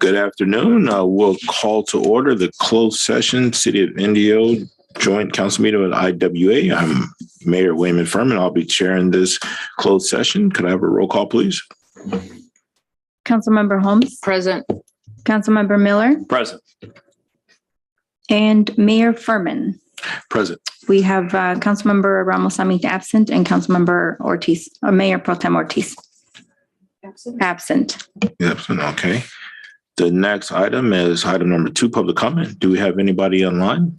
Good afternoon. We'll call to order the closed session City of Indio Joint Council meeting with IWA. I'm Mayor Wayman Furman. I'll be chairing this closed session. Could I have a roll call, please? Councilmember Holmes. Present. Councilmember Miller. Present. And Mayor Furman. Present. We have Councilmember Ramos-Samit absent and Councilmember Ortiz, Mayor Pro Tem Ortiz. Absent. Absent. Okay. The next item is item number 2, public comment. Do we have anybody online?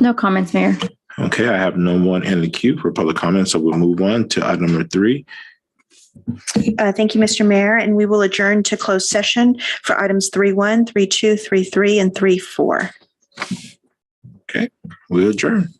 No comments, Mayor. Okay, I have no one in the queue for public comment, so we'll move on to item number 3. Thank you, Mr. Mayor, and we will adjourn to closed session for items 3.1, 3.2, 3.3, and 3.4. Okay, we adjourn.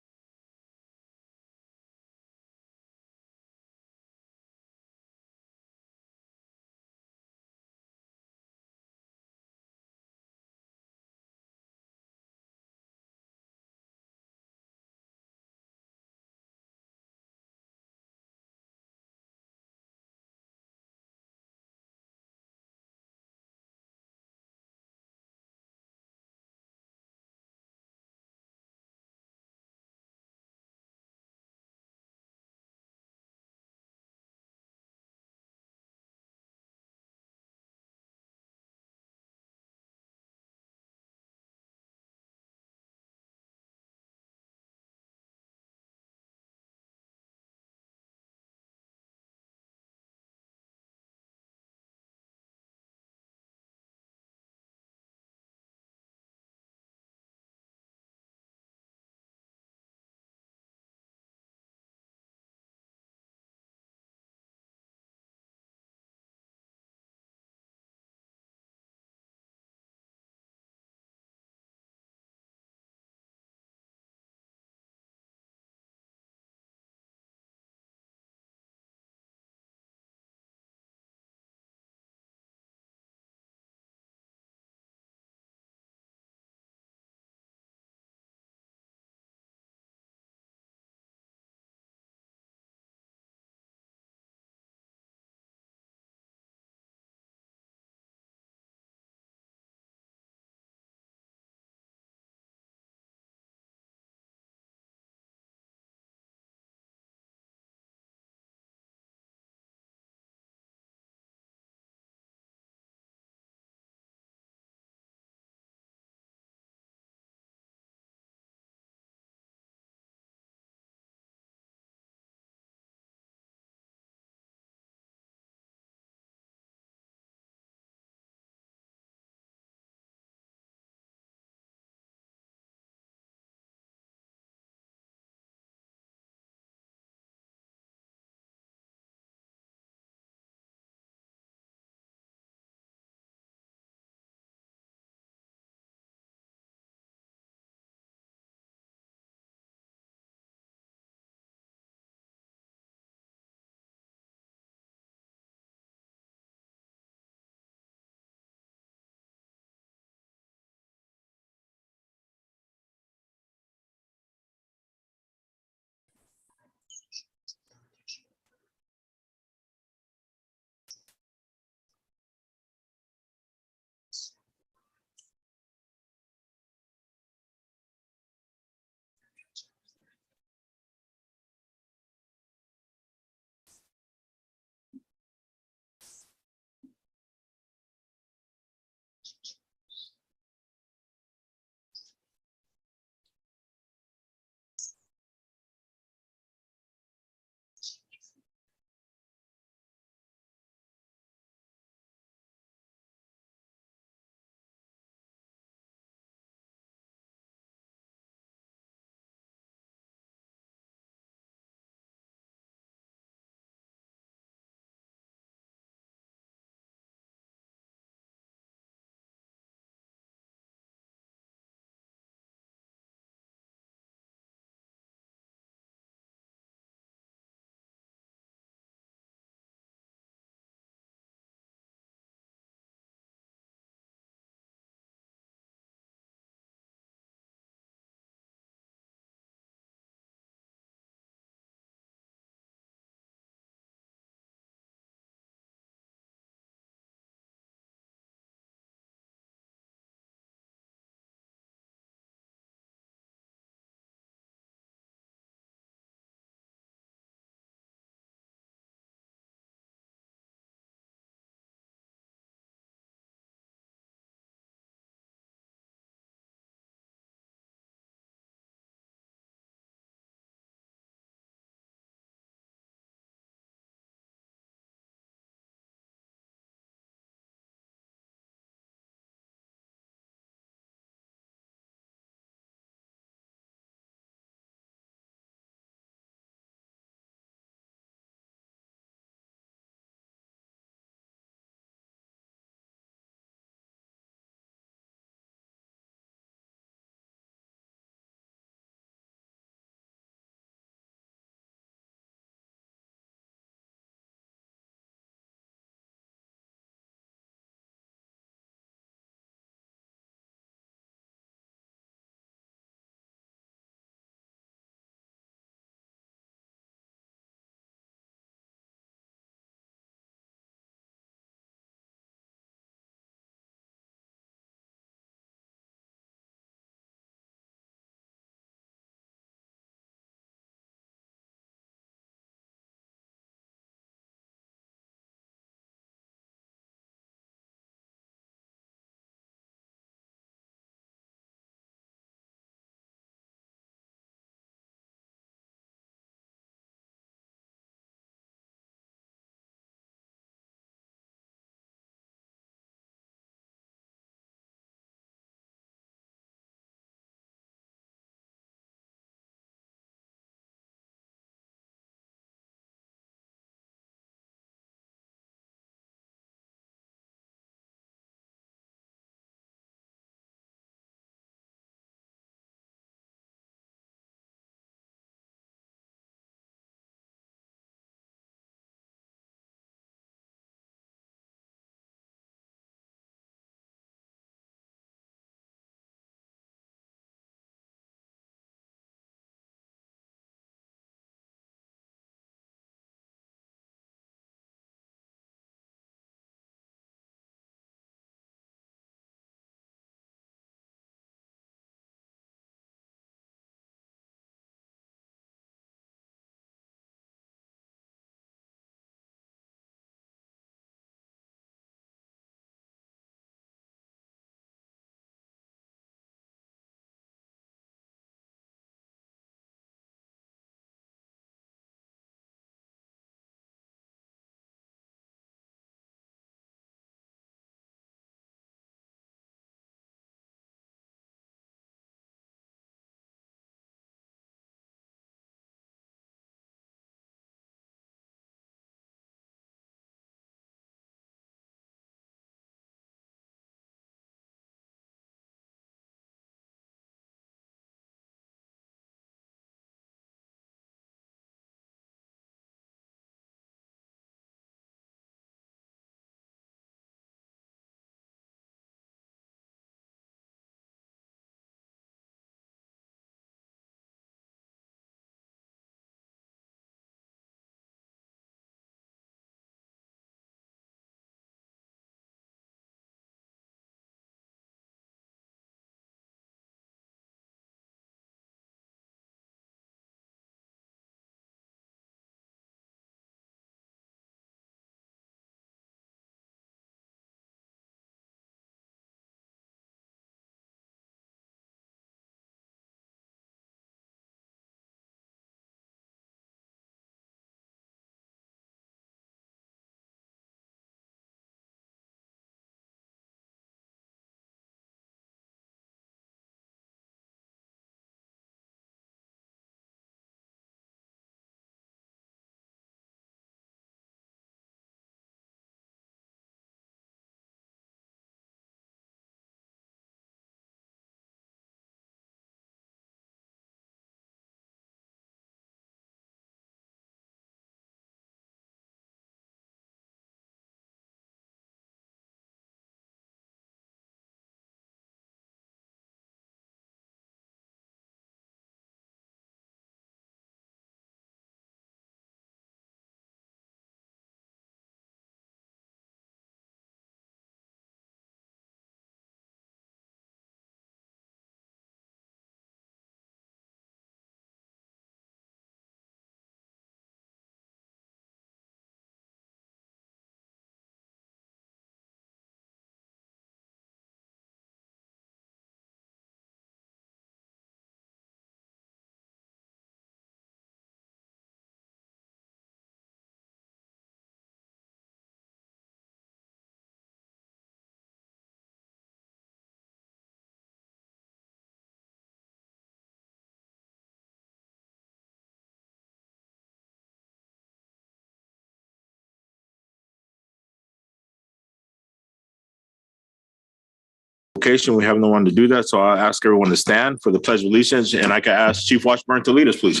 Location, we have no one to do that, so I'll ask everyone to stand for the Pledge of Allegiance, and I can ask Chief Washburn to lead us, please.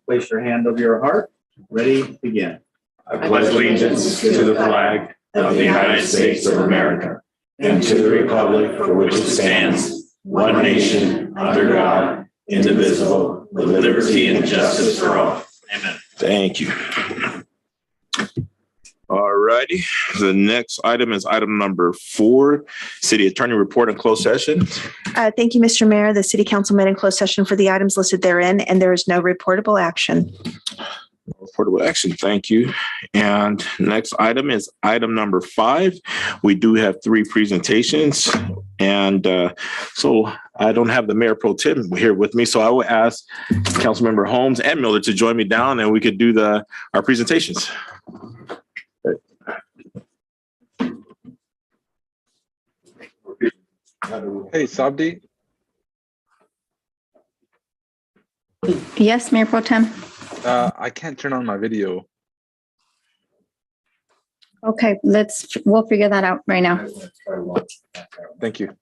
Place your hand over your heart. Ready, begin. I pledge allegiance to the flag of the United States of America and to the republic for which it stands, one nation, under God, indivisible, with liberty and justice for all. Amen. Thank you. All righty. The next item is item number 4, City Attorney Report in closed session. Thank you, Mr. Mayor. The City Council met in closed session for the items listed therein, and there is no reportable action. Reportable action. Thank you. And next item is item number 5. We do have 3 presentations. And so I don't have the Mayor Pro Tem here with me. So I will ask Councilmember Holmes and Miller to join me down and we could do our presentations. Hey, Sabdi. Yes, Mayor Pro Tem. I can't turn on my video. Okay, we'll figure that out right now. Thank you.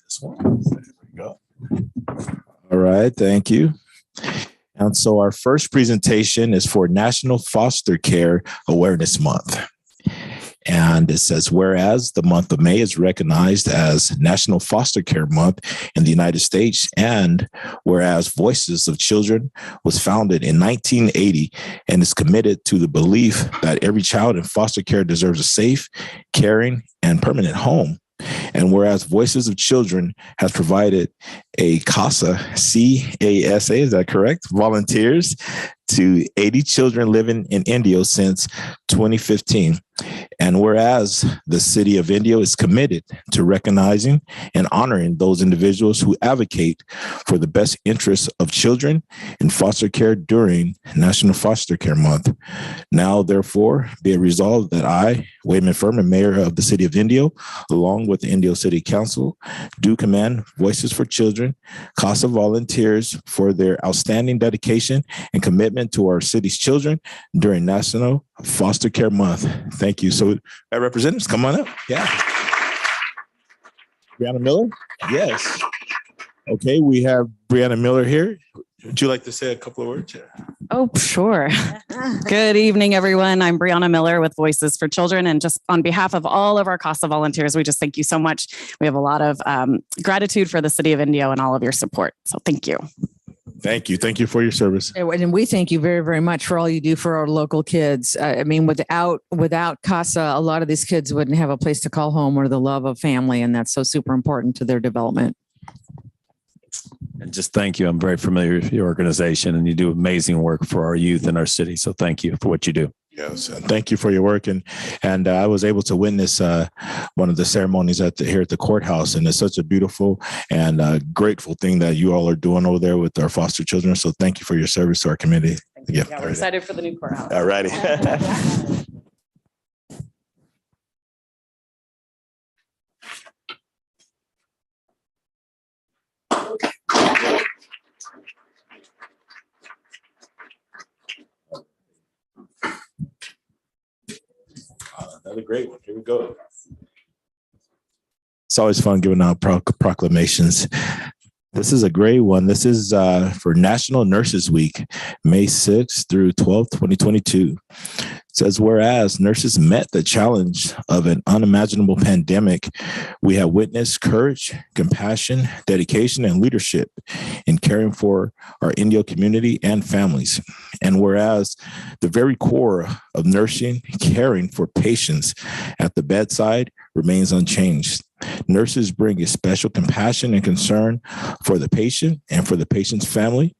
This one. There we go. All right, thank you. And so our first presentation is for National Foster Care Awareness Month. And it says, whereas the month of May is recognized as National Foster Care Month in the United States, and whereas Voices of Children was founded in 1980 and is committed to the belief that every child in foster care deserves a safe, caring, and permanent home. And whereas Voices of Children has provided a CASA, C-A-S-A, is that correct? Volunteers to 80 children living in Indio since 2015. And whereas the city of Indio is committed to recognizing and honoring those individuals who advocate for the best interests of children in foster care during National Foster Care Month. Now, therefore, be it resolved that I, Wayman Furman, Mayor of the city of Indio, along with the Indio City Council, do commend Voices for Children, CASA volunteers for their outstanding dedication and commitment to our city's children during National Foster Care Month. Thank you. So, representatives, come on up. Yeah. Brianna Miller? Yes. Okay, we have Brianna Miller here. Would you like to say a couple of words? Oh, sure. Good evening, everyone. I'm Brianna Miller with Voices for Children. And just on behalf of all of our CASA volunteers, we just thank you so much. We have a lot of gratitude for the city of Indio and all of your support. So thank you. Thank you. Thank you for your service. And we thank you very, very much for all you do for our local kids. I mean, without CASA, a lot of these kids wouldn't have a place to call home or the love of family. And that's so super important to their development. And just thank you. I'm very familiar with your organization and you do amazing work for our youth in our city. So thank you for what you do. Yes, and thank you for your work. And I was able to witness one of the ceremonies here at the courthouse, and it's such a beautiful and grateful thing that you all are doing over there with our foster children. So thank you for your service to our community. Yeah, we're excited for the new courthouse. All righty. Another great one. Here we go. It's always fun giving out proclamations. This is a great one. This is for National Nurses Week, May 6th through 12th, 2022. It says, whereas nurses met the challenge of an unimaginable pandemic, we have witnessed courage, compassion, dedication, and leadership in caring for our Indio community and families. And whereas the very core of nursing, caring for patients at the bedside remains unchanged. Nurses bring a special compassion and concern for the patient and for the patient's family.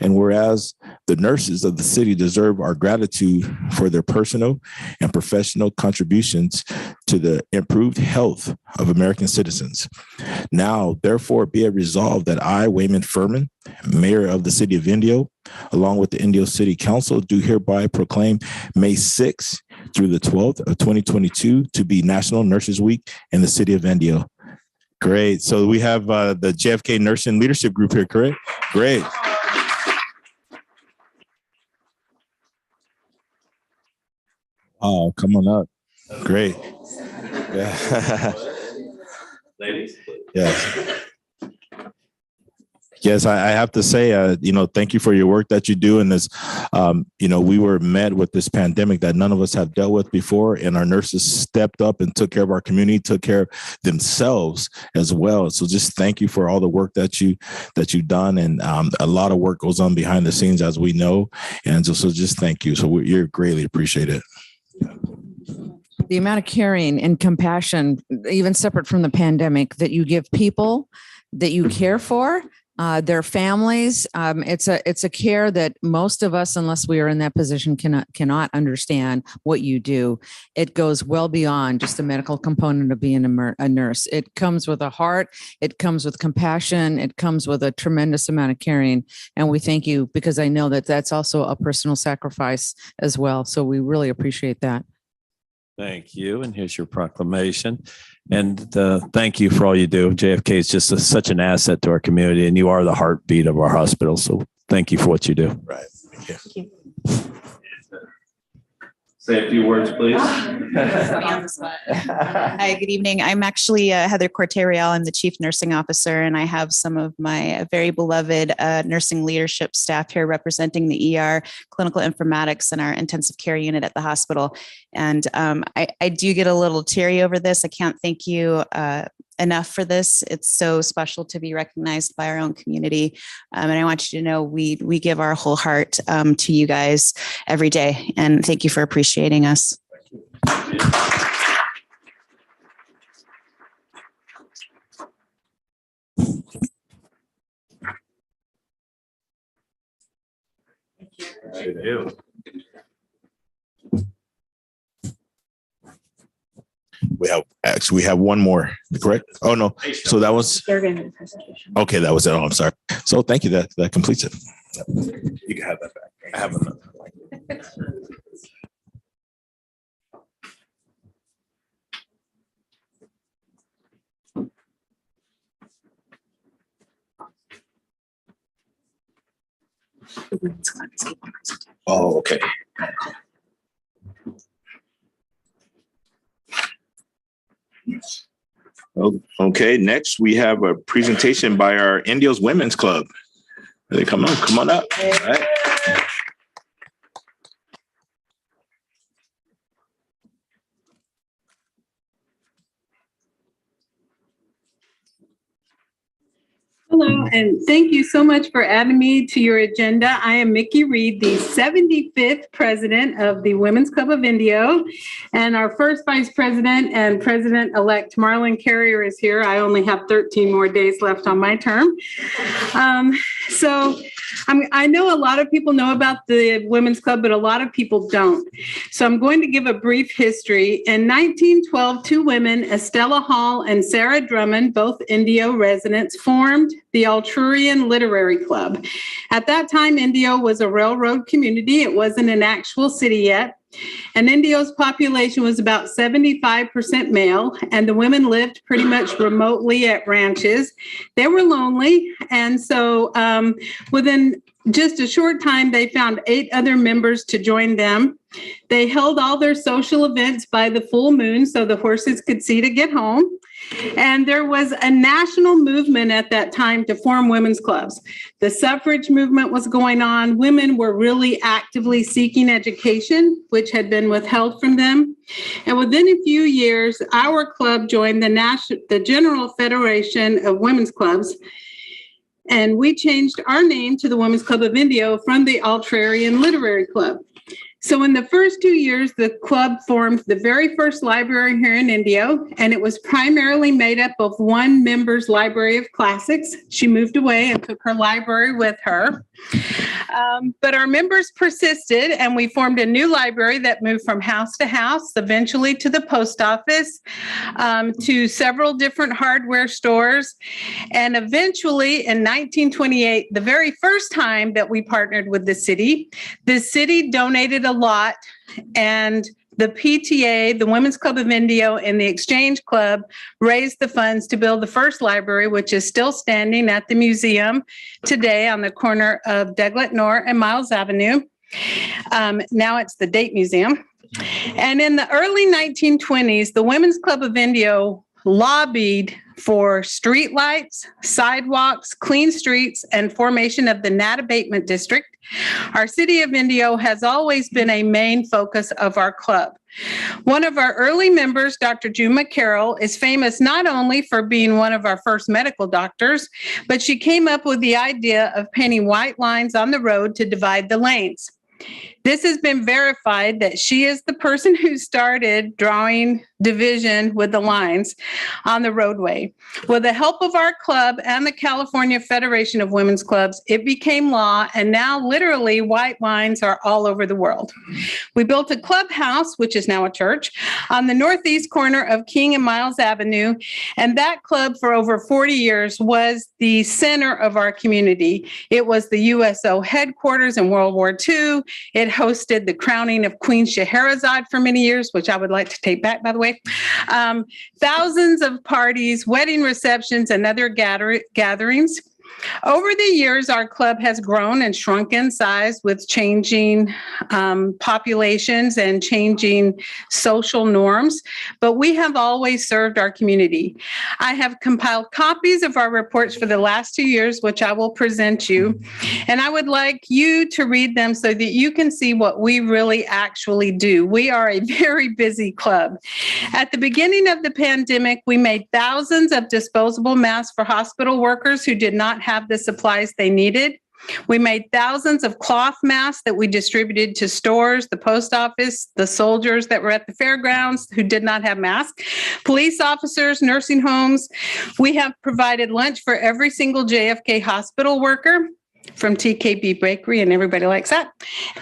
And whereas the nurses of the city deserve our gratitude for their personal and professional contributions to the improved health of American citizens. Now, therefore, be it resolved that I, Wayman Furman, Mayor of the city of Indio, along with the Indio City Council, do hereby proclaim May 6th through the 12th of 2022 to be National Nurses Week in the city of Indio. Great. So we have the JFK Nursing Leadership Group here, correct? Great. Oh, come on up. Great. Yeah. Ladies. Yes. Yes, I have to say, thank you for your work that you do in this. We were met with this pandemic that none of us have dealt with before, and our nurses stepped up and took care of our community, took care of themselves as well. So just thank you for all the work that you've done, and a lot of work goes on behind the scenes, as we know, and so just thank you. So you're greatly appreciated. The amount of caring and compassion, even separate from the pandemic, that you give people that you care for, their families. It's a care that most of us, unless we are in that position, cannot understand what you do. It goes well beyond just the medical component of being a nurse. It comes with a heart. It comes with compassion. It comes with a tremendous amount of caring. And we thank you, because I know that that's also a personal sacrifice as well. So we really appreciate that. Thank you. And here's your proclamation. And thank you for all you do. JFK is just such an asset to our community, and you are the heartbeat of our hospital. So thank you for what you do. Right. Thank you. Say a few words, please. Hi, good evening. I'm actually Heather Corte-Real. I'm the Chief Nursing Officer, and I have some of my very beloved nursing leadership staff here representing the ER, clinical informatics, and our intensive care unit at the hospital. And I do get a little teary over this. I can't thank you enough for this. It's so special to be recognized by our own community. And I want you to know we give our whole heart to you guys every day. And thank you for appreciating us. Thank you. We have one more, correct? Oh no. So that was okay. That was it. Oh, I'm sorry. So thank you. That completes it. You can have that back. I have another. Oh, okay. Okay, next we have a presentation by our Indios Women's Club. Come on up. All right. Hello, and thank you so much for adding me to your agenda. I am Mickey Reed, the 75th president of the Women's Club of Indio, and our first vice president and president-elect Marlon Carrier is here. I only have 13 more days left on my term. I know a lot of people know about the Women's Club, but a lot of people don't. So I'm going to give a brief history. In 1912, two women, Estella Hall and Sarah Drummond, both Indio residents, formed the Altruian Literary Club. At that time, Indio was a railroad community. It wasn't an actual city yet. And Indio's population was about 75% male, and the women lived pretty much remotely at ranches. They were lonely, and so within just a short time, they found 8 other members to join them. They held all their social events by the full moon so the horses could see to get home. And there was a national movement at that time to form women's clubs. The suffrage movement was going on. Women were really actively seeking education, which had been withheld from them. And within a few years, our club joined the General Federation of Women's Clubs. And we changed our name to the Women's Club of Indio from the Altruian Literary Club. So in the first 2 years, the club formed the very first library here in Indio, and it was primarily made up of one member's library of classics. She moved away and took her library with her. But our members persisted, and we formed a new library that moved from house to house, eventually to the post office, to several different hardware stores. And eventually in 1928, the very first time that we partnered with the city donated a lot and the PTA, the Women's Club of Indio, and the Exchange Club raised the funds to build the first library, which is still standing at the museum today on the corner of Deglet North and Miles Avenue. Now it's the Date Museum. And in the early 1920s, the Women's Club of Indio lobbied for street lights, sidewalks, clean streets, and formation of the Nat Abatement District. Our City of Indio has always been a main focus of our club. One of our early members, Dr. June McCarroll, is famous not only for being one of our first medical doctors, but she came up with the idea of painting white lines on the road to divide the lanes. This has been verified that she is the person who started drawing division with the lines on the roadway. With the help of our club and the California Federation of Women's Clubs, it became law, and now literally white lines are all over the world. We built a clubhouse, which is now a church, on the northeast corner of King and Miles Avenue, and that club for over 40 years was the center of our community. It was the USO headquarters in World War II. It hosted the crowning of Queen Scheherazade for many years, which I would like to take back, by the way. Thousands of parties, wedding receptions, and other gatherings. Over the years, our club has grown and shrunk in size with changing populations and changing social norms, but we have always served our community. I have compiled copies of our reports for the last 2 years, which I will present you, and I would like you to read them so that you can see what we really actually do. We are a very busy club. At the beginning of the pandemic, we made thousands of disposable masks for hospital workers who did not have the supplies they needed. We made thousands of cloth masks that we distributed to stores, the post office, the soldiers that were at the fairgrounds who did not have masks, police officers, nursing homes. We have provided lunch for every single JFK hospital worker from TKB Bakery, and everybody likes that.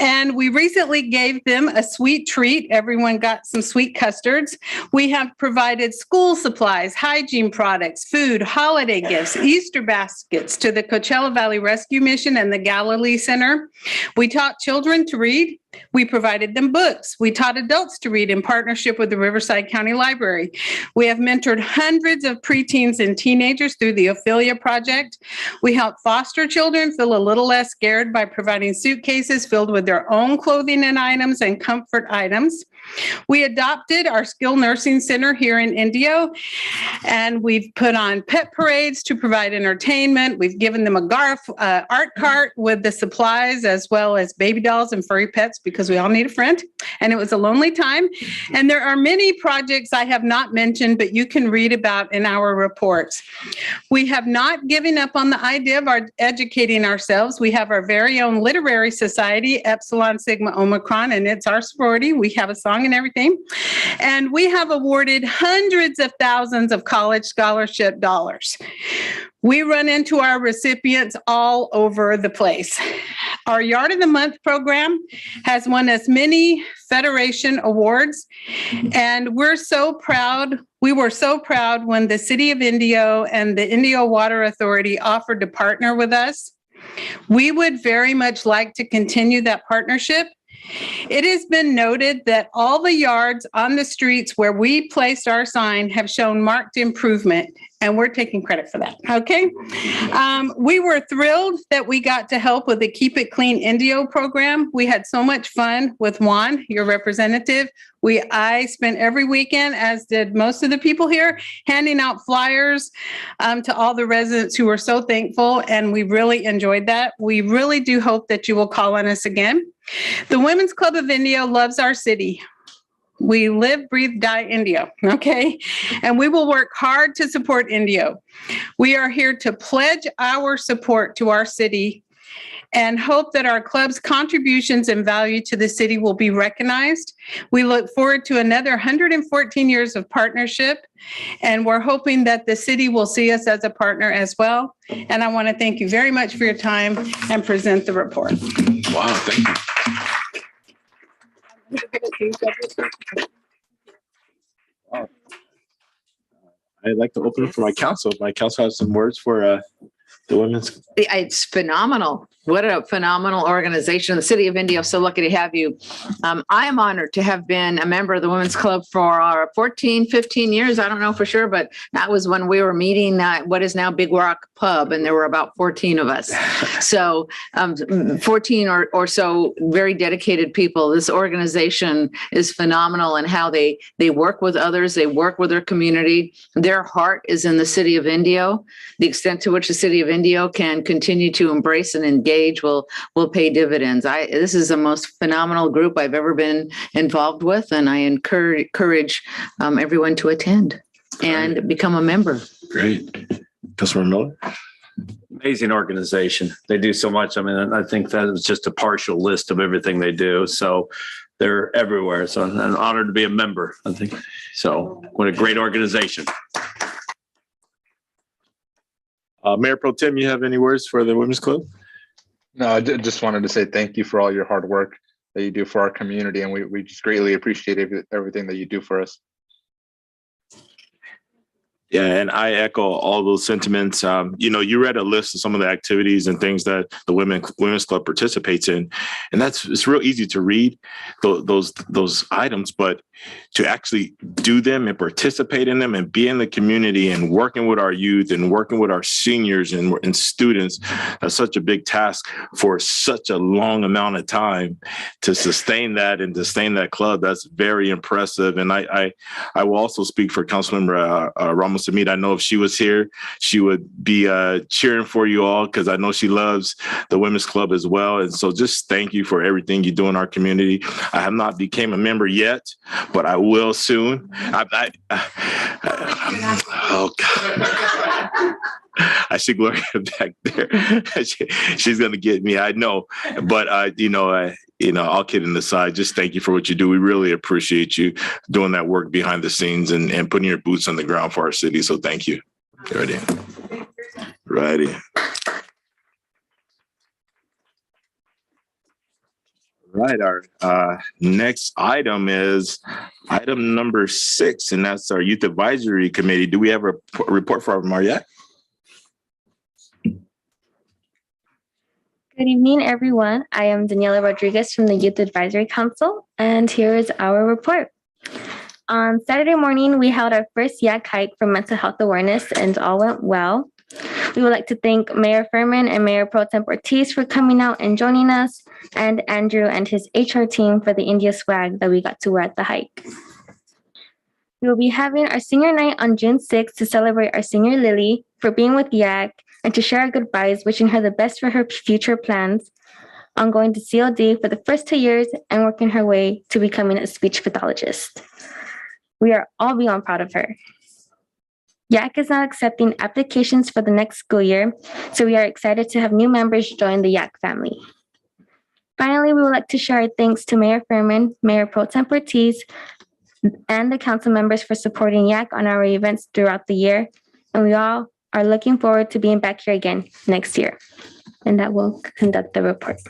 And we recently gave them a sweet treat. Everyone got some sweet custards. We have provided school supplies, hygiene products, food, holiday gifts, Easter baskets to the Coachella Valley Rescue Mission and the Galilee Center. We taught children to read. We provided them books. We taught adults to read in partnership with the Riverside County Library. We have mentored hundreds of preteens and teenagers through the Ophelia Project. We help foster children feel a little less scared by providing suitcases filled with their own clothing and items and comfort items. We adopted our skilled nursing center here in Indio, and we've put on pet parades to provide entertainment. We've given them a art cart with the supplies as well as baby dolls and furry pets because we all need a friend, and it was a lonely time. And there are many projects I have not mentioned, but you can read about in our reports. We have not given up on the idea of educating ourselves. We have our very own literary society, Epsilon Sigma Omicron, and it's our sorority. We have a song and everything. And we have awarded hundreds of thousands of college scholarship dollars. We run into our recipients all over the place. Our Yard of the Month program has won us many Federation awards, and we're so proud. We were so proud when the City of Indio and the Indio Water Authority offered to partner with us. We would very much like to continue that partnership. It has been noted that all the yards on the streets where we placed our sign have shown marked improvement, and we're taking credit for that, okay? We were thrilled that we got to help with the Keep It Clean Indio program. We had so much fun with Juan, your representative. I spent every weekend, as did most of the people here, handing out flyers to all the residents who were so thankful, and we really enjoyed that. We really do hope that you will call on us again. The Women's Club of Indio loves our city. We live, breathe, die Indio, okay? And we will work hard to support Indio. We are here to pledge our support to our city and hope that our club's contributions and value to the city will be recognized. We look forward to another 114 years of partnership, and we're hoping that the city will see us as a partner as well. And I want to thank you very much for your time and present the report. Wow, thank you. I'd like to open it for my council. My council has some words for the women's. It's phenomenal. What a phenomenal organization. The City of Indio, so lucky to have you. I am honored to have been a member of the Women's Club for 14, 15 years. I don't know for sure, but that was when we were meeting at what is now Big Rock Pub, and there were about 14 of us. So 14 or so very dedicated people. This organization is phenomenal in how they work with others. They work with their community. Their heart is in the City of Indio. The extent to which the City of Indio can continue to embrace and engage will pay dividends. This is the most phenomenal group I've ever been involved with, and I encourage everyone to attend and become a member. Great. Councilmember Miller? Amazing organization. They do so much. I mean, I think that was just a partial list of everything they do. So they're everywhere. So I'm honored to be a member, I think. So what a great organization. Mayor Pro Tem, you have any words for the Women's Club? No, I just wanted to say thank you for all your hard work that you do for our community, and we just greatly appreciate everything that you do for us. Yeah, and I echo all those sentiments. You read a list of some of the activities and things that the Women's Club participates in, and it's real easy to read those items, but to actually do them and participate in them and be in the community and working with our youth and working with our seniors and students, that's such a big task for such a long amount of time to sustain that and to sustain that club. That's very impressive. And I will also speak for Councilmember Ramos Hamid. I know if she was here, she would be cheering for you all, because I know she loves the Women's Club as well. And so just thank you for everything you do in our community. I have not became a member yet, but I will soon. Oh God. I see Gloria back there. She's going to get me. I know, but all kidding aside, just thank you for what you do. We really appreciate you doing that work behind the scenes and putting your boots on the ground for our city. So thank you. Righty. Right. Our next item is item number 6, and that's our Youth Advisory Committee. Do we have a report from Mariette? Good evening, everyone. I am Daniela Rodriguez from the Youth Advisory Council, and here is our report. On Saturday morning, we held our first YAC hike for mental health awareness, and all went well. We would like to thank Mayor Furman and Mayor Pro Tem Ortiz for coming out and joining us, and Andrew and his HR team for the India swag that we got to wear at the hike. We will be having our senior night on June 6th to celebrate our senior Lily for being with YAC and to share our goodbyes, wishing her the best for her future plans on going to CLD for the first 2 years and working her way to becoming a speech pathologist. We are all beyond proud of her. YAC is now accepting applications for the next school year, so we are excited to have new members join the YAC family. Finally, we would like to share our thanks to Mayor Furman, Mayor Pro Tem Ortiz, and the council members for supporting YAC on our events throughout the year, and we all are looking forward to being back here again next year. And that will conduct the report.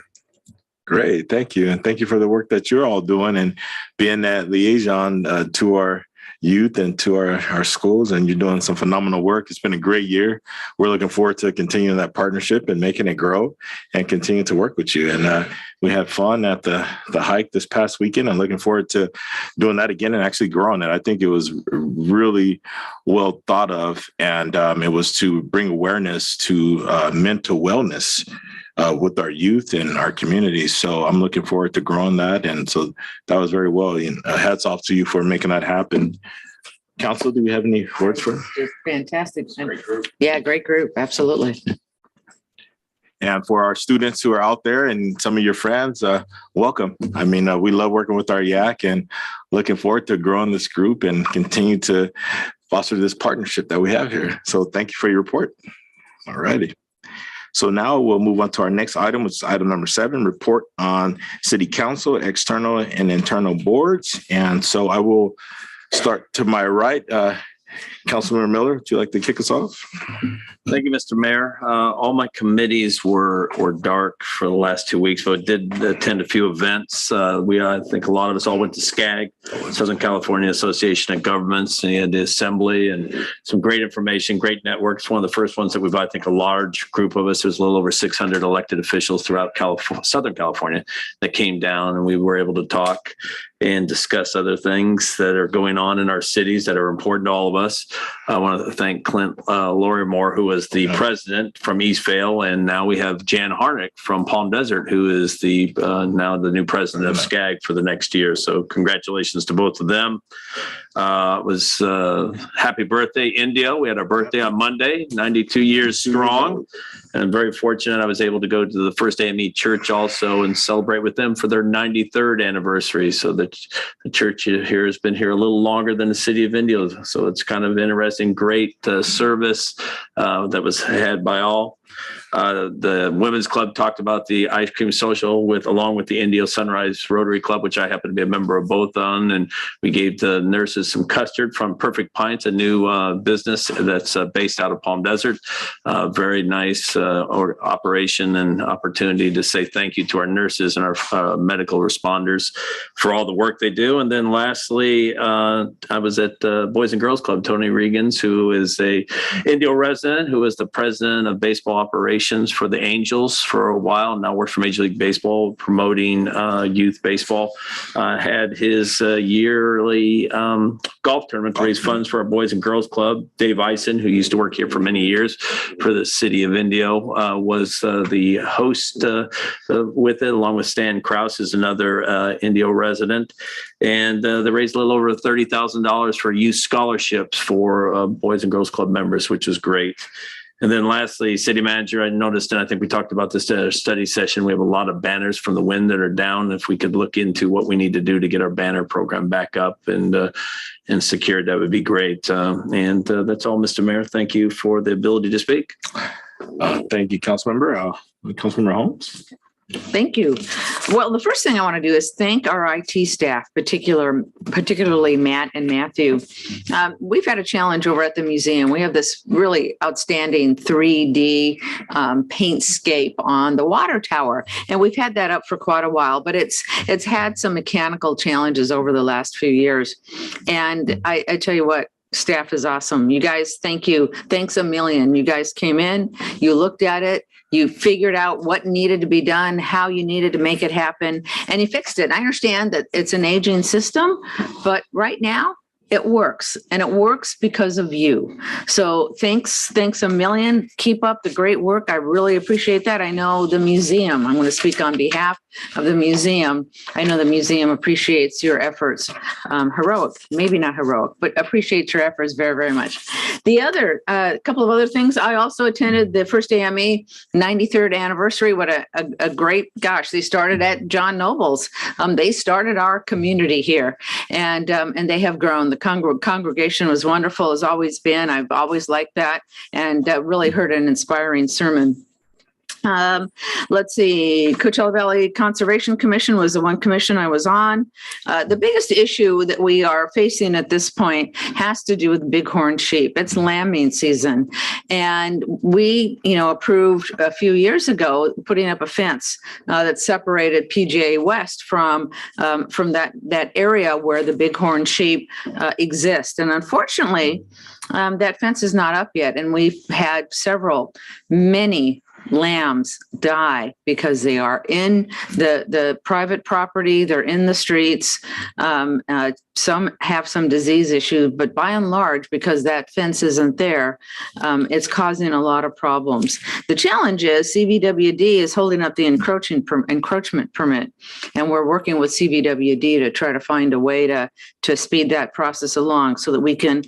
Great, thank you. And thank you for the work that you're all doing and being that liaison to our youth and to our schools, and you're doing some phenomenal work. It's been a great year. We're looking forward to continuing that partnership and making it grow and continue to work with you. And we had fun at the hike this past weekend. I'm looking forward to doing that again and actually growing it. I think it was really well thought of, and it was to bring awareness to mental wellness with our youth and our community. So I'm looking forward to growing that. And so that was very well. And hats off to you for making that happen. Council, do we have any words for it? It's fantastic. Great group. Yeah, great group. Absolutely. And for our students who are out there and some of your friends, welcome. I mean, we love working with our YAC and looking forward to growing this group and continue to foster this partnership that we have here. So thank you for your report. All righty. So now we'll move on to our next item, which is item number 7, report on City Council, external and internal boards. And so I will start to my right. Councilmember Miller, would you like to kick us off? Thank you, Mr. Mayor. All my committees were dark for the last 2 weeks, but did attend a few events. I think a lot of us all went to SCAG, Southern California Association of Governments, and the Assembly, and some great information, great networks. One of the first ones that I think a large group of us, there's a little over 600 elected officials throughout Southern California that came down, and we were able to talk and discuss other things that are going on in our cities that are important to all of us. I want to thank Clint Larimore, who was the president from Eastvale, and now we have Jan Harnick from Palm Desert, who is now the new president of SCAG for the next year. So congratulations to both of them. It was happy birthday, India. We had our birthday on Monday, 92 years strong. And I'm very fortunate I was able to go to the First AME Church also and celebrate with them for their 93rd anniversary. So the church here has been here a little longer than the city of Indio. So it's kind of interesting, great service that was had by all. The Women's Club talked about the ice cream social along with the Indio Sunrise Rotary Club, which I happen to be a member of both on. And we gave the nurses some custard from Perfect Pints, a new business that's based out of Palm Desert. Very nice operation and opportunity to say thank you to our nurses and our medical responders for all the work they do. And then lastly, I was at Boys and Girls Club, Tony Regans, who is a Indio resident, who was the president of baseball operations for the Angels for a while, now works for Major League Baseball, promoting youth baseball. Had his yearly golf tournament to raise funds for our Boys and Girls Club. Dave Eisen, who used to work here for many years for the city of Indio, was the host with it, along with Stan Krause, is another Indio resident. And they raised a little over $30,000 for youth scholarships for Boys and Girls Club members, which was great. And then lastly, city manager, I noticed, and I think we talked about this at our study session, we have a lot of banners from the wind that are down. If we could look into what we need to do to get our banner program back up and secured, that would be great. And that's all, Mr. Mayor. Thank you for the ability to speak. Thank you, Councilmember. Councilmember Holmes. Thank you. Well, the first thing I want to do is thank our IT staff, particularly Matt and Matthew. We've had a challenge over at the museum. We have this really outstanding 3D paintscape on the water tower, and we've had that up for quite a while, but it's had some mechanical challenges over the last few years. And I tell you what, staff is awesome. You guys, thank you. Thanks a million. You guys came in, you looked at it, you figured out what needed to be done, how you needed to make it happen, and you fixed it. I understand that it's an aging system, but right now it works, and it works because of you. So thanks a million. Keep up the great work. I really appreciate that. I know the museum, I'm going to speak on behalf of the museum. I know the museum appreciates your efforts. Heroic, maybe not heroic, but appreciates your efforts very, very much. The other, couple of other things, I also attended the First AME 93rd anniversary. What a great, gosh, they started at John Noble's. They started our community here, and they have grown. The congregation was wonderful, has always been. I've always liked that, and really heard an inspiring sermon. Let's see, Coachella Valley Conservation Commission was the one commission I was on. The biggest issue that we are facing at this point has to do with bighorn sheep. It's lambing season. And we, approved a few years ago putting up a fence that separated PGA West from that area where the bighorn sheep exist. And unfortunately, that fence is not up yet. And we've had many lambs die because they are in the private property, they're in the streets. Some have some disease issue, but by and large, because that fence isn't there, it's causing a lot of problems. The challenge is CVWD is holding up the encroachment permit, and we're working with CVWD to try to find a way to speed that process along so that we can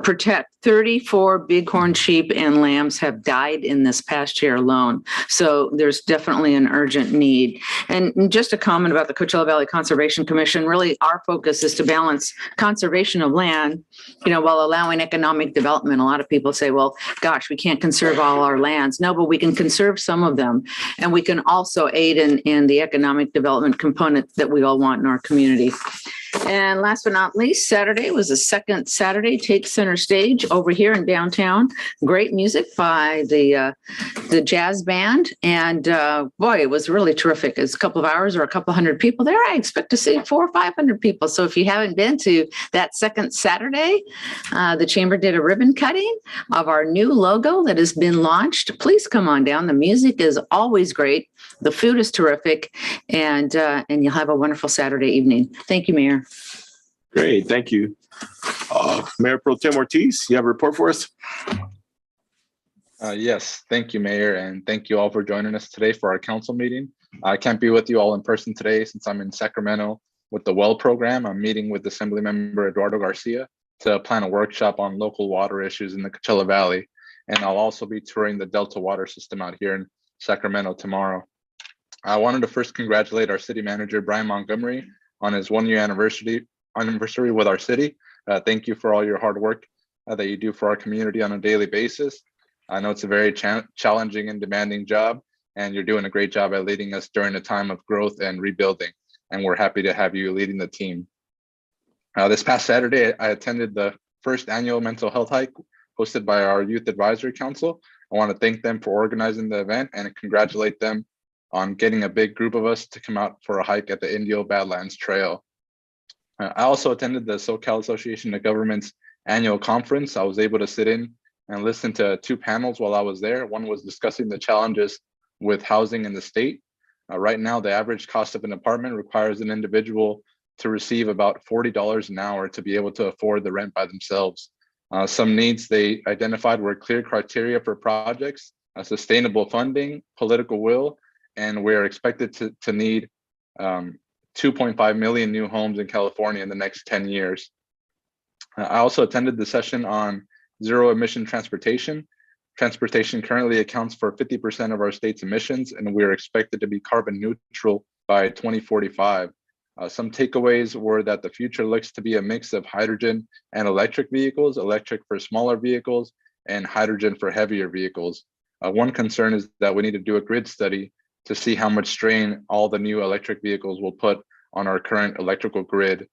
protect 34 bighorn sheep and lambs have died in this past year alone. So there's definitely an urgent need. And just a comment about the Coachella Valley Conservation Commission, really our focus is to balance conservation of land, while allowing economic development. A lot of people say, well, gosh, we can't conserve all our lands. No, but we can conserve some of them. And we can also aid in the economic development component that we all want in our community. And last but not least, Saturday was the second Saturday Take Center Stage over here in downtown. Great music by the jazz band. And boy, it was really terrific. It's a couple of hours or a couple hundred people there. I expect to see 400 or 500 people. So if you haven't been to that second Saturday, the Chamber did a ribbon cutting of our new logo that has been launched. Please come on down. The music is always great. The food is terrific. And you'll have a wonderful Saturday evening. Thank you, Mayor. Great, thank you. Mayor Pro Tem Ortiz, you have a report for us? Yes, thank you, Mayor, and thank you all for joining us today for our council meeting. I can't be with you all in person today since I'm in Sacramento with the WELL program. I'm meeting with Assemblymember Eduardo Garcia to plan a workshop on local water issues in the Coachella Valley. And I'll also be touring the Delta water system out here in Sacramento tomorrow. I wanted to first congratulate our city manager, Brian Montgomery, on his 1-year anniversary with our city. Thank you for all your hard work that you do for our community on a daily basis. I know it's a very challenging and demanding job, and you're doing a great job at leading us during a time of growth and rebuilding. And we're happy to have you leading the team. This past Saturday, I attended the first annual mental health hike hosted by our Youth Advisory Council. I want to thank them for organizing the event and congratulate them on getting a big group of us to come out for a hike at the Indio Badlands Trail. I also attended the SoCal Association of Governments annual conference. I was able to sit in and listen to 2 panels while I was there. One was discussing the challenges with housing in the state. Right now, the average cost of an apartment requires an individual to receive about $40 an hour to be able to afford the rent by themselves. Some needs they identified were clear criteria for projects, sustainable funding, political will, and we're expected to need 2.5 million new homes in California in the next 10 years. I also attended the session on zero emission transportation. Transportation currently accounts for 50% of our state's emissions, and we are expected to be carbon neutral by 2045. Some takeaways were that the future looks to be a mix of hydrogen and electric vehicles, electric for smaller vehicles and hydrogen for heavier vehicles. One concern is that we need to do a grid study to see how much strain all the new electric vehicles will put on our current electrical grid.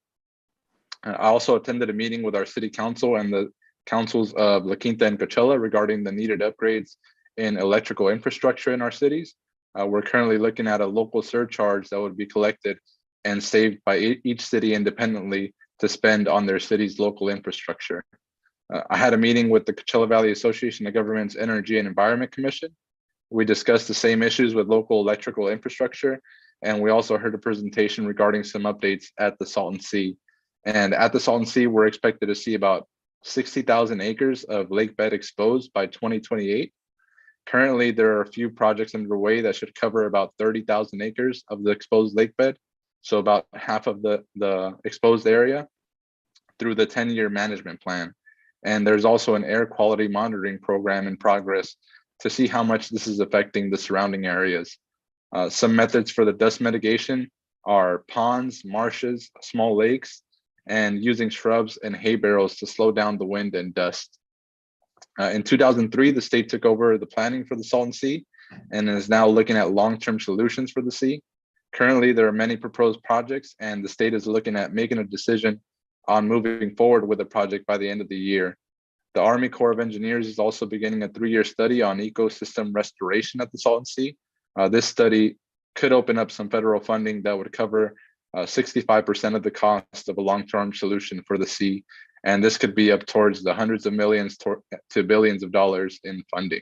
I also attended a meeting with our city council and the councils of La Quinta and Coachella regarding the needed upgrades in electrical infrastructure in our cities. We're currently looking at a local surcharge that would be collected and saved by each city independently to spend on their city's local infrastructure. I had a meeting with the Coachella Valley Association of Governments Energy and Environment Commission. We discussed the same issues with local electrical infrastructure, and we also heard a presentation regarding some updates at the Salton Sea. And at the Salton Sea, we're expected to see about 60,000 acres of lake bed exposed by 2028. Currently, there are a few projects underway that should cover about 30,000 acres of the exposed lake bed, so about half of the exposed area through the 10-year management plan. And there's also an air quality monitoring program in progress to see how much this is affecting the surrounding areas. Some methods for the dust mitigation are ponds, marshes, small lakes, and using shrubs and hay barrels to slow down the wind and dust. In 2003, the state took over the planning for the Salton Sea and is now looking at long-term solutions for the sea. Currently, there are many proposed projects, and the state is looking at making a decision on moving forward with the project by the end of the year. The Army Corps of Engineers is also beginning a 3-year study on ecosystem restoration at the Salton Sea. This study could open up some federal funding that would cover 65% of the cost of a long-term solution for the sea. And this could be up towards the hundreds of millions to billions of dollars in funding.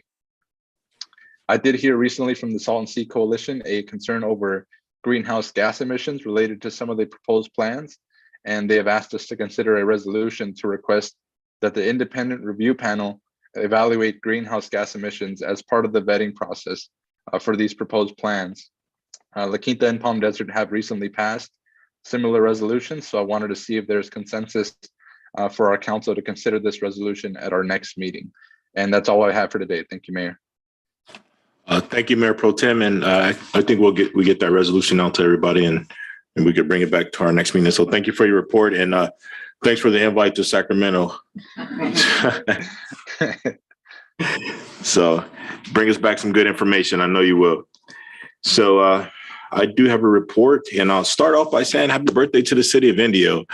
I did hear recently from the Salton Sea Coalition a concern over greenhouse gas emissions related to some of the proposed plans. And they have asked us to consider a resolution to request that the independent review panel evaluate greenhouse gas emissions as part of the vetting process for these proposed plans. La Quinta and Palm Desert have recently passed similar resolutions, so I wanted to see if there's consensus for our council to consider this resolution at our next meeting. And that's all I have for today. Thank you, Mayor. Thank you, Mayor Pro Tem, and I think we get that resolution out to everybody, and we could bring it back to our next meeting. So thank you for your report, and thanks for the invite to Sacramento. So bring us back some good information. I know you will. So I do have a report, and I'll start off by saying happy birthday to the city of Indio.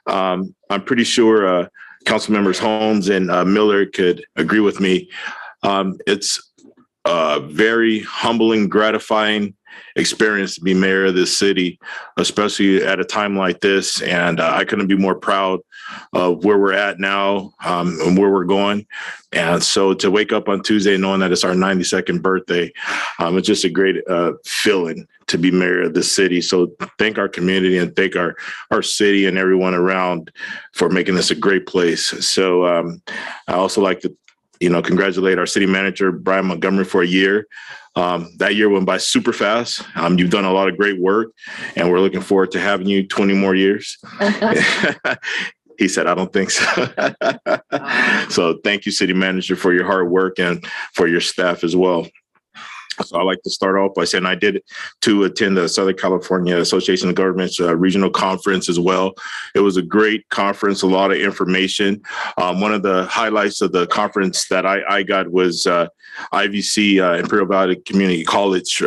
I'm pretty sure council members Holmes and Miller could agree with me. It's a very humbling, gratifying experience to be mayor of this city, especially at a time like this. And I couldn't be more proud of where we're at now and where we're going. And so to wake up on Tuesday knowing that it's our 92nd birthday, it's just a great feeling to be mayor of this city. So thank our community and thank our city and everyone around for making this a great place. So I also like to congratulate our city manager, Brian Montgomery, for a year. That year went by super fast. You've done a lot of great work, and we're looking forward to having you 20 more years. He said, I don't think so. So thank you, city manager, for your hard work and for your staff as well. So I'd like to start off by saying I did to attend the Southern California Association of Governments regional conference as well. It was a great conference, a lot of information. One of the highlights of the conference that I got was IVC, Imperial Valley Community College,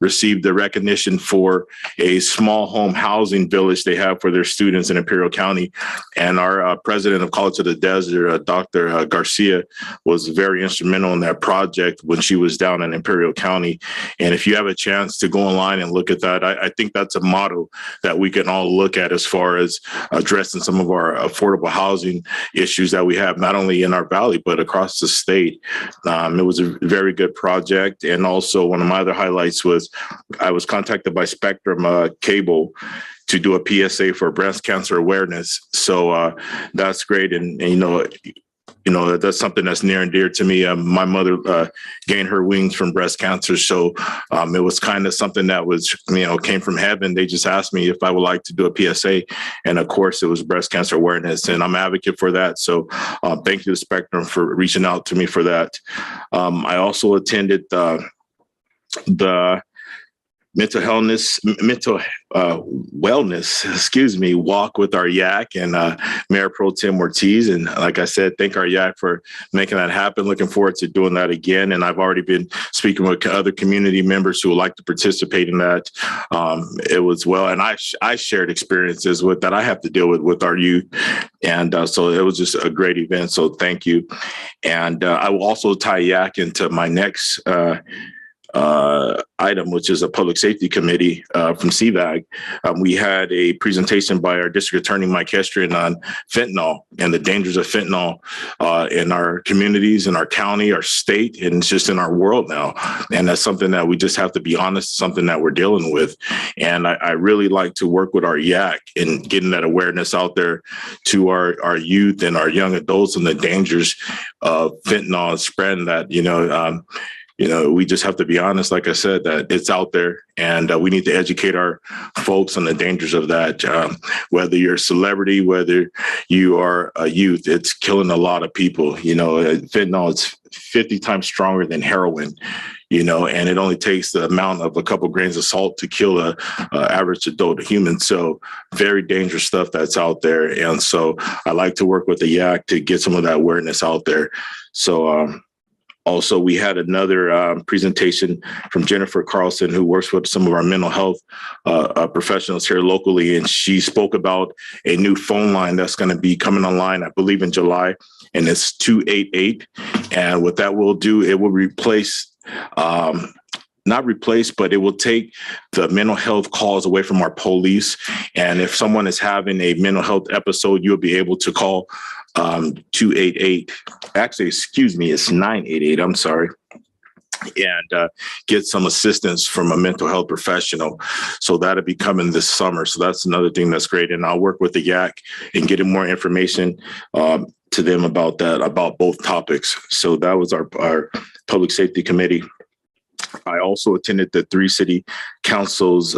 received the recognition for a small home housing village they have for their students in Imperial County. And our president of College of the Desert, Dr. Garcia, was very instrumental in that project when she was down in Imperial County. And if you have a chance to go online and look at that, I think that's a model that we can all look at as far as addressing some of our affordable housing issues that we have, not only in our valley, but across the state. It was a very good project. And also one of my other highlights was I was contacted by Spectrum Cable to do a PSA for breast cancer awareness. So that's great. And that's something that's near and dear to me. My mother gained her wings from breast cancer. So it was kind of something that was, came from heaven. They just asked me if I would like to do a PSA. And of course, it was breast cancer awareness. And I'm an advocate for that. So thank you to Spectrum for reaching out to me for that. I also attended the mental wellness, walk with our YAC and Mayor Pro Tem Ortiz. And like I said, thank our YAC for making that happen. Looking forward to doing that again. And I've already been speaking with other community members who would like to participate in that. It was well, and I shared experiences with that I have to deal with our youth. And so it was just a great event. So thank you. And I will also tie YAC into my next item, which is a public safety committee from CVAG. We had a presentation by our district attorney, Mike Hestrian, on fentanyl and the dangers of fentanyl in our communities, in our county, our state, and it's just in our world now. And that's something that we just have to be honest, something that we're dealing with. And I really like to work with our YAC in getting that awareness out there to our youth and our young adults and the dangers of fentanyl spreading that, we just have to be honest, like I said, that it's out there and we need to educate our folks on the dangers of that. Whether you're a celebrity, whether you are a youth, it's killing a lot of people. Fentanyl is 50 times stronger than heroin, and it only takes the amount of a couple grains of salt to kill a average adult human. So very dangerous stuff that's out there. And so I like to work with the YAC to get some of that awareness out there. So, also, we had another presentation from Jennifer Carlson, who works with some of our mental health professionals here locally. And she spoke about a new phone line that's going to be coming online, I believe, in July. And it's 288. And what that will do, it will replace not replace, but it will take the mental health calls away from our police. And if someone is having a mental health episode, you'll be able to call 288. Actually, excuse me, it's 988. I'm sorry. And get some assistance from a mental health professional. So that'll be coming this summer. So that's another thing that's great. And I'll work with the YAC and getting more information to them about that, about both topics. So that was our public safety committee. I also attended the 3 city councils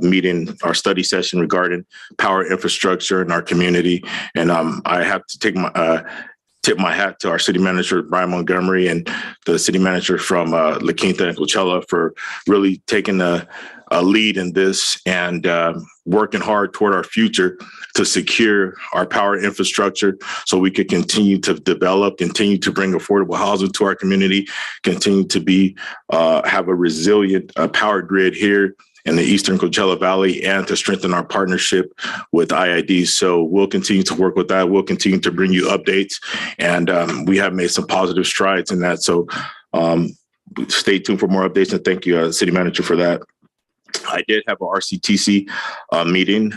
meeting, our study session regarding power infrastructure in our community. And I have to tip my hat to our city manager, Brian Montgomery, and the city manager from La Quinta and Coachella for really taking a lead in this and working hard toward our future to secure our power infrastructure so we could continue to develop, continue to bring affordable housing to our community, continue to be have a resilient power grid here in the Eastern Coachella Valley and to strengthen our partnership with IID. So we'll continue to work with that. We'll continue to bring you updates, and we have made some positive strides in that. So stay tuned for more updates, and thank you, City Manager, for that. I did have a RCTC meeting.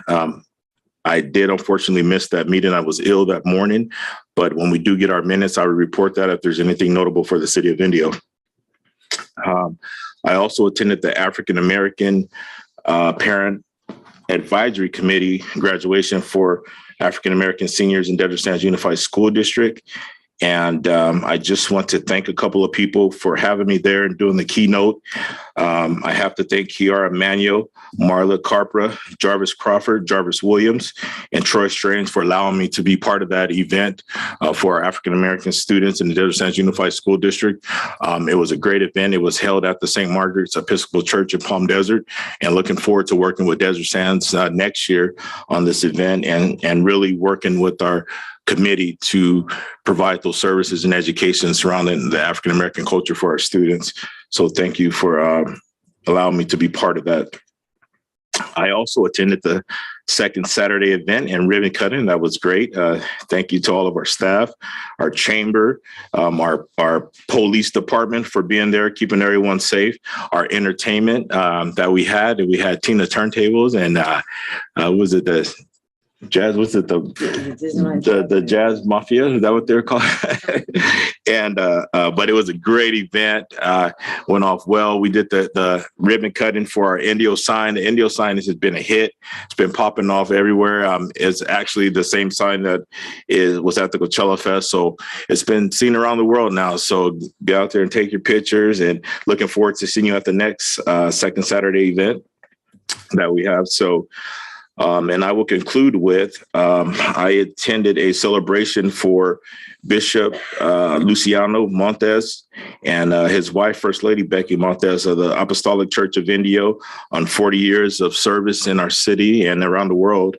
I did unfortunately miss that meeting. I was ill that morning, but when we do get our minutes, I will report that if there's anything notable for the City of Indio. I also attended the African American Parent Advisory Committee graduation for African American seniors in Desert Sands Unified School District. And I just want to thank a couple of people for having me there and doing the keynote. I have to thank Kiara Manuel, Marla Carpra, Jarvis Crawford, Jarvis Williams, and Troy Strange for allowing me to be part of that event for our African-American students in the Desert Sands Unified School District. It was a great event. It was held at the St. Margaret's Episcopal Church in Palm Desert, and looking forward to working with Desert Sands next year on this event and really working with our committee to provide those services and education surrounding the African-American culture for our students. So thank you for allowing me to be part of that. I also attended the second Saturday event and ribbon cutting. That was great. Thank you to all of our staff, our chamber, our police department for being there, keeping everyone safe, our entertainment that we had. We had Tina Turntables and was it the Jazz, what's it, the Jazz Mafia? Is that what they're called? And but it was a great event. Went off well. We did the ribbon cutting for our Indio sign. The Indio sign has been a hit. It's been popping off everywhere. It's actually the same sign that was at the Coachella Fest. So it's been seen around the world now. So get out there and take your pictures, and looking forward to seeing you at the next second Saturday event that we have. So and I will conclude with, I attended a celebration for Bishop Luciano Montes and his wife, First Lady Becky Montes of the Apostolic Church of Indio, on 40 years of service in our city and around the world.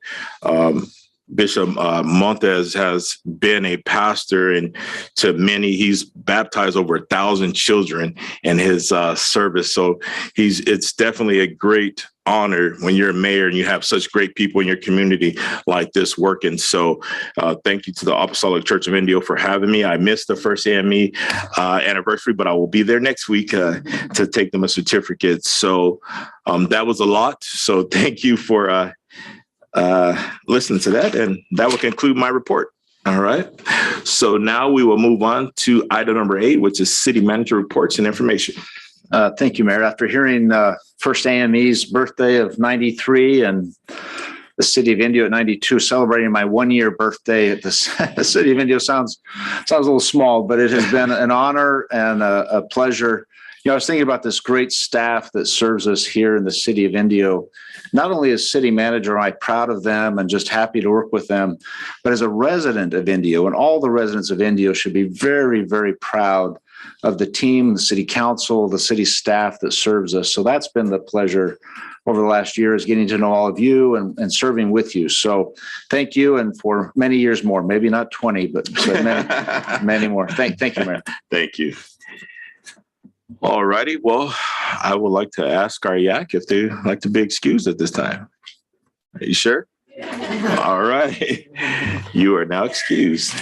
Bishop Montes has been a pastor, and to many, he's baptized over 1,000 children in his service. So it's definitely a great honor when you're a mayor and you have such great people in your community like this working. So thank you to the Apostolic Church of Indio for having me. I missed the first AME anniversary, but I will be there next week to take them a certificate. So that was a lot. So thank you for listening to that. And that will conclude my report. All right. So now we will move on to item number 8, which is City Manager reports and information. Thank you, Mayor. After hearing First AME's birthday of 93 and the City of Indio at 92, celebrating my 1-year birthday at the City of Indio sounds a little small, but it has been an honor and a pleasure. You know, I was thinking about this great staff that serves us here in the City of Indio. Not only as city manager, am I proud of them and just happy to work with them, but as a resident of Indio, and all the residents of Indio should be very, very proud of the team, the city council, the city staff that serves us. So that's been the pleasure over the last year, is getting to know all of you and serving with you. So thank you, and for many years more, maybe not 20, but many, many more. Thank you, Mayor. Thank you. All righty. Well, I would like to ask our YAC if they'd like to be excused at this time. Are you sure? All right. You are now excused.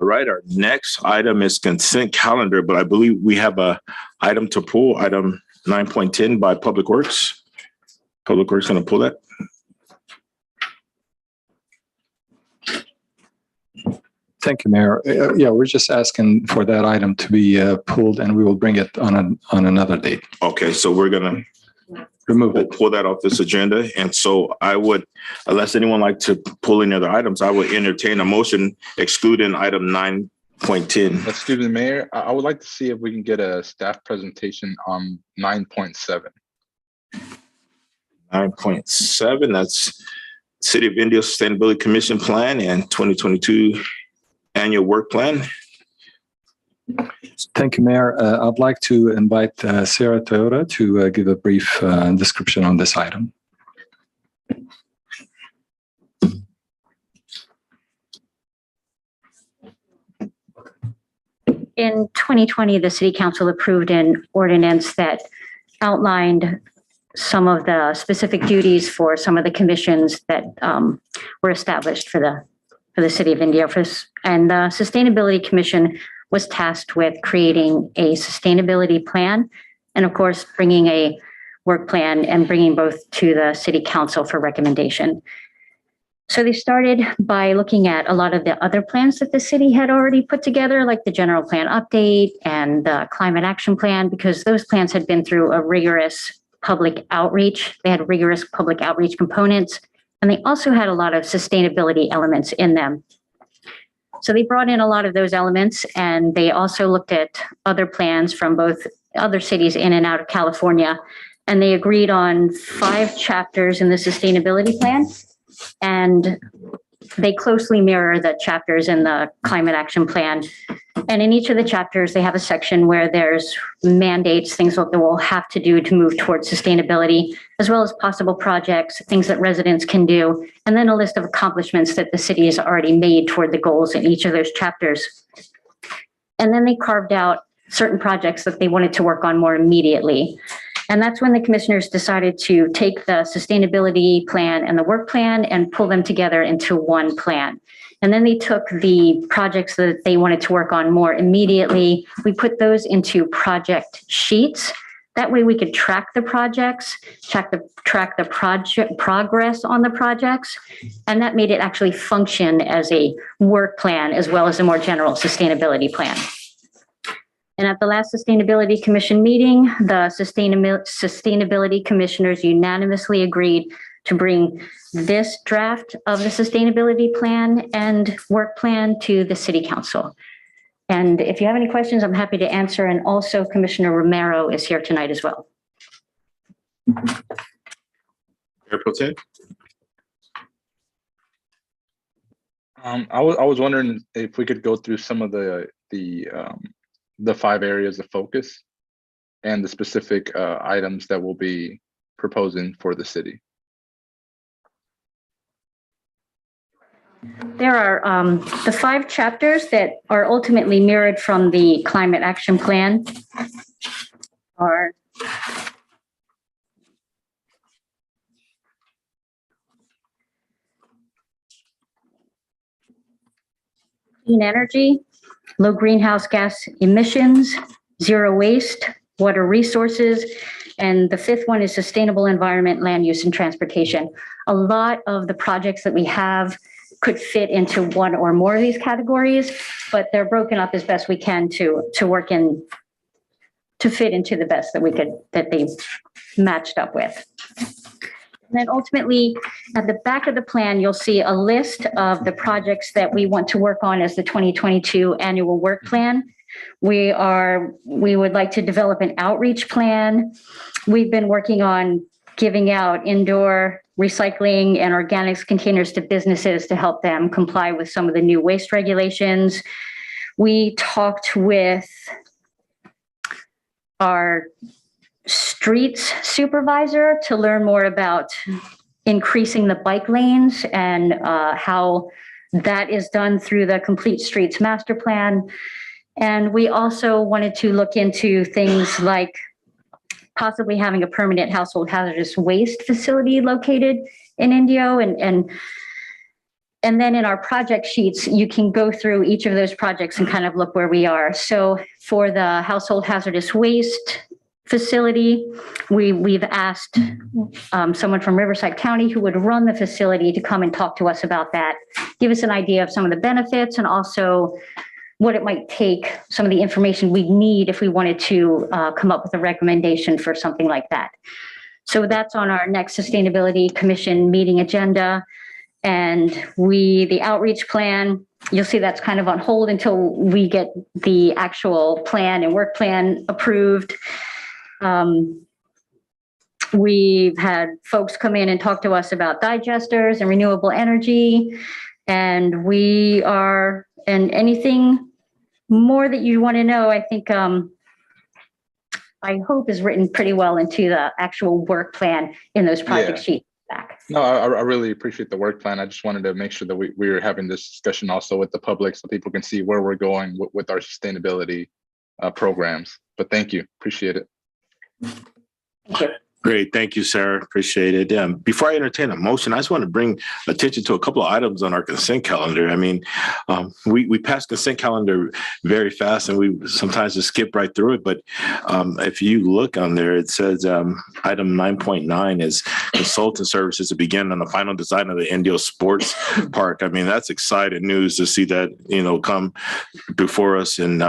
All right, our next item is consent calendar, but I believe we have a item to pull, item 9.10 by Public Works. Public Works going to pull that. Thank you, Mayor. Yeah, we're just asking for that item to be pulled, and we will bring it on another date. Okay, so we're going to remove it, pull that off this agenda. And so I would, unless anyone like to pull any other items, I would entertain a motion excluding item 9.10. Let's do the mayor. I would like to see if we can get a staff presentation on 9.7. 9.7, that's City of Indio Sustainability Commission Plan and 2022 Annual Work Plan. Thank you, Mayor. I'd like to invite Sarah Toyota to give a brief description on this item. In 2020, the City Council approved an ordinance that outlined some of the specific duties for some of the commissions that were established for the City of Indio. And the Sustainability Commission was tasked with creating a sustainability plan and, of course, bringing a work plan and bringing both to the City Council for recommendation. So they started by looking at a lot of the other plans that the city had already put together, like the general plan update and the climate action plan, because those plans had been through a rigorous public outreach. They had rigorous public outreach components, and they also had a lot of sustainability elements in them. So they brought in a lot of those elements, and they also looked at other plans from both other cities in and out of California, and they agreed on 5 chapters in the sustainability plan. And they closely mirror the chapters in the climate action plan. And in each of the chapters, they have a section where there's mandates, things that we'll have to do to move towards sustainability, as well as possible projects, things that residents can do, and then a list of accomplishments that the city has already made toward the goals in each of those chapters. And then they carved out certain projects that they wanted to work on more immediately. And that's when the commissioners decided to take the sustainability plan and the work plan and pull them together into one plan. And then they took the projects that they wanted to work on more immediately. We put those into project sheets. That way we could track the projects, track the project progress on the projects. And that made it actually function as a work plan as well as a more general sustainability plan. And at the last Sustainability Commission meeting, the Sustainability Commissioners unanimously agreed to bring this draft of the Sustainability Plan and Work Plan to the City Council. And if you have any questions, I'm happy to answer. And also Commissioner Romero is here tonight as well. Mayor Pro Tem. I was wondering if we could go through some of the 5 areas of focus and the specific items that we'll be proposing for the city. There are the 5 chapters that are ultimately mirrored from the climate action plan are clean energy, low greenhouse gas emissions, zero waste, water resources, and the 5th one is sustainable environment, land use, and transportation. A lot of the projects that we have could fit into one or more of these categories, but they're broken up as best we can to work in, to fit into the best that they matched up with. And then ultimately, at the back of the plan, you'll see a list of the projects that we want to work on as the 2022 annual work plan. We would like to develop an outreach plan. We've been working on giving out indoor recycling and organics containers to businesses to help them comply with some of the new waste regulations. We talked with our streets supervisor to learn more about increasing the bike lanes and how that is done through the Complete Streets Master Plan. And we also wanted to look into things like possibly having a permanent household hazardous waste facility located in Indio. And then in our project sheets, you can go through each of those projects and kind of look where we are. So for the household hazardous waste facility, we've asked someone from Riverside County who would run the facility to come and talk to us about that, give us an idea of some of the benefits and also what it might take, some of the information we need if we wanted to come up with a recommendation for something like that. So that's on our next Sustainability Commission meeting agenda. And the outreach plan, you'll see that's kind of on hold until we get the actual plan and work plan approved. We've had folks come in and talk to us about digesters and renewable energy. And and anything more that you want to know, I think, I hope is written pretty well into the actual work plan in those project sheets back. No, I really appreciate the work plan. I just wanted to make sure that we were having this discussion also with the public so people can see where we're going with our sustainability programs. But thank you. Appreciate it. Thank you. Great. Thank you, Sarah. Appreciate it. Before I entertain a motion, I just want to bring attention to a couple of items on our consent calendar. I mean, we pass consent calendar very fast and we sometimes just skip right through it. But if you look on there, it says item 9.9 is consultant services to begin on the final design of the Indio Sports Park. I mean, that's exciting news to see that, come before us. And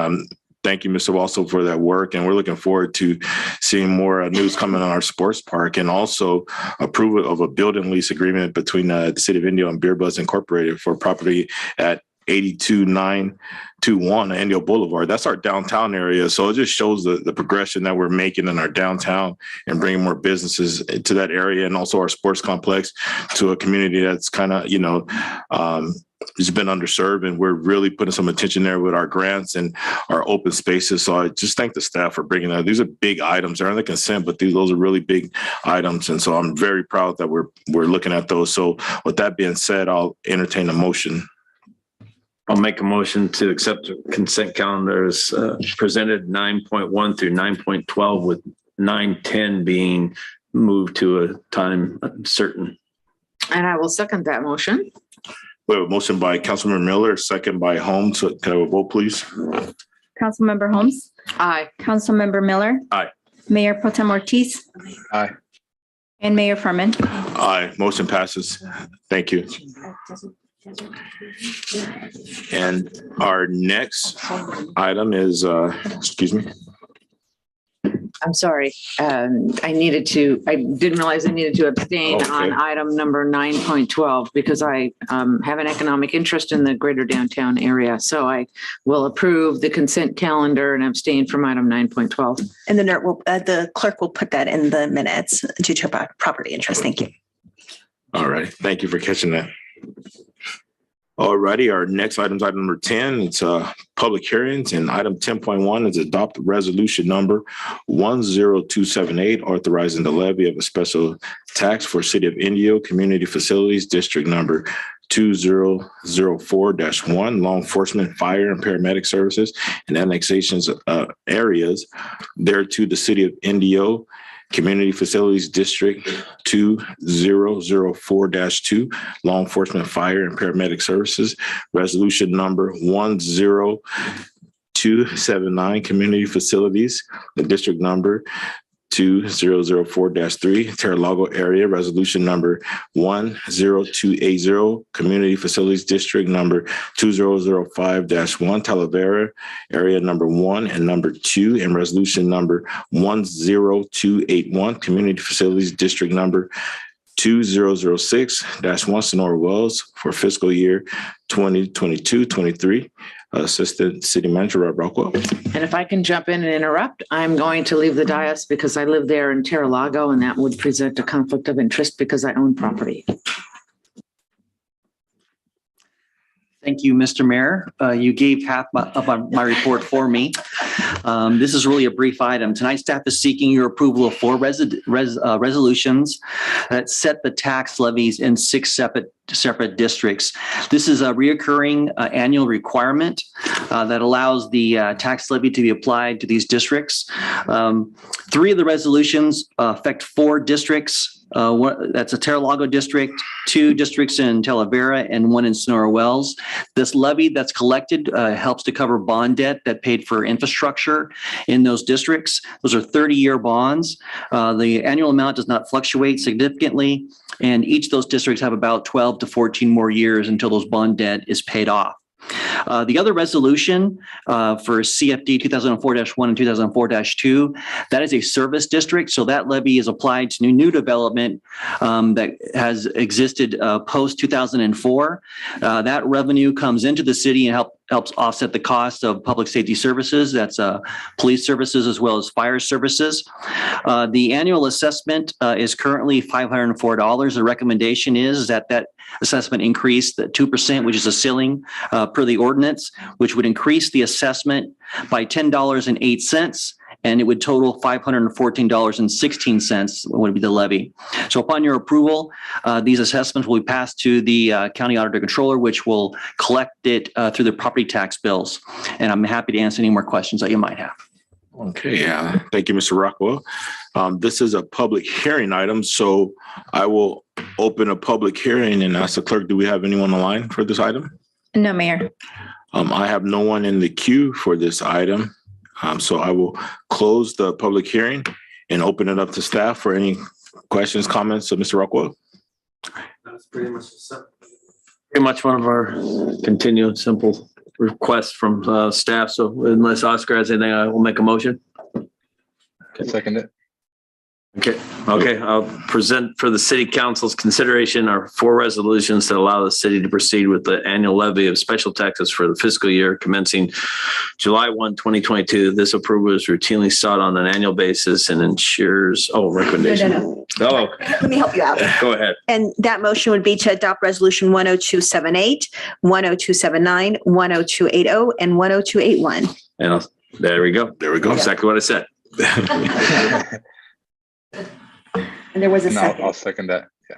thank you, Mr. Walsall, for that work. And we're looking forward to seeing more news coming on our sports park and also approval of a building lease agreement between the City of Indio and Beer Buzz Incorporated for property at 82921 Indio Boulevard. That's our downtown area. So it just shows the progression that we're making in our downtown and bringing more businesses to that area and also our sports complex to a community that's kind of, it's been underserved, and we're really putting some attention there with our grants and our open spaces. So I just thank the staff for bringing that. These are big items. They're on the consent, but those are really big items. And so I'm very proud that we're looking at those. So with that being said, I'll entertain a motion. I'll make a motion to accept the consent calendars presented 9.1 through 9.12 with 9:10 being moved to a time certain. And I will second that motion. We have a motion by Councilmember Miller, second by Holmes. Can I have a vote, please? Councilmember Holmes. Aye. Councilmember Miller. Aye. Mayor Pro Tem Ortiz. Aye. And Mayor Furman. Aye. Motion passes. Thank you. And our next item is, excuse me. I'm sorry. I didn't realize I needed to abstain on item number 9.12 because I have an economic interest in the greater downtown area. So I will approve the consent calendar and abstain from item 9.12. And the clerk will put that in the minutes due to property interest. Thank you. All right. Thank you for catching that. All righty. Our next item is item number 10. It's public hearings, and item 10.1 is adopt resolution number 10278, authorizing the levy of a special tax for City of Indio Community Facilities District number 2004-1, law enforcement, fire, and paramedic services, and annexations areas thereto the City of Indio Community Facilities District 2004-2, Law Enforcement, Fire, and Paramedic Services, Resolution number 10279, Community Facilities, the District number 2004-3, Terra-Lago Area, Resolution number 10280, Community Facilities District number 2005-1, Talavera Area number 1 and number 2, and Resolution number 10281, Community Facilities District number 2006-1, Sonora Wells for fiscal year 2022-23. Assistant City Manager Rob Rockwell. And if I can jump in and interrupt, I'm going to leave the dais because I live there in Terra-Lago, and that would present a conflict of interest because I own property. Thank you, Mr. Mayor. You gave half of my report for me. This is really a brief item. Tonight, staff is seeking your approval of 4 resolutions that set the tax levies in 6 separate districts. This is a reoccurring annual requirement that allows the tax levy to be applied to these districts. 3 of the resolutions affect 4 districts. That's a Terra-Lago district, 2 districts in Talavera, and 1 in Sonora Wells. This levy that's collected helps to cover bond debt that paid for infrastructure in those districts. Those are 30-year bonds. The annual amount does not fluctuate significantly, and each of those districts have about 12 to 14 more years until those bond debt is paid off. The other resolution for CFD 2004-1 and 2004-2, that is a service district. So that levy is applied to new development that has existed post 2004. That revenue comes into the city and helps offset the cost of public safety services. That's police services as well as fire services. The annual assessment is currently $504. The recommendation is that assessment increase the 2%, which is a ceiling per the ordinance, which would increase the assessment by $10.08. And it would total $514.16 would be the levy. So upon your approval, these assessments will be passed to the county auditor controller, which will collect it through the property tax bills. And I'm happy to answer any more questions that you might have. Okay, thank you, Mr. Rockwell. This is a public hearing item, so I will open a public hearing and ask the clerk, do we have anyone on the line for this item? No, Mayor. I have no one in the queue for this item. So I will close the public hearing and open it up to staff for any questions, comments of Mr. Rockwell. That's pretty much one of our continued simple requests from staff. So unless Oscar has anything, I will make a motion. Second it. Okay. I'll present for the city council's consideration our 4 resolutions that allow the city to proceed with the annual levy of special taxes for the fiscal year commencing July 1, 2022. This approval is routinely sought on an annual basis and ensures, recommendation. No. Oh, Let me help you out. go ahead. And that motion would be to adopt resolution 10278, 10279, 10280, and 10281. And there we go. Exactly what I said. And there was a No, second. I'll second that. Yeah.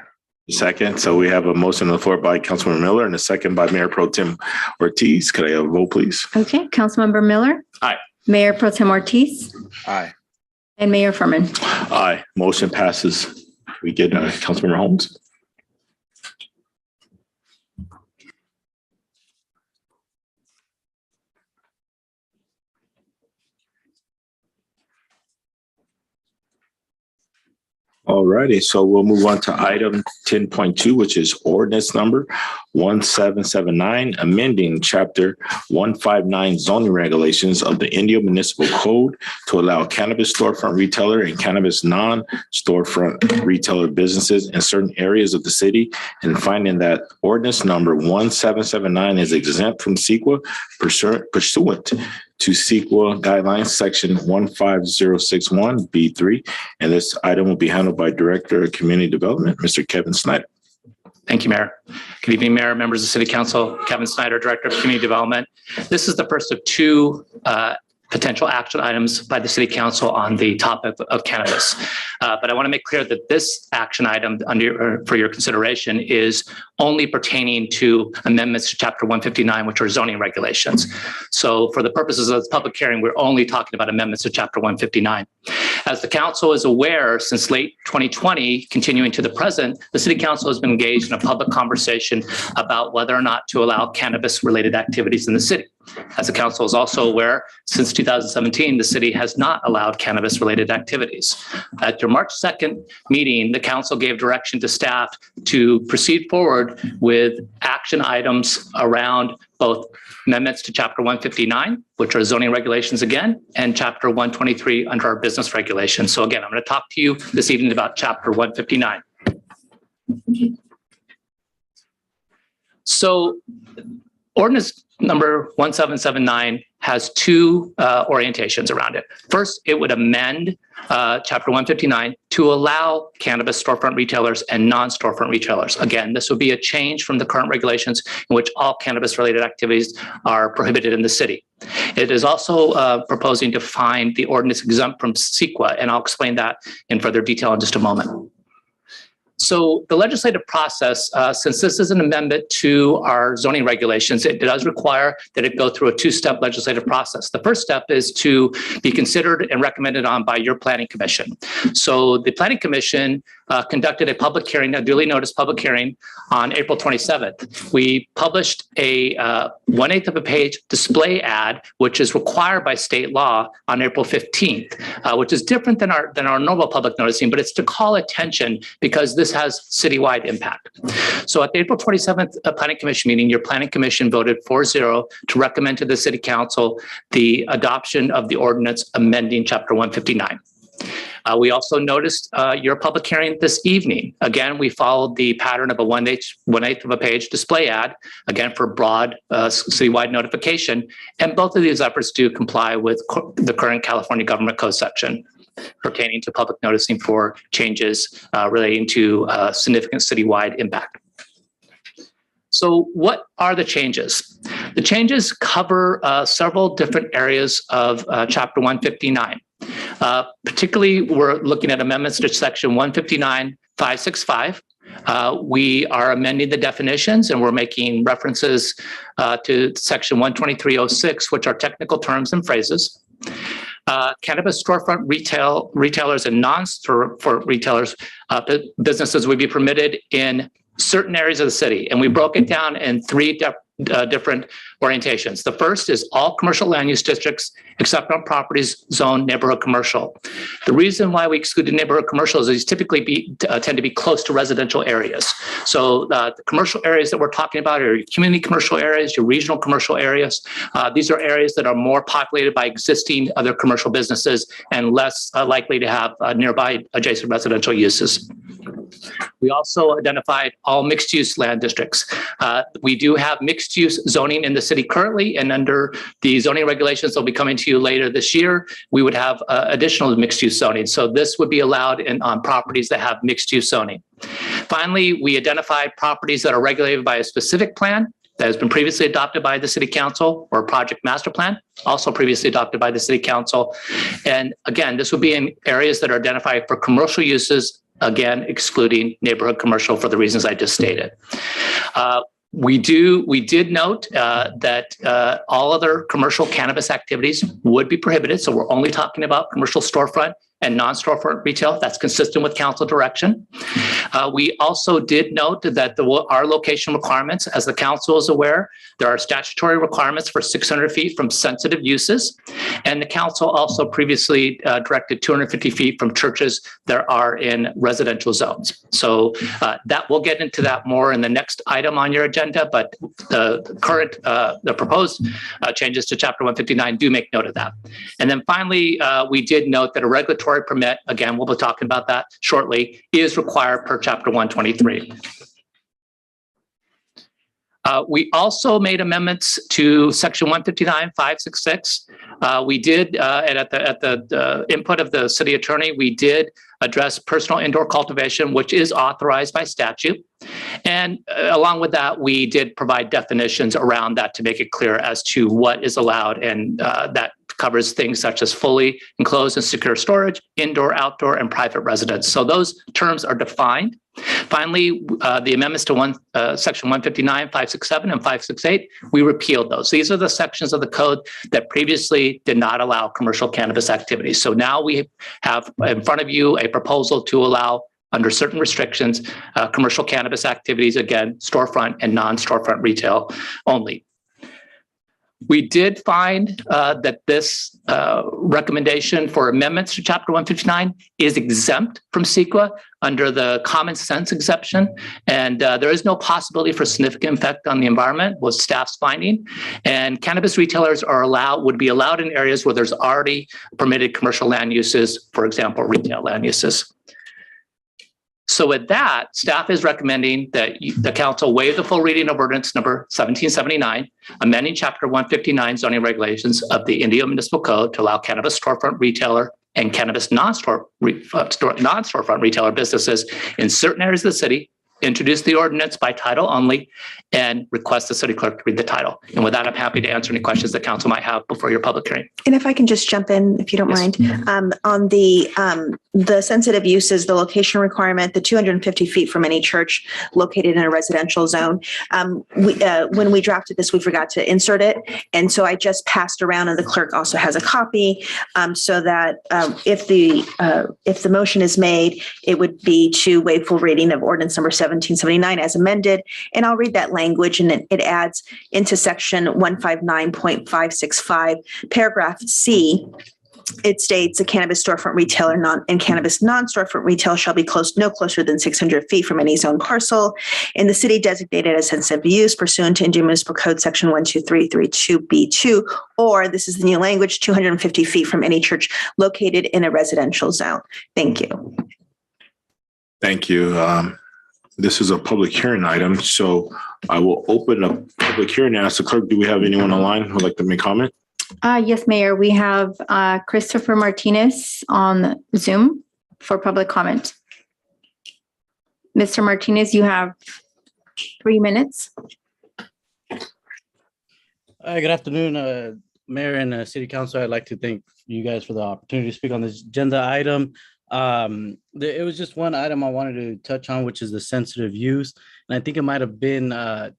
Second. So we have a motion on the floor by Councilmember Miller and a second by Mayor Pro Tem Ortiz. Could I have a vote, please? Okay, Councilmember Miller. Aye. Mayor Pro Tem Ortiz Aye. and Mayor Furman. Aye. Motion passes. We get Councilmember Holmes. All righty, so we'll move on to item 10.2, which is ordinance number 1779, amending chapter 159 zoning regulations of the Indio Municipal Code to allow cannabis storefront retailer and cannabis non-storefront retailer businesses in certain areas of the city, and finding that ordinance number 1779 is exempt from CEQA pursuant to CEQA guidelines, section 15061B3. And this item will be handled by Director of Community Development, Mr. Kevin Snyder. Thank you, Mayor. Good evening, Mayor, members of City Council. Kevin Snyder, Director of Community Development. This is the first of 2 potential action items by the City Council on the topic of cannabis. But I want to make clear that this action item for your consideration is only pertaining to amendments to Chapter 159, which are zoning regulations. So for the purposes of this public hearing, we're only talking about amendments to Chapter 159. As the Council is aware, since late 2020, continuing to the present, the City Council has been engaged in a public conversation about whether or not to allow cannabis-related activities in the city. As the Council is also aware, since 2017, the city has not allowed cannabis-related activities. At your March 2nd meeting, the Council gave direction to staff to proceed forward with action items around both amendments to Chapter 159, which are zoning regulations again, and Chapter 123 under our business regulations. So again, I'm going to talk to you this evening about Chapter 159. So ordinance number 1779 has 2 orientations around it. First, it would amend Chapter 159 to allow cannabis storefront retailers and non-storefront retailers. Again, this would be a change from the current regulations in which all cannabis-related activities are prohibited in the city. It is also proposing to find the ordinance exempt from CEQA, and I'll explain that in further detail in just a moment. So the legislative process, since this is an amendment to our zoning regulations, it does require that it go through a 2-step legislative process. The first step is to be considered and recommended on by your planning commission. So the planning commission conducted a public hearing, a duly noticed public hearing on April 27th. We published a 1/8 of a page display ad, which is required by state law on April 15th, which is different than our normal public noticing, but it's to call attention because this this has citywide impact. So at the April 27th Planning Commission meeting, your Planning Commission voted 4-0 to recommend to the City Council the adoption of the ordinance amending Chapter 159. We also noticed your public hearing this evening. Again, we followed the pattern of a 1/8 of a page display ad, again for broad citywide notification. And both of these efforts do comply with the current California Government Code section pertaining to public noticing for changes relating to significant citywide impact. So what are the changes? The changes cover several different areas of Chapter 159. Particularly, we're looking at amendments to Section 159.565. We are amending the definitions and we're making references to Section 123.06, which are technical terms and phrases. Cannabis storefront retailers and non-storefront retailers, businesses would be permitted in certain areas of the city. And we broke it down in three different orientations. The first is all commercial land use districts except on properties zoned neighborhood commercial. The reason why we excluded neighborhood commercial is these typically tend to be close to residential areas. So the commercial areas that we're talking about are your community commercial areas, your regional commercial areas. These are areas that are more populated by existing other commercial businesses and less likely to have nearby adjacent residential uses. We also identified all mixed-use land districts. We do have mixed-use zoning in the city currently, and under the zoning regulations that'll be coming to you later this year, we would have additional mixed-use zoning. So this would be allowed on properties that have mixed-use zoning. Finally, we identified properties that are regulated by a specific plan that has been previously adopted by the City Council, or project master plan, also previously adopted by the City Council. And again, this would be in areas that are identified for commercial uses, again, excluding neighborhood commercial for the reasons I just stated. We did note that all other commercial cannabis activities would be prohibited. So we're only talking about commercial storefront and non-storefront retail. That's consistent with council direction. We also did note that there are location requirements. As the council is aware, there are statutory requirements for 600 feet from sensitive uses. And the council also previously directed 250 feet from churches that are in residential zones. So that we'll get into that more in the next item on your agenda, but the proposed changes to Chapter 159 do make note of that. And then finally, we did note that a regulatory permit, again, we'll be talking about that shortly, is required per Chapter 123. We also made amendments to Section 159.566. We did, and at the input of the city attorney, we did address personal indoor cultivation, which is authorized by statute. And along with that, we did provide definitions around that to make it clear as to what is allowed, and that covers things such as fully enclosed and secure storage, indoor, outdoor, and private residence. So those terms are defined. Finally, the amendments to Section 159.567 and 568, we repealed those. These are the sections of the code that previously did not allow commercial cannabis activities. So now we have in front of you a proposal to allow, under certain restrictions, commercial cannabis activities, again, storefront and non-storefront retail only. We did find that this recommendation for amendments to Chapter 159 is exempt from CEQA under the common sense exception. And there is no possibility for significant effect on the environment, was staff's finding. And cannabis retailers would be allowed in areas where there's already permitted commercial land uses, for example, retail land uses. So with that, staff is recommending that the council waive the full reading of ordinance number 1779, amending Chapter 159 zoning regulations of the Indio Municipal Code to allow cannabis storefront retailer and cannabis non-storefront retailer businesses in certain areas of the city, introduce the ordinance by title only, and request the city clerk to read the title. And with that, I'm happy to answer any questions that council might have before your public hearing. And if I can just jump in, if you don't mind, on the sensitive uses, the location requirement, the 250 feet from any church located in a residential zone. When we drafted this, we forgot to insert it. And so I just passed around, and the clerk also has a copy, so that if the motion is made, it would be to waive full reading of ordinance number 1779 as amended. And I'll read that language, and it adds into Section 159.565, paragraph C. it states a cannabis storefront retailer and cannabis non-storefront retail shall be no closer than 600 feet from any zone parcel in the city designated as sensitive use pursuant to Indiana Municipal Code Section 12332B2, or this is the new language, 250 feet from any church located in a residential zone. Thank you. Thank you. This is a public hearing item, so I will open a public hearing and ask the clerk, do we have anyone online who would like to make comment? Yes, Mayor, we have Christopher Martinez on Zoom for public comment. Mr. Martinez, you have 3 minutes. Good afternoon, Mayor and City Council. I'd like to thank you guys for the opportunity to speak on this agenda item. It was just one item I wanted to touch on, which is the sensitive use. And I think it might have been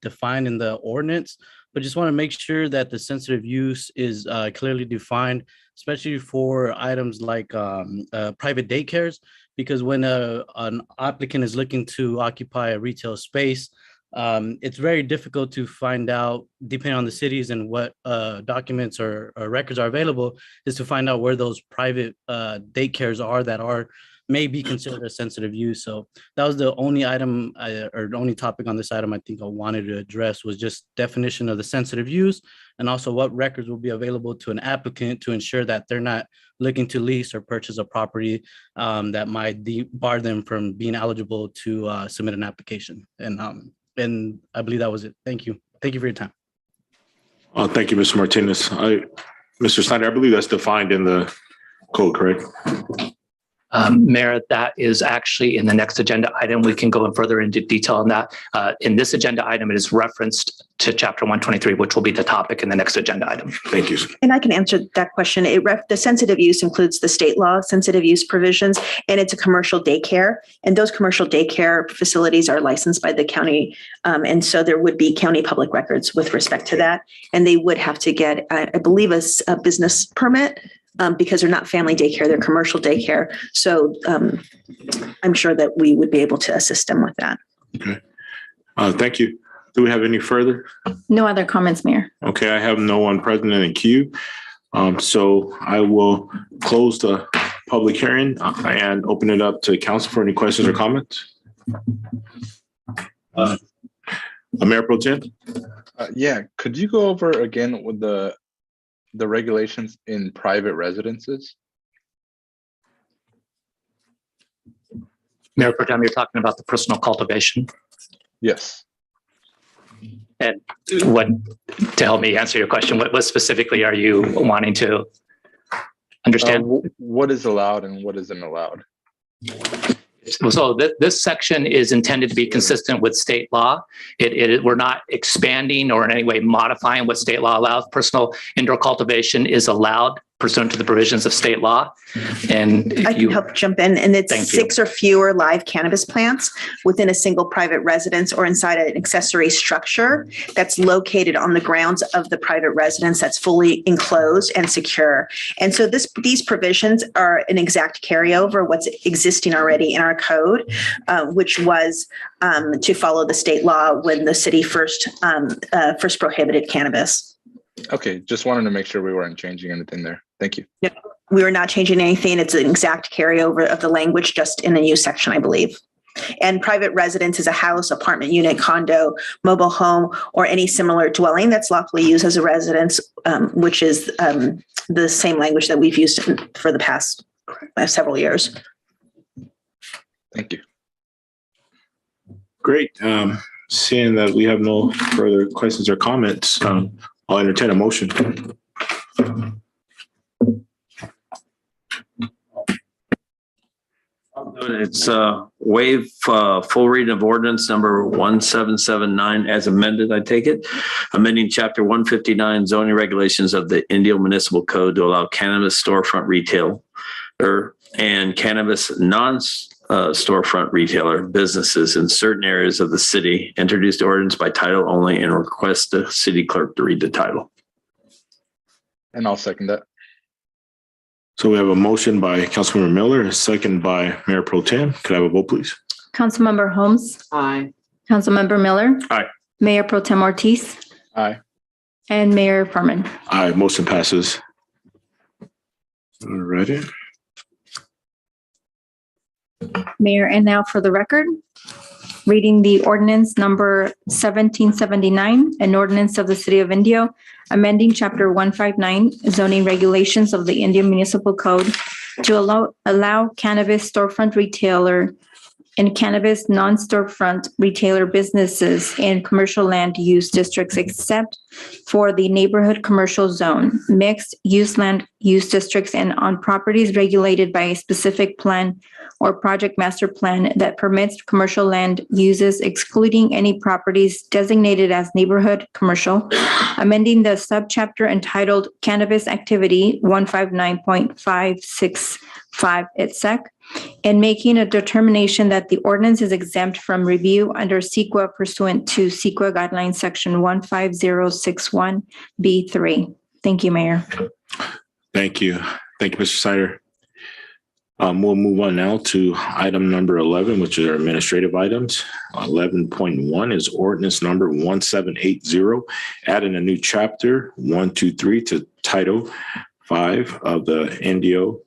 defined in the ordinance, but just want to make sure that the sensitive use is clearly defined, especially for items like private daycares, because when an applicant is looking to occupy a retail space, it's very difficult to find out, depending on the cities and what documents or records are available, is to find out where those private daycares are that may be considered a sensitive use. So that was the only item or the only topic on this item I think I wanted to address, was just definition of the sensitive use, and also what records will be available to an applicant to ensure that they're not looking to lease or purchase a property that might bar them from being eligible to submit an application. And I believe that was it. Thank you. Thank you for your time. Thank you, Mr. Martinez. Mr. Snyder, I believe that's defined in the code, correct? Mayor, that is actually in the next agenda item. We can go in further into detail on that. In this agenda item, it is referenced to Chapter 123, which will be the topic in the next agenda item. Thank you. And I can answer that question. The sensitive use includes the state law sensitive use provisions, and it's a commercial daycare. And those commercial daycare facilities are licensed by the county. And so there would be county public records with respect to that. And they would have to get, I believe, a business permit. Because they're not family daycare, they're commercial daycare. So I'm sure that we would be able to assist them with that. Okay. Thank you. Do we have any further? No other comments, Mayor. Okay, I have no one present in the queue. So I will close the public hearing and open it up to council for any questions or comments. Mayor Pro Tem? Yeah, could you go over again with the regulations in private residences? Mayor Pro Tem, you're talking about the personal cultivation? Yes. And to help me answer your question, what specifically are you wanting to understand? What is allowed and what isn't allowed? So this section is intended to be consistent with state law. We're not expanding or in any way modifying what state law allows. Personal indoor cultivation is allowed pursuant to the provisions of state law. And I can help jump in. And it's 6 or fewer live cannabis plants within a single private residence or inside an accessory structure that's located on the grounds of the private residence that's fully enclosed and secure. And so these provisions are an exact carryover of what's existing already in our code, which was to follow the state law when the city first prohibited cannabis. Okay, just wanted to make sure we weren't changing anything there. Thank you. No, we were not changing anything. It's an exact carryover of the language, just in the new section, I believe. And private residence is a house, apartment unit, condo, mobile home, or any similar dwelling that's lawfully used as a residence, which is the same language that we've used for the past several years. Thank you. Great. Seeing that we have no further questions or comments, I'll entertain a motion. It's waive full reading of ordinance number 1779 as amended, I take it. Amending chapter 159 zoning regulations of the Indio Municipal Code to allow cannabis storefront retailer and cannabis non-storefront retailer businesses in certain areas of the city. Introduced ordinance by title only and request the city clerk to read the title. And I'll second that. So we have a motion by Councilmember Miller, a second by Mayor Pro Tem. Could I have a vote, please? Councilmember Holmes. Aye. Councilmember Miller. Aye. Mayor Pro Tem Ortiz. Aye. And Mayor Furman. Aye, motion passes. All righty. Mayor, and now for the record, reading the ordinance number 1779, an ordinance of the City of Indio, amending Chapter 159 zoning regulations of the Indio Municipal Code to allow cannabis storefront retailer and cannabis non-storefront retailer businesses in commercial land use districts except for the neighborhood commercial zone, mixed use land use districts, and on properties regulated by a specific plan or project master plan that permits commercial land uses, excluding any properties designated as neighborhood commercial, amending the subchapter entitled Cannabis Activity 159.565 @sec, and making a determination that the ordinance is exempt from review under CEQA pursuant to CEQA Guidelines Section 15061B3. Thank you, Mayor. Thank you. Thank you, Mr. Snyder. We'll move on now to item number 11, which are administrative items. 11.1 is ordinance number 1780, adding a new chapter 123 to Title 5 of the Indio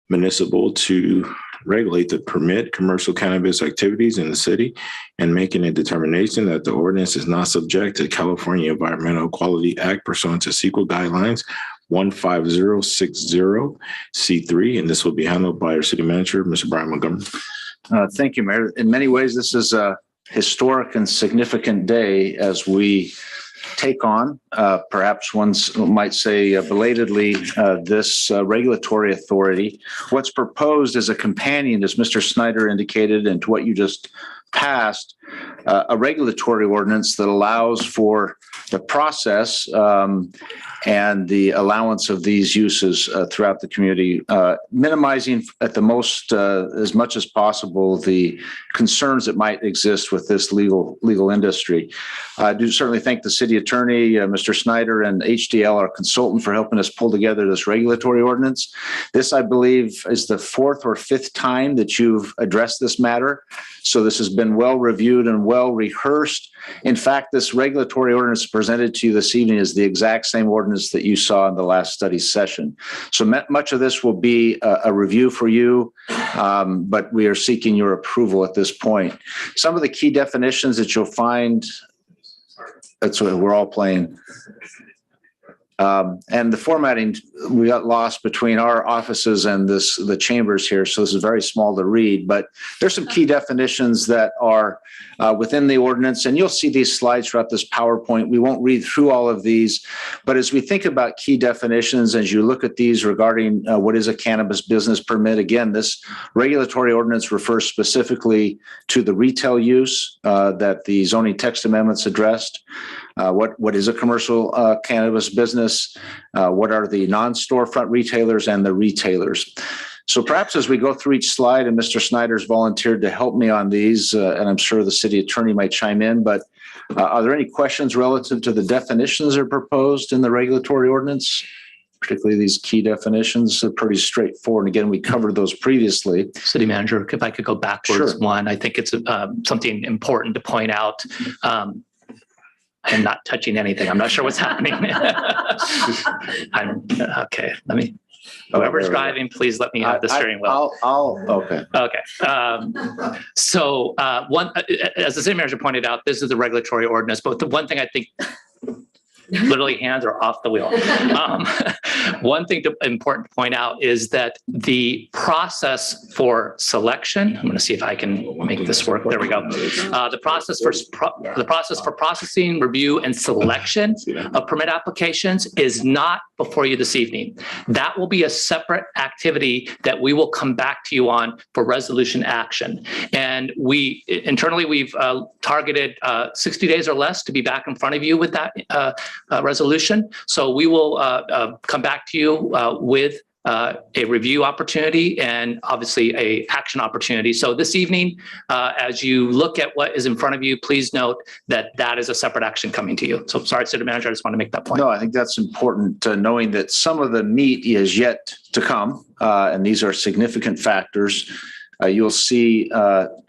Municipal to regulate the permit commercial cannabis activities in the city and making a determination that the ordinance is not subject to California Environmental Quality Act pursuant to CEQA Guidelines 15060C3, and this will be handled by our city manager, Mr. Brian Montgomery. Thank you, Mayor. In many ways, this is a historic and significant day as we take on, perhaps one might say belatedly, this regulatory authority. What's proposed as a companion, as Mr. Snyder indicated, and to what you just passed, a regulatory ordinance that allows for the process and the allowance of these uses throughout the community, minimizing at the most, as much as possible, the concerns that might exist with this legal industry. I do certainly thank the city attorney, Mr. Snyder, and HDL, our consultant, for helping us pull together this regulatory ordinance. This, I believe, is the fourth or fifth time that you've addressed this matter. So this has been well reviewed and well rehearsed. In fact, this regulatory ordinance presented to you this evening is the exact same ordinance that you saw in the last study session. So much of this will be a review for you, but we are seeking your approval at this point. Some of the key definitions that you'll find, that's what we're all playing. And the formatting, we got lost between our offices and the chambers here, so this is very small to read, but there's some key definitions that are within the ordinance, and you'll see these slides throughout this PowerPoint. We won't read through all of these, but as we think about key definitions, as you look at these regarding what is a cannabis business permit, again, this regulatory ordinance refers specifically to the retail use that the zoning text amendments addressed. What is a commercial cannabis business? What are the non-storefront retailers and the retailers? So perhaps as we go through each slide, and Mr. Snyder's volunteered to help me on these, and I'm sure the city attorney might chime in, but are there any questions relative to the definitions that are proposed in the regulatory ordinance? Particularly these key definitions are pretty straightforward. And again, we covered those previously. City manager, if I could go backwards. Sure. One, I think it's something important to point out. I'm not touching anything. I'm not sure what's happening. Okay. Whoever's driving, please let me have the steering wheel. Okay. Okay. So one, as the city manager pointed out, this is the regulatory ordinance, but the one thing I think literally hands are off the wheel. One thing important to point out is that the process for selection, I'm going to see if I can make this work. There we go. The process for processing, review, and selection of permit applications is not before you this evening. That will be a separate activity that we will come back to you on for resolution action. And we internally, we've targeted 60 days or less to be back in front of you with that resolution. So we will come back to you with a review opportunity and obviously a action opportunity. So this evening, as you look at what is in front of you, please note that that is a separate action coming to you. So sorry, City Manager, I just want to make that point. No, I think that's important, knowing that some of the meat is yet to come, and these are significant factors. You'll see,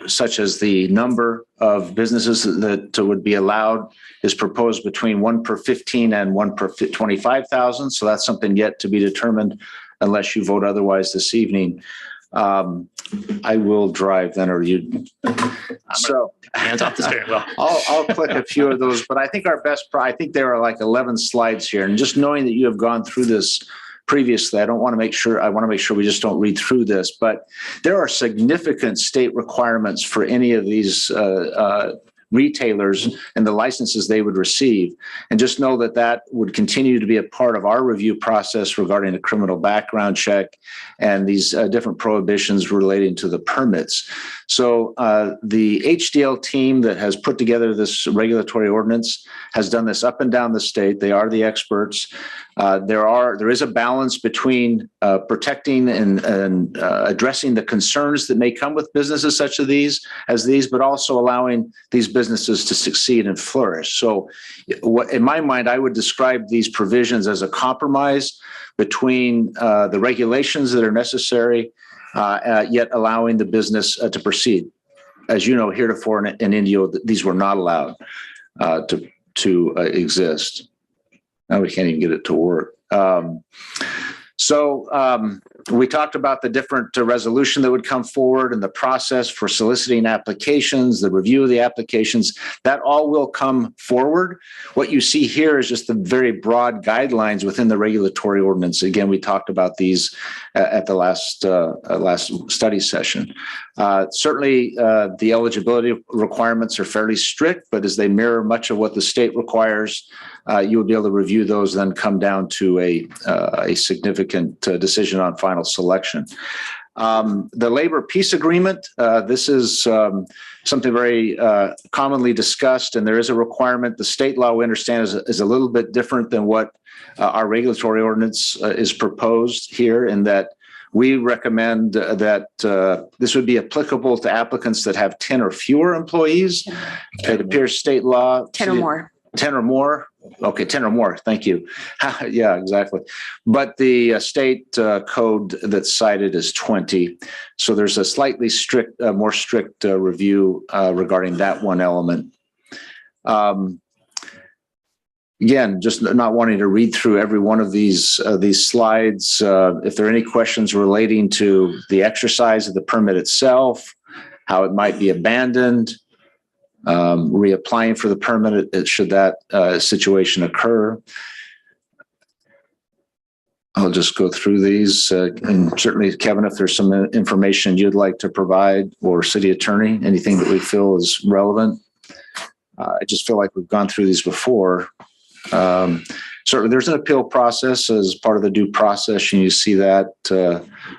such as the number of businesses that would be allowed is proposed between 1 per 15 and 1 per 25,000. So that's something yet to be determined unless you vote otherwise this evening. I will drive then, or you. So hands off the steering wheel. I'll click a few of those, but I think I think there are like 11 slides here. And just knowing that you have gone through this previously, I want to make sure we just don't read through this, but there are significant state requirements for any of these retailers and the licenses they would receive. And just know that that would continue to be a part of our review process regarding a criminal background check and these different prohibitions relating to the permits. So the HDL team that has put together this regulatory ordinance has done this up and down the state. They are the experts. There is a balance between protecting and addressing the concerns that may come with businesses such as these, but also allowing these businesses to succeed and flourish. So in my mind, I would describe these provisions as a compromise between the regulations that are necessary, yet allowing the business to proceed. As you know, heretofore in Indio, these were not allowed to exist. Now we can't even get it to work. We talked about the different resolution that would come forward and the process for soliciting applications, the review of the applications. That all will come forward. What you see here is just the very broad guidelines within the regulatory ordinance. Again, we talked about these at the last study session. Certainly, the eligibility requirements are fairly strict, but as they mirror much of what the state requires, you will be able to review those, then come down to a significant decision on final selection. The labor peace agreement, this is something very commonly discussed, and there is a requirement. The state law, we understand, is a little bit different than what our regulatory ordinance is proposed here, in that we recommend that this would be applicable to applicants that have 10 or fewer employees. It appears state law. 10 or more. 10 or more. Okay, 10 or more. Thank you. Yeah, exactly. But the state code that's cited is 20. So there's a slightly more strict review regarding that one element. Again, just not wanting to read through every one of these slides. If there are any questions relating to the exercise of the permit itself, how it might be abandoned, reapplying for the permit should that situation occur. I'll just go through these. And certainly, Kevin, if there's some information you'd like to provide, or city attorney, anything that we feel is relevant. I just feel like we've gone through these before. Certainly, there's an appeal process as part of the due process, and you see that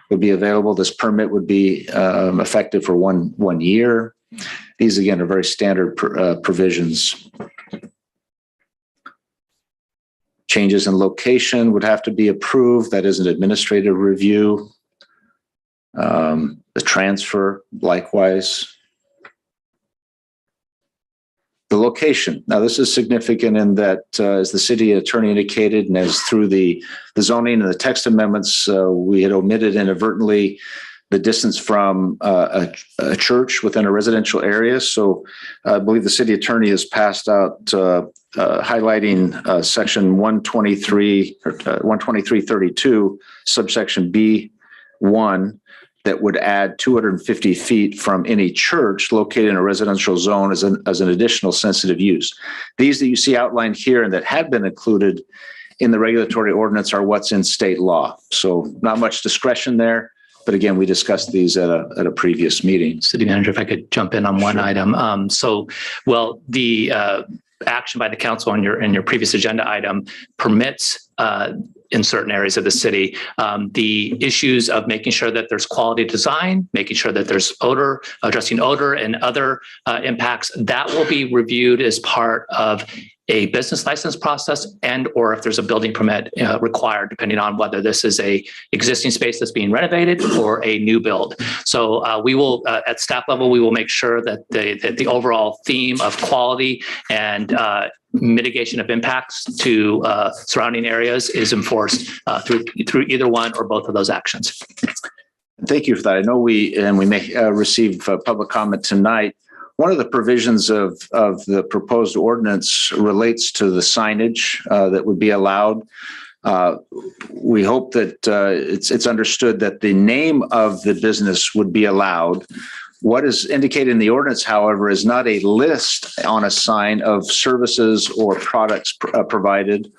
would be available. This permit would be effective for one year. These, again, are very standard provisions. Changes in location would have to be approved. That is an administrative review. The transfer, likewise. The location. Now, this is significant in that, as the city attorney indicated, and as through the zoning and the text amendments, we had omitted inadvertently the distance from a church within a residential area. So I believe the city attorney has passed out highlighting section 123 or 123.32, subsection B1, that would add 250 feet from any church located in a residential zone as an additional sensitive use. These that you see outlined here and that had been included in the regulatory ordinance are what's in state law. So not much discretion there. But again, we discussed these at a previous meeting. City Manager, if I could jump in on one item. The action by the council on your previous agenda item permits in certain areas of the city, the issues of making sure that there's quality design, making sure that there's odor, addressing odor and other impacts, that will be reviewed as part of a business license process, and or if there's a building permit required, depending on whether this is a existing space that's being renovated or a new build. So we will, at staff level, we will make sure that the overall theme of quality and mitigation of impacts to surrounding areas is enforced through either one or both of those actions. Thank you for that. I know we may receive public comment tonight. One of the provisions of the proposed ordinance relates to the signage that would be allowed. We hope that it's understood that the name of the business would be allowed. What is indicated in the ordinance, however, is not a list on a sign of services or products provided,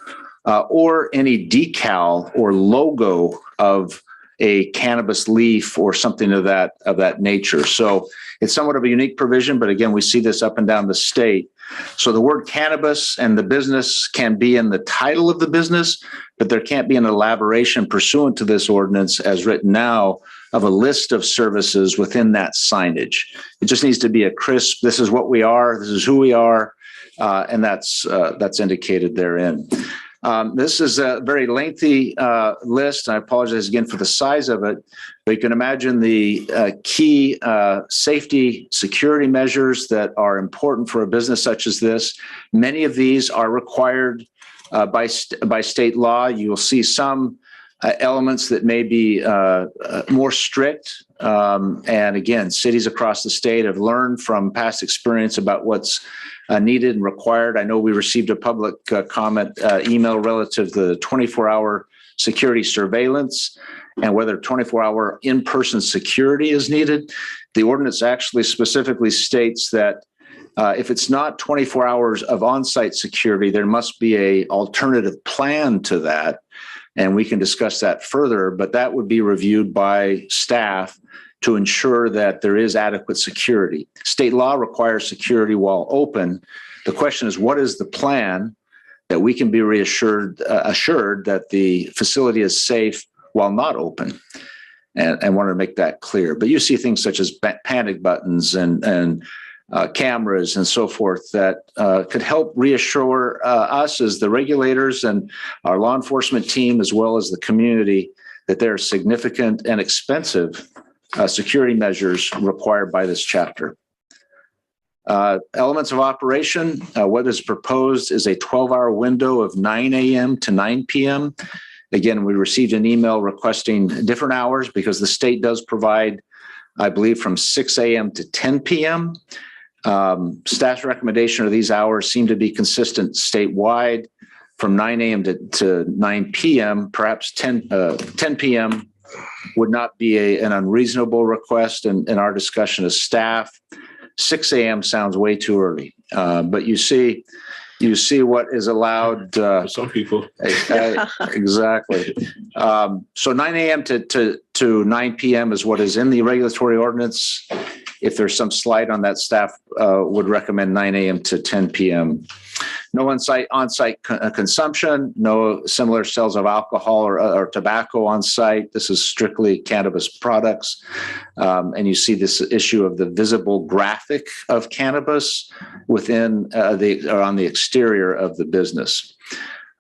or any decal or logo of a cannabis leaf or something of that nature. So it's somewhat of a unique provision, but again, we see this up and down the state. So the word cannabis and the business can be in the title of the business, but there can't be an elaboration pursuant to this ordinance as written now of a list of services within that signage. It just needs to be a crisp, this is what we are, this is who we are, and that's indicated therein. This is a very lengthy list. I apologize again for the size of it, but you can imagine the key safety security measures that are important for a business such as this. Many of these are required by state law. You will see some elements that may be more strict. And again, cities across the state have learned from past experience about what's needed and required. I know we received a public comment email relative to the 24-hour security surveillance and whether 24-hour in-person security is needed. The ordinance actually specifically states that if it's not 24 hours of on-site security, there must be an alternative plan to that. And we can discuss that further, but that would be reviewed by staff to ensure that there is adequate security. State law requires security while open. The question is, what is the plan that we can be assured that the facility is safe while not open? And wanted to make that clear. But you see things such as panic buttons and cameras and so forth that could help reassure us as the regulators and our law enforcement team, as well as the community, that there are significant and expensive security measures required by this chapter. Elements of operation, what is proposed is a 12-hour window of 9 a.m. to 9 p.m. Again, we received an email requesting different hours because the state does provide, I believe, from 6 a.m. to 10 p.m. Staff's recommendation of these hours seem to be consistent statewide from 9 a.m. to 9 p.m. Perhaps 10 p.m. would not be an unreasonable request in our discussion as staff. 6 a.m. sounds way too early, but you see what is allowed. For some people. Exactly. So 9 a.m. to 9 p.m. is what is in the regulatory ordinance. If there's some slight on that, staff would recommend 9 a.m. to 10 p.m. No on-site consumption, no similar sales of alcohol or tobacco on site. This is strictly cannabis products. And you see this issue of the visible graphic of cannabis within on the exterior of the business.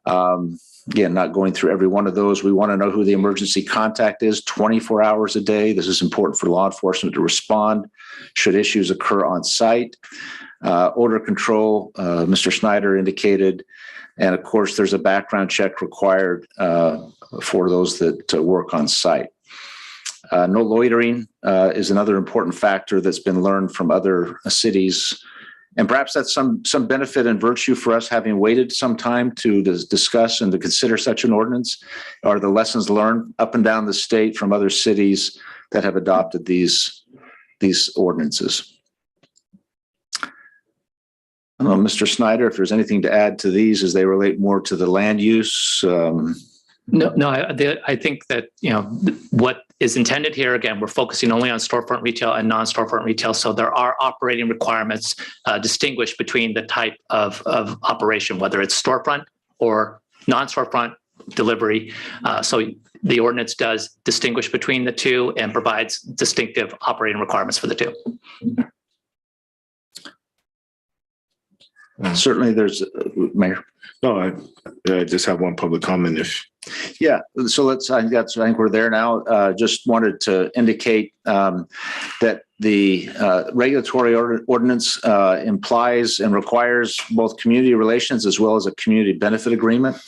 Again, not going through every one of those. We want to know who the emergency contact is 24 hours a day. This is important for law enforcement to respond should issues occur on site. Odor control, Mr. Snyder indicated. And of course, there's a background check required for those that work on site. No loitering is another important factor that's been learned from other cities. And perhaps that's some benefit and virtue for us having waited some time to discuss and to consider such an ordinance, are the lessons learned up and down the state from other cities that have adopted these ordinances. I don't know, Mr. Snyder, if there's anything to add to these as they relate more to the land use. No, I think that, what is intended here, again, we're focusing only on storefront retail and non-storefront retail. So there are operating requirements distinguished between the type of operation, whether it's storefront or non-storefront delivery. So the ordinance does distinguish between the two and provides distinctive operating requirements for the two. Certainly there's, Mayor. No, I just have one public comment Yeah, so I think we're there now. Just wanted to indicate that the regulatory ordinance implies and requires both community relations as well as a community benefit agreement.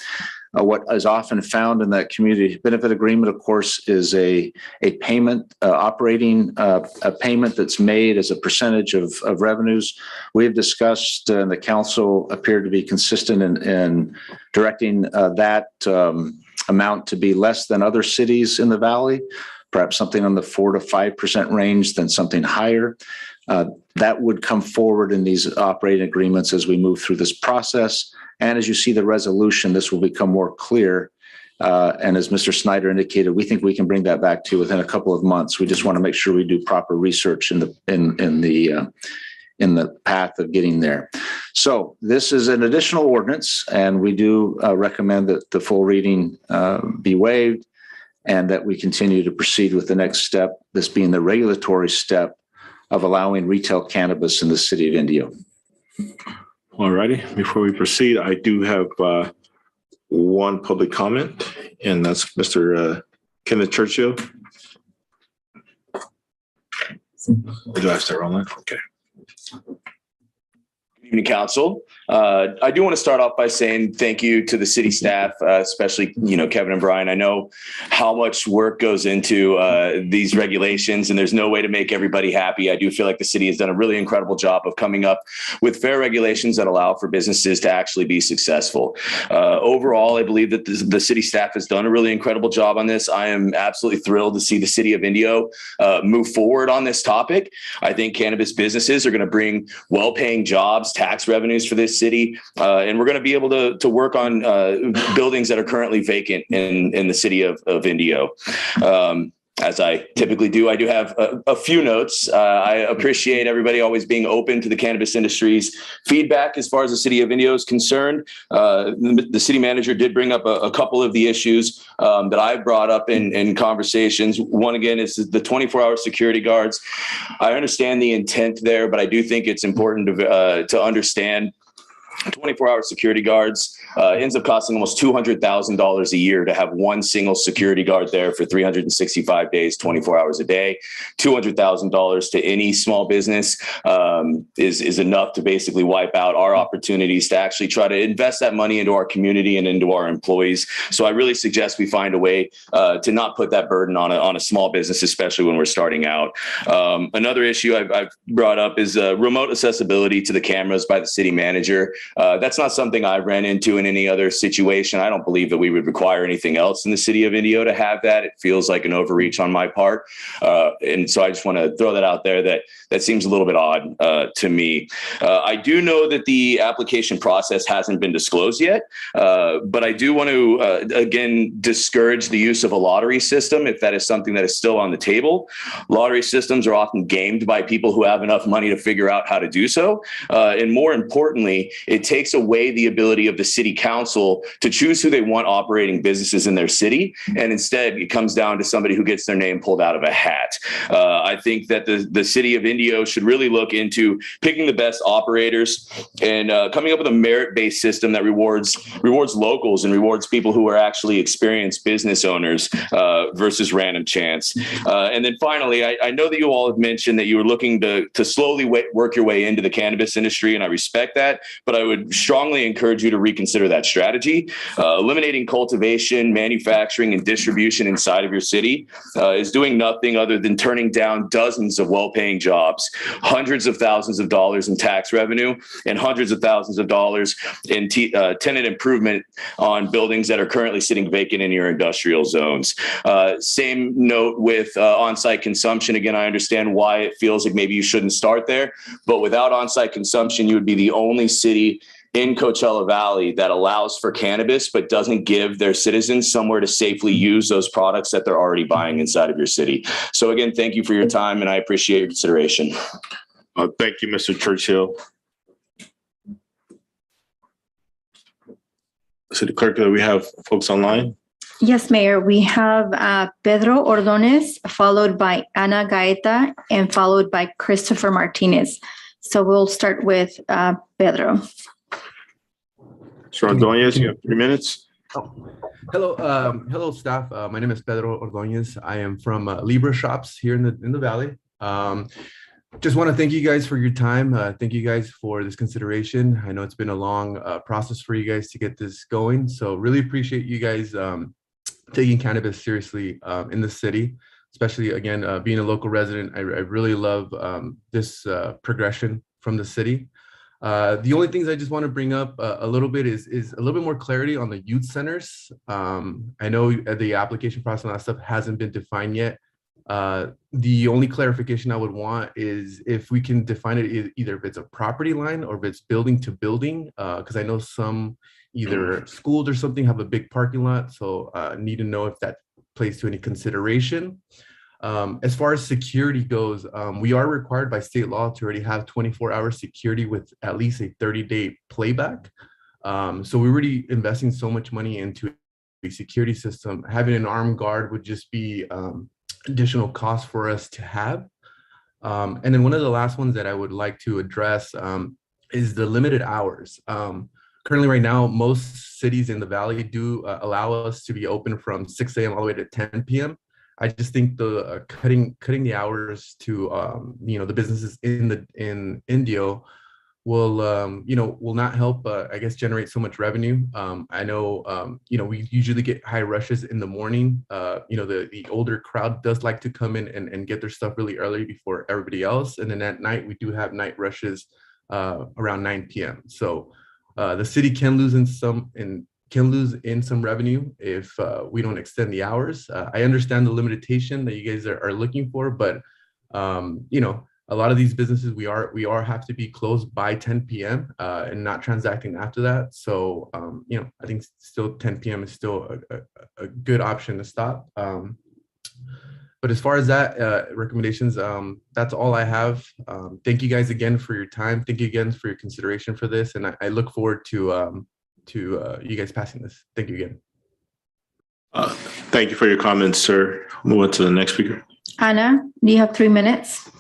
What is often found in that community benefit agreement, of course, is a payment, operating a payment that's made as a percentage of revenues. We have discussed, and the council appeared to be consistent in directing that amount to be less than other cities in the valley, perhaps something on the 4 to 5% range than something higher. That would come forward in these operating agreements as we move through this process. And as you see the resolution, this will become more clear. And as Mr. Snyder indicated, we think we can bring that back to you within a couple of months. We just want to make sure we do proper research in the path of getting there. So this is an additional ordinance, and we do recommend that the full reading be waived and that we continue to proceed with the next step, this being the regulatory step of allowing retail cannabis in the city of Indio. All righty. Before we proceed, I do have one public comment, and that's Mr. Kenneth Churchill. Do I start online? Okay. Good evening, Council. I do want to start off by saying thank you to the city staff, especially, Kevin and Brian. I know how much work goes into these regulations, and there's no way to make everybody happy. I do feel like the city has done a really incredible job of coming up with fair regulations that allow for businesses to actually be successful. Overall, I believe that the city staff has done a really incredible job on this. I am absolutely thrilled to see the city of Indio move forward on this topic. I think cannabis businesses are going to bring well-paying jobs, tax revenues for this city, and we're going to be able to work on buildings that are currently vacant in the city of Indio. As I typically do, I do have a few notes. I appreciate everybody always being open to the cannabis industry's feedback as far as the city of Indio is concerned. The city manager did bring up a couple of the issues that I brought up in conversations. One, again, is the 24-hour security guards. I understand the intent there, but I do think it's important to understand 24-hour security guards ends up costing almost $200,000 a year to have one single security guard there for 365 days, 24 hours a day. $200,000 to any small business is enough to basically wipe out our opportunities to actually try to invest that money into our community and into our employees. So I really suggest we find a way to not put that burden on a small business, especially when we're starting out. Another issue I've brought up is remote accessibility to the cameras by the city manager. That's not something I ran into in any other situation. I don't believe that we would require anything else in the city of Indio to have that. It feels like an overreach on my part. And so I just want to throw that out there that seems a little bit odd to me. I do know that the application process hasn't been disclosed yet, but I do want to, again, discourage the use of a lottery system if that is something that is still on the table. Lottery systems are often gamed by people who have enough money to figure out how to do so. And more importantly, it takes away the ability of the city council to choose who they want operating businesses in their city. And instead, it comes down to somebody who gets their name pulled out of a hat. I think that the city of Indio should really look into picking the best operators and coming up with a merit-based system that rewards locals and rewards people who are actually experienced business owners versus random chance. And then finally, I know that you all have mentioned that you were looking to slowly work your way into the cannabis industry, and I respect that, but I would strongly encourage you to reconsider that strategy. Eliminating cultivation, manufacturing, and distribution inside of your city is doing nothing other than turning down dozens of well-paying jobs, hundreds of thousands of dollars in tax revenue, and hundreds of thousands of dollars in tenant improvement on buildings that are currently sitting vacant in your industrial zones. Same note with on-site consumption. Again, I understand why it feels like maybe you shouldn't start there, but without on-site consumption, you would be the only city in Coachella Valley that allows for cannabis, but doesn't give their citizens somewhere to safely use those products that they're already buying inside of your city. So again, thank you for your time, and I appreciate your consideration. Thank you, Mr. Churchill. City Clerk, do we have folks online? Yes, Mayor. We have Pedro Ordonez, followed by Ana Gaeta, and followed by Christopher Martinez. So we'll start with Pedro. Mr. Ordonez, you have 3 minutes. Hello, staff. My name is Pedro Ordonez. I am from Libra Shops here in the Valley. just want to thank you guys for your time. Thank you guys for this consideration. I know it's been a long process for you guys to get this going. So really appreciate you guys taking cannabis seriously in the city, especially again, being a local resident. I really love this progression from the city. The only things I just want to bring up a little bit is a little bit more clarity on the youth centers. I know the application process and that stuff hasn't been defined yet. The only clarification I would want is if we can define it either if it's a property line or if it's building to building, because I know some either schools or something have a big parking lot. So need to know if that plays to any consideration. As far as security goes, we are required by state law to already have 24-hour security with at least a 30-day playback. So we're already investing so much money into a security system. Having an armed guard would just be additional cost for us to have. And then one of the last ones that I would like to address is the limited hours. Currently right now, most cities in the Valley do allow us to be open from 6 a.m. all the way to 10 p.m. I just think the cutting the hours to the businesses in Indio will not help I guess generate so much revenue. I know we usually get high rushes in the morning. The older crowd does like to come in and get their stuff really early before everybody else, and then at night we do have night rushes around 9 p.m. So the city can lose in some revenue if we don't extend the hours. I understand the limitation that you guys are looking for, but a lot of these businesses we are have to be closed by 10 p.m. And not transacting after that. So I think still 10 p.m. is still a good option to stop. But as far as that recommendations, that's all I have. Thank you guys again for your time. Thank you again for your consideration for this, and I look forward to you guys passing this. Thank you again. Thank you for your comments, sir. Move on to the next speaker. Anna, you have 3 minutes.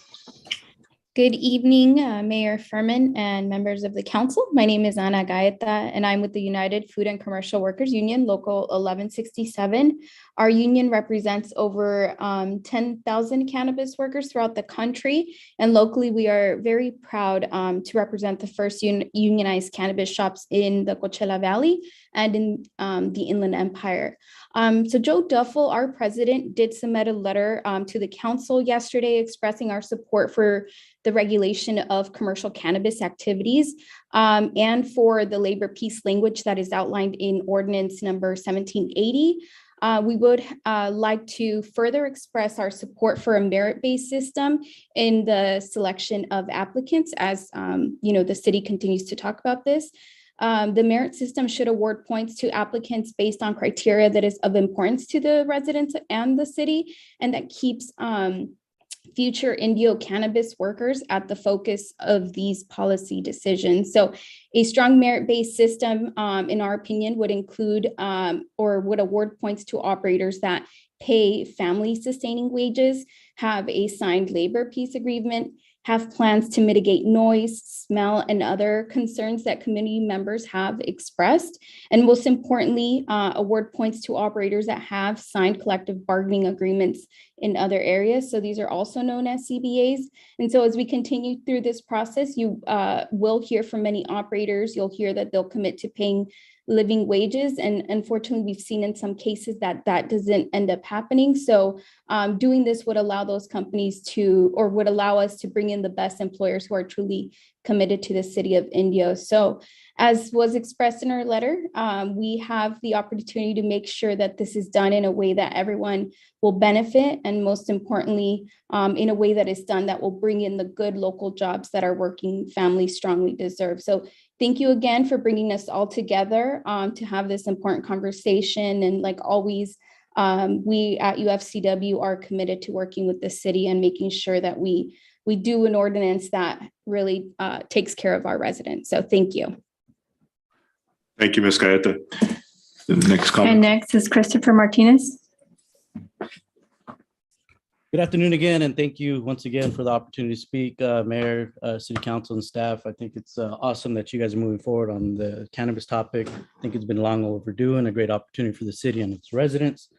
Good evening, Mayor Furman and members of the council. My name is Ana Gaeta, and I'm with the United Food and Commercial Workers Union, Local 1167. Our union represents over 10,000 cannabis workers throughout the country, and locally we are very proud to represent the first unionized cannabis shops in the Coachella Valley and in the Inland Empire. So Joe Duffel, our president, did submit a letter to the council yesterday expressing our support for the regulation of commercial cannabis activities and for the labor peace language that is outlined in ordinance number 1780. We would like to further express our support for a merit-based system in the selection of applicants as the city continues to talk about this. The merit system should award points to applicants based on criteria that is of importance to the residents and the city, and that keeps future Indio cannabis workers at the focus of these policy decisions. So a strong merit-based system, in our opinion, would include or would award points to operators that pay family-sustaining wages, have a signed labor peace agreement, have plans to mitigate noise, smell, and other concerns that community members have expressed. And most importantly, award points to operators that have signed collective bargaining agreements in other areas. So these are also known as CBAs. And so as we continue through this process, you will hear from many operators. You'll hear that they'll commit to paying living wages. And unfortunately, we've seen in some cases that doesn't end up happening. So doing this would allow those companies would allow us to bring in the best employers who are truly committed to the city of Indio. So as was expressed in our letter, we have the opportunity to make sure that this is done in a way that everyone will benefit, and most importantly, in a way that is done that will bring in the good local jobs that our working families strongly deserve. So thank you again for bringing us all together to have this important conversation. And like always, we at UFCW are committed to working with the city and making sure that we do an ordinance that really takes care of our residents. So thank you. Thank you, Ms. Gaeta. The next comment. And next is Christopher Martinez. Good afternoon again, and thank you once again for the opportunity to speak, Mayor, City Council, and staff. I think it's awesome that you guys are moving forward on the cannabis topic. I think it's been long overdue and a great opportunity for the city and its residents.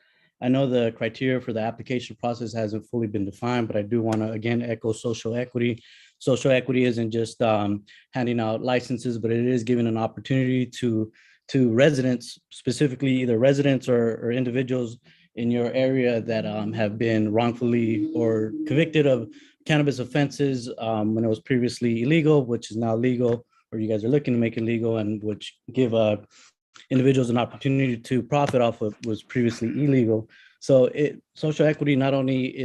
I know the criteria for the application process hasn't fully been defined, but I do want to again echo social equity. Social equity isn't just handing out licenses, but it is giving an opportunity to residents, specifically either residents or individuals in your area that have been wrongfully or convicted of cannabis offenses when it was previously illegal, which is now legal, or you guys are looking to make it legal, and which give individuals an opportunity to profit off of was previously illegal. So social equity not only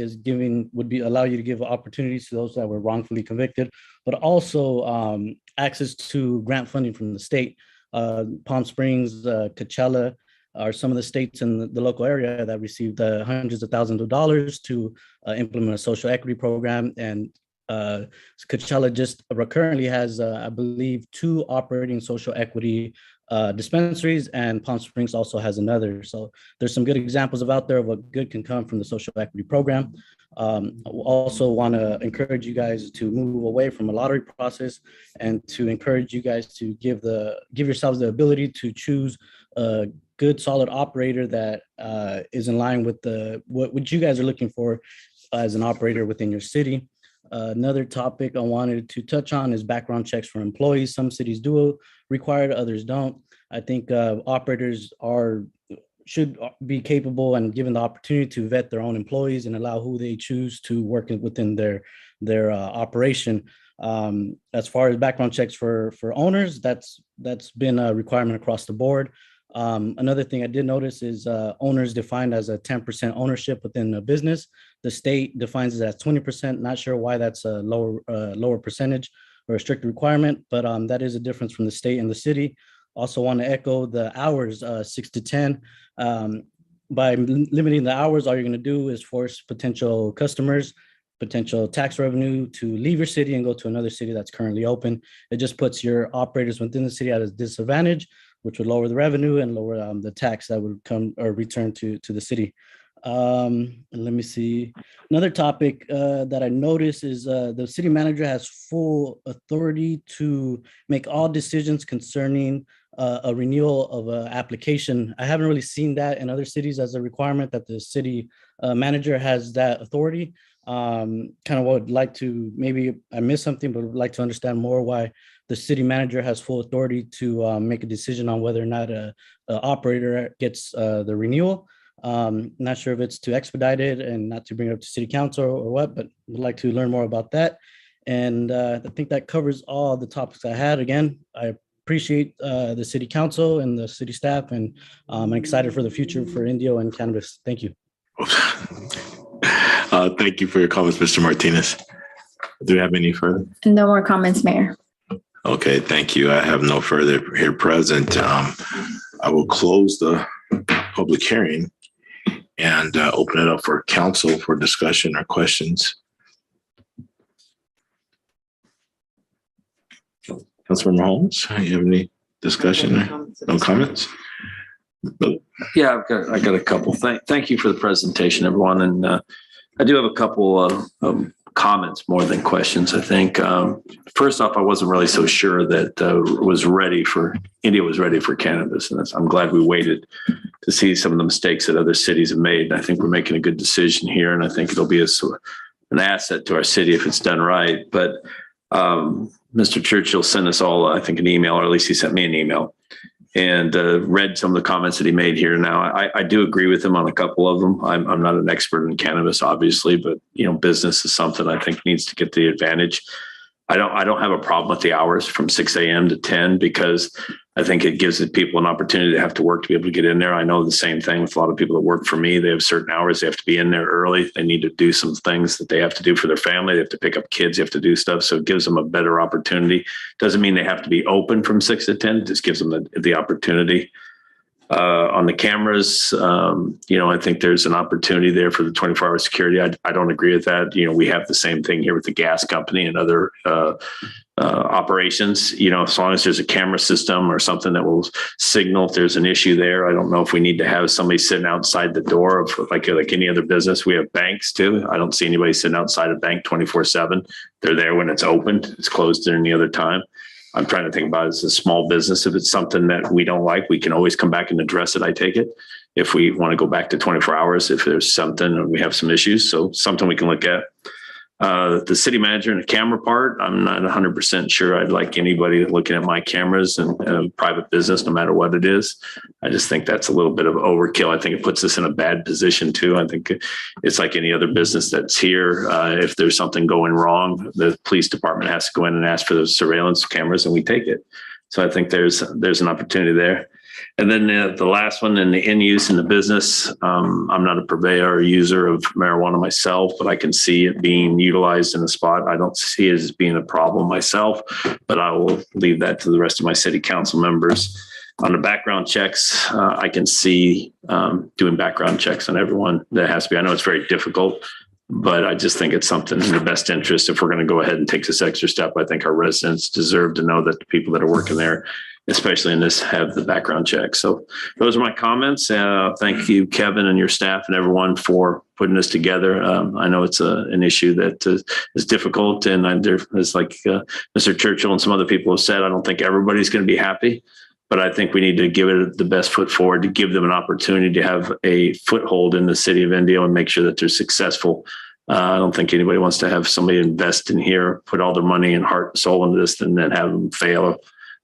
would allow you to give opportunities to those that were wrongfully convicted, but also access to grant funding from the state. Palm Springs, Coachella are some of the states in the local area that received hundreds of thousands of dollars to implement a social equity program. And Coachella just currently has, I believe, 2 operating social equity dispensaries, and Palm Springs also has another. So there's some good examples out there of what good can come from the social equity program. I also want to encourage you guys to move away from a lottery process and to encourage you guys to give yourselves the ability to choose a good, solid operator that is in line with what you guys are looking for as an operator within your city. Another topic I wanted to touch on is background checks for employees. Some cities do require it, others don't. I think operators should be capable and given the opportunity to vet their own employees and allow who they choose to work within their operation. As far as background checks for owners, that's been a requirement across the board. Another thing I did notice is owners defined as a 10% ownership within a business. The state defines it as 20%. Not sure why that's a lower percentage or a strict requirement, but that is a difference from the state and the city. Also want to echo the hours, 6 to 10. By limiting the hours, all you're going to do is force potential customers, potential tax revenue to leave your city and go to another city that's currently open. It just puts your operators within the city at a disadvantage, which would lower the revenue and lower the tax that would come or return to the city. And let me see. Another topic that I noticed is the city manager has full authority to make all decisions concerning a renewal of an application. I haven't really seen that in other cities as a requirement that the city manager has that authority. Kind of would like to, maybe I missed something, but would like to understand more why the city manager has full authority to make a decision on whether or not a operator gets the renewal. Not sure if it's to expedite it and not to bring it up to city council or what, but would like to learn more about that. And I think that covers all the topics I had. Again, I appreciate the city council and the city staff, and I'm excited for the future for Indio and cannabis. Thank you. Thank you for your comments, Mr. Martinez. Do we have any further? No more comments, Mayor. Okay, thank you. I have no further here present. I will close the public hearing and open it up for council for discussion or questions. Councilmember Holmes, you have any discussion? No comments? Yeah, I got a couple. Thank you for the presentation, everyone. And I do have a couple of comments more than questions, I think. First off, I wasn't really so sure that India was ready for cannabis. And I'm glad we waited to see some of the mistakes that other cities have made. And I think we're making a good decision here. And I think it'll be an asset to our city if it's done right. But Mr. Churchill sent us all, I think, an email, or at least he sent me an email, and read some of the comments that he made here. Now, I do agree with him on a couple of them. I'm not an expert in cannabis, obviously, but business is something I think needs to get the advantage. I don't have a problem with the hours from 6 a.m. to 10 because I think it gives the people an opportunity to have to work to be able to get in there. I know the same thing with a lot of people that work for me. They have certain hours. They have to be in there early. They need to do some things that they have to do for their family. They have to pick up kids. They have to do stuff. So it gives them a better opportunity. Doesn't mean they have to be open from 6 to 10. It just gives them the opportunity. On the cameras, I think there's an opportunity there for the 24-hour security. I don't agree with that. We have the same thing here with the gas company and other operations. As long as there's a camera system or something that will signal if there's an issue there. I don't know if we need to have somebody sitting outside the door of like any other business. We have banks too. I don't see anybody sitting outside a bank 24/7. They're there when it's opened. It's closed at any other time. I'm trying to think about it as a small business. If it's something that we don't like, we can always come back and address it. I take it. if we want to go back to 24 hours, if there's something or we have some issues. So something we can look at. The city manager and the camera part, I'm not 100% sure I'd like anybody looking at my cameras and private business, no matter what it is. I just think that's a little bit of overkill. I think it puts us in a bad position too. I think it's like any other business that's here. If there's something going wrong, the police department has to go in and ask for those surveillance cameras and we take it. So I think there's an opportunity there. And then the last one, in the end use in the business, I'm not a purveyor or user of marijuana myself, but I can see it being utilized in a spot. I don't see it as being a problem myself, but I will leave that to the rest of my city council members. On the background checks, I can see doing background checks on everyone that has to be. I know it's very difficult, but I just think it's something in the best interest. If we're going to go ahead and take this extra step, I think our residents deserve to know that the people that are working there, especially in this, have the background check. So those are my comments. Thank you, Kevin, and your staff and everyone for putting this together. I know it's an issue that is difficult, and there's like Mr. Churchill and some other people have said, I don't think everybody's going to be happy, but I think we need to give it the best foot forward to give them an opportunity to have a foothold in the city of Indio and make sure that they're successful. I don't think anybody wants to have somebody invest in here, put all their money and heart and soul into this, and then have them fail.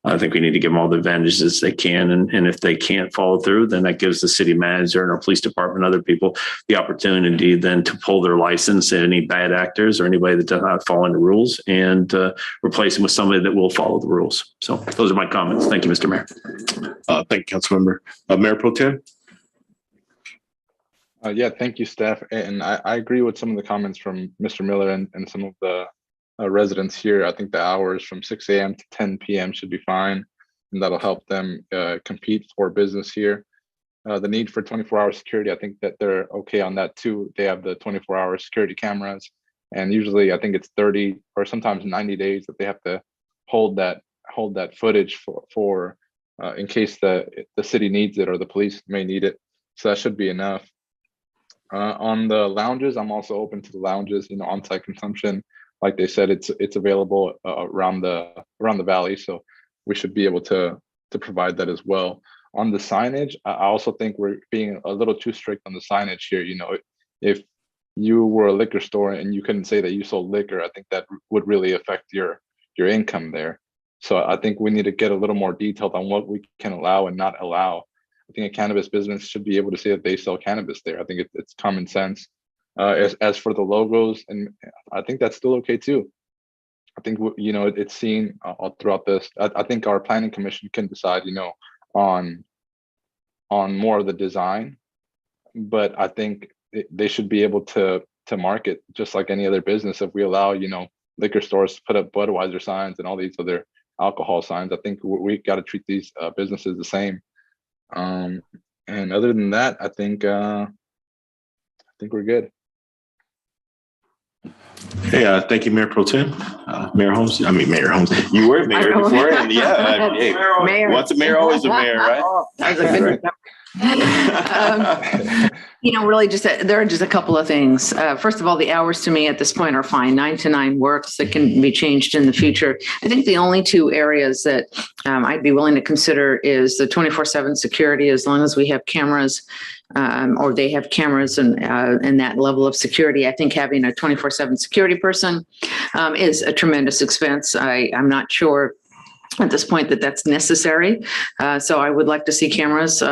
I think we need to give them all the advantages they can. And if they can't follow through, then that gives the city manager and our police department and other people the opportunity then to pull their license, any bad actors or anybody that does not follow the rules, and replace them with somebody that will follow the rules. So those are my comments. Thank you, Mr. Mayor. Thank you, Councilmember. Mayor Pro Tem? Yeah, thank you, staff. And I agree with some of the comments from Mr. Miller and some of the residents here. I think the hours from 6 a.m. to 10 p.m. should be fine, and that'll help them compete for business here. The need for 24-hour security, I think that they're okay on that too. They have the 24-hour security cameras, and usually I think it's 30 or sometimes 90 days that they have to hold that footage for in case the city needs it or the police may need it. So that should be enough. On the lounges, I'm also open to the lounges, on-site consumption. Like they said, it's available around the valley, so we should be able to provide that as well. On the signage, I also think we're being a little too strict on the signage here. If you were a liquor store and you couldn't say that you sold liquor, I think that would really affect your income there. So I think we need to get a little more detailed on what we can allow and not allow. I think a cannabis business should be able to say that they sell cannabis there. I think it's common sense. As for the logos, and I think that's still okay too. I think it's seen all throughout this. I think our planning commission can decide, on more of the design, but I think they should be able to market just like any other business. If we allow, liquor stores to put up Budweiser signs and all these other alcohol signs, I think we got to treat these businesses the same. And other than that, I think we're good. Hey, thank you, Mayor Pro Tem. Mayor Holmes. Mayor Holmes. You were mayor before, and yeah, hey, Mayor. Once a mayor, always a mayor, right? That was a good really there are just a couple of things. First of all, the hours to me at this point are fine. 9 to 9 works. That can be changed in the future. I think the only two areas that I'd be willing to consider is the 24/7 security, as long as we have cameras or they have cameras and that level of security. I think having a 24/7 security person is a tremendous expense. I'm not sure at this point that that's necessary. So I would like to see cameras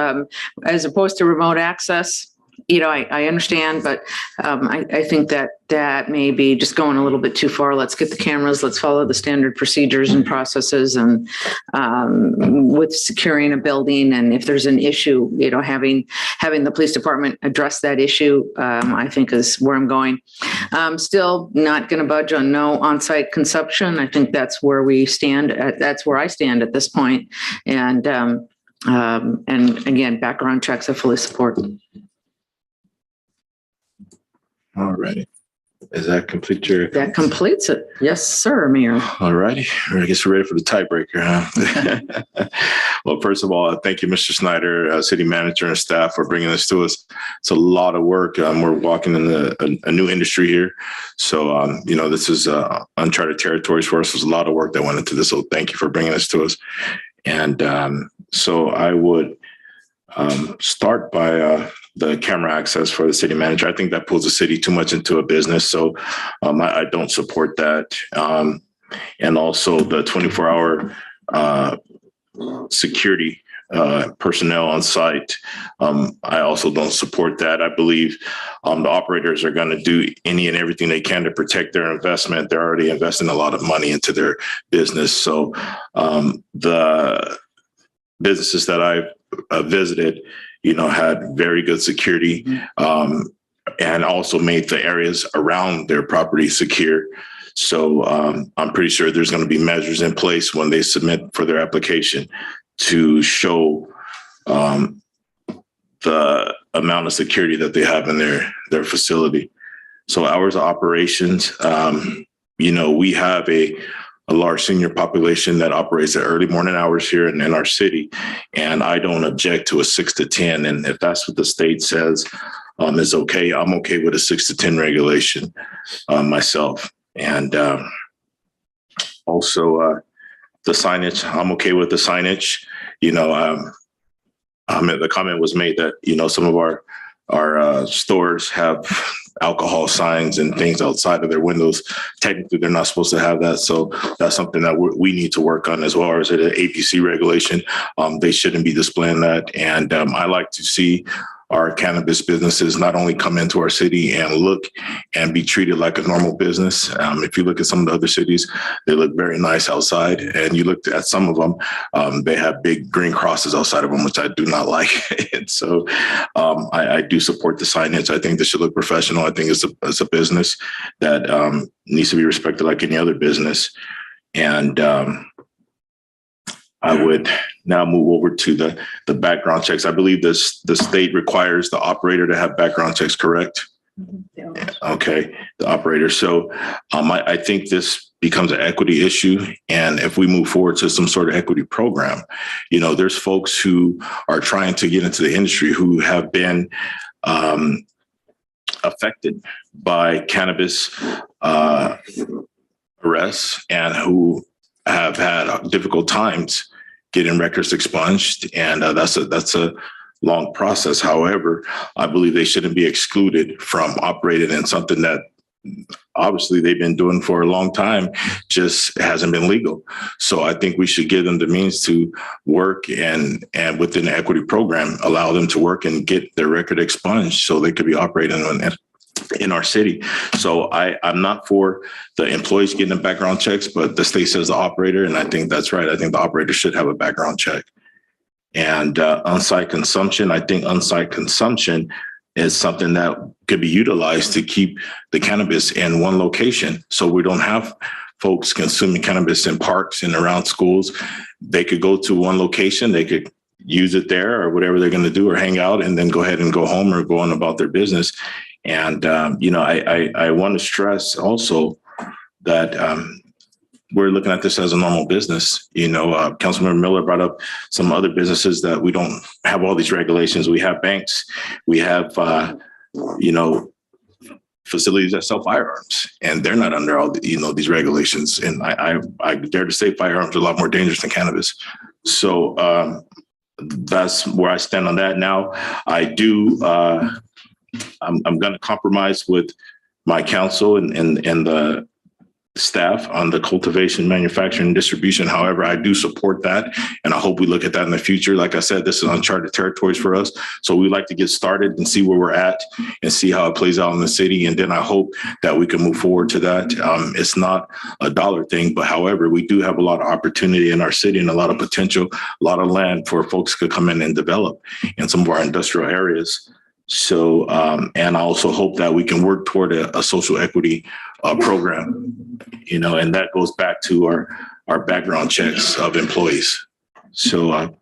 as opposed to remote access. I understand, but I think that may be just going a little bit too far. Let's get the cameras. Let's follow the standard procedures and processes, and with securing a building. And if there's an issue, having the police department address that issue, I think is where I'm going. I'm still not going to budge on no on-site consumption. I think that's where we stand. That's where I stand at this point. And again, background checks I fully support. All righty. Does that complete your? That completes it. Yes, sir, Mayor. All righty. I guess we're ready for the tiebreaker, huh? Well, first of all, thank you, Mr. Snyder, city manager and staff, for bringing this to us. It's a lot of work. We're walking in a new industry here. So, this is uncharted territories for us. There's a lot of work that went into this. So thank you for bringing this to us. And so I would start by the camera access for the city manager. I think that pulls the city too much into a business, so I don't support that. And also the 24-hour security personnel on site. I also don't support that. I believe the operators are going to do any and everything they can to protect their investment. They're already investing a lot of money into their business. So the businesses that I've visited, had very good security, and also made the areas around their property secure. So I'm pretty sure there's going to be measures in place when they submit for their application to show the amount of security that they have in their facility. So hours of operations, we have a large senior population that operates at early morning hours here in our city. And I don't object to a 6 to 10. And if that's what the state says is okay, I'm okay with a 6 to 10 regulation myself. And also the signage, I'm okay with the signage. The comment was made that, some of our stores have alcohol signs and things outside of their windows. Technically, they're not supposed to have that. So that's something that we need to work on as well as an APC regulation. They shouldn't be displaying that. And I like to see our cannabis businesses not only come into our city and look and be treated like a normal business. If you look at some of the other cities, they look very nice outside. And you look at some of them, they have big green crosses outside of them, which I do not like. And so I do support the signage. I think this should look professional. I think it's a business that needs to be respected like any other business. And I would now move over to the background checks. I believe the state requires the operator to have background checks, correct? Yeah. Okay, the operator. So I think this becomes an equity issue. And if we move forward to some sort of equity program, there's folks who are trying to get into the industry who have been affected by cannabis arrests and who have had difficult times getting records expunged, and that's a long process. However, I believe they shouldn't be excluded from operating in something that obviously they've been doing for a long time, just hasn't been legal. So I think we should give them the means to work and within the equity program, allow them to work and get their record expunged so they could be operating in our city. So I'm not for the employees getting the background checks, but the state says the operator, and I think that's right. I think the operator should have a background check. And on-site consumption, I think on-site consumption is something that could be utilized to keep the cannabis in one location. So we don't have folks consuming cannabis in parks and around schools. They could go to one location, they could use it there or whatever they're going to do, or hang out and then go ahead and go home or go on about their business. And, I want to stress also that we're looking at this as a normal business. Councilmember Miller brought up some other businesses that we don't have all these regulations. We have banks, we have, facilities that sell firearms, and they're not under all these regulations. And I dare to say firearms are a lot more dangerous than cannabis. So that's where I stand on that. Now, I do. I'm going to compromise with my council and the staff on the cultivation, manufacturing, and distribution. However, I do support that, and I hope we look at that in the future. Like I said, this is uncharted territories for us. So we like to get started and see where we're at and see how it plays out in the city. And then I hope that we can move forward to that. It's not a dollar thing, but however, we do have a lot of opportunity in our city and a lot of potential, a lot of land for folks to come in and develop in some of our industrial areas. So, and I also hope that we can work toward a social equity program, and that goes back to our background checks of employees. So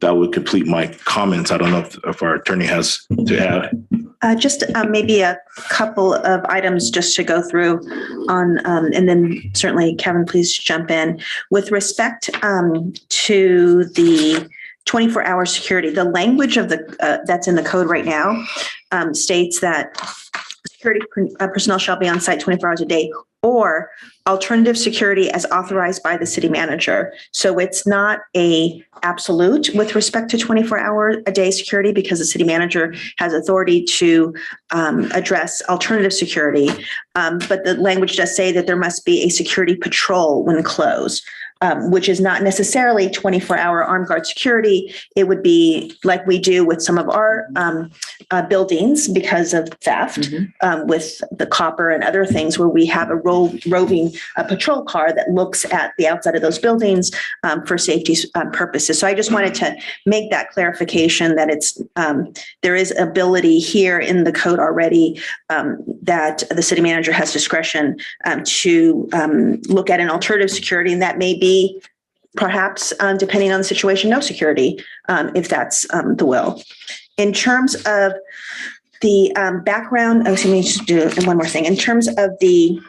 that would complete my comments. I don't know if our attorney has to add. Just maybe a couple of items just to go through on, and then certainly Kevin, please jump in. With respect to the 24-hour security, the language of that's in the code right now states that security personnel shall be on site 24 hours a day, or alternative security as authorized by the city manager. So it's not a absolute with respect to 24-hour-a-day security, because the city manager has authority to address alternative security. But the language does say that there must be a security patrol when closed. Which is not necessarily 24-hour armed guard security. It would be like we do with some of our buildings because of theft, with the copper and other things, where we have a roving patrol car that looks at the outside of those buildings for safety purposes. So I just wanted to make that clarification that it's there is ability here in the code already that the city manager has discretion to look at an alternative security, and that may be perhaps, depending on the situation, no security, if that's the will. In terms of the background, let me just do one more thing. In terms of the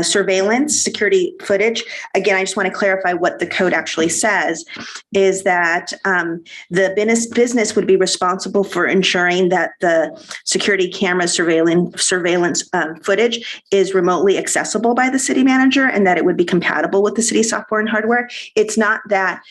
surveillance security footage, again, I just want to clarify what the code actually says, is that the business would be responsible for ensuring that the security camera surveillance footage is remotely accessible by the city manager, and that it would be compatible with the city software and hardware. It's not that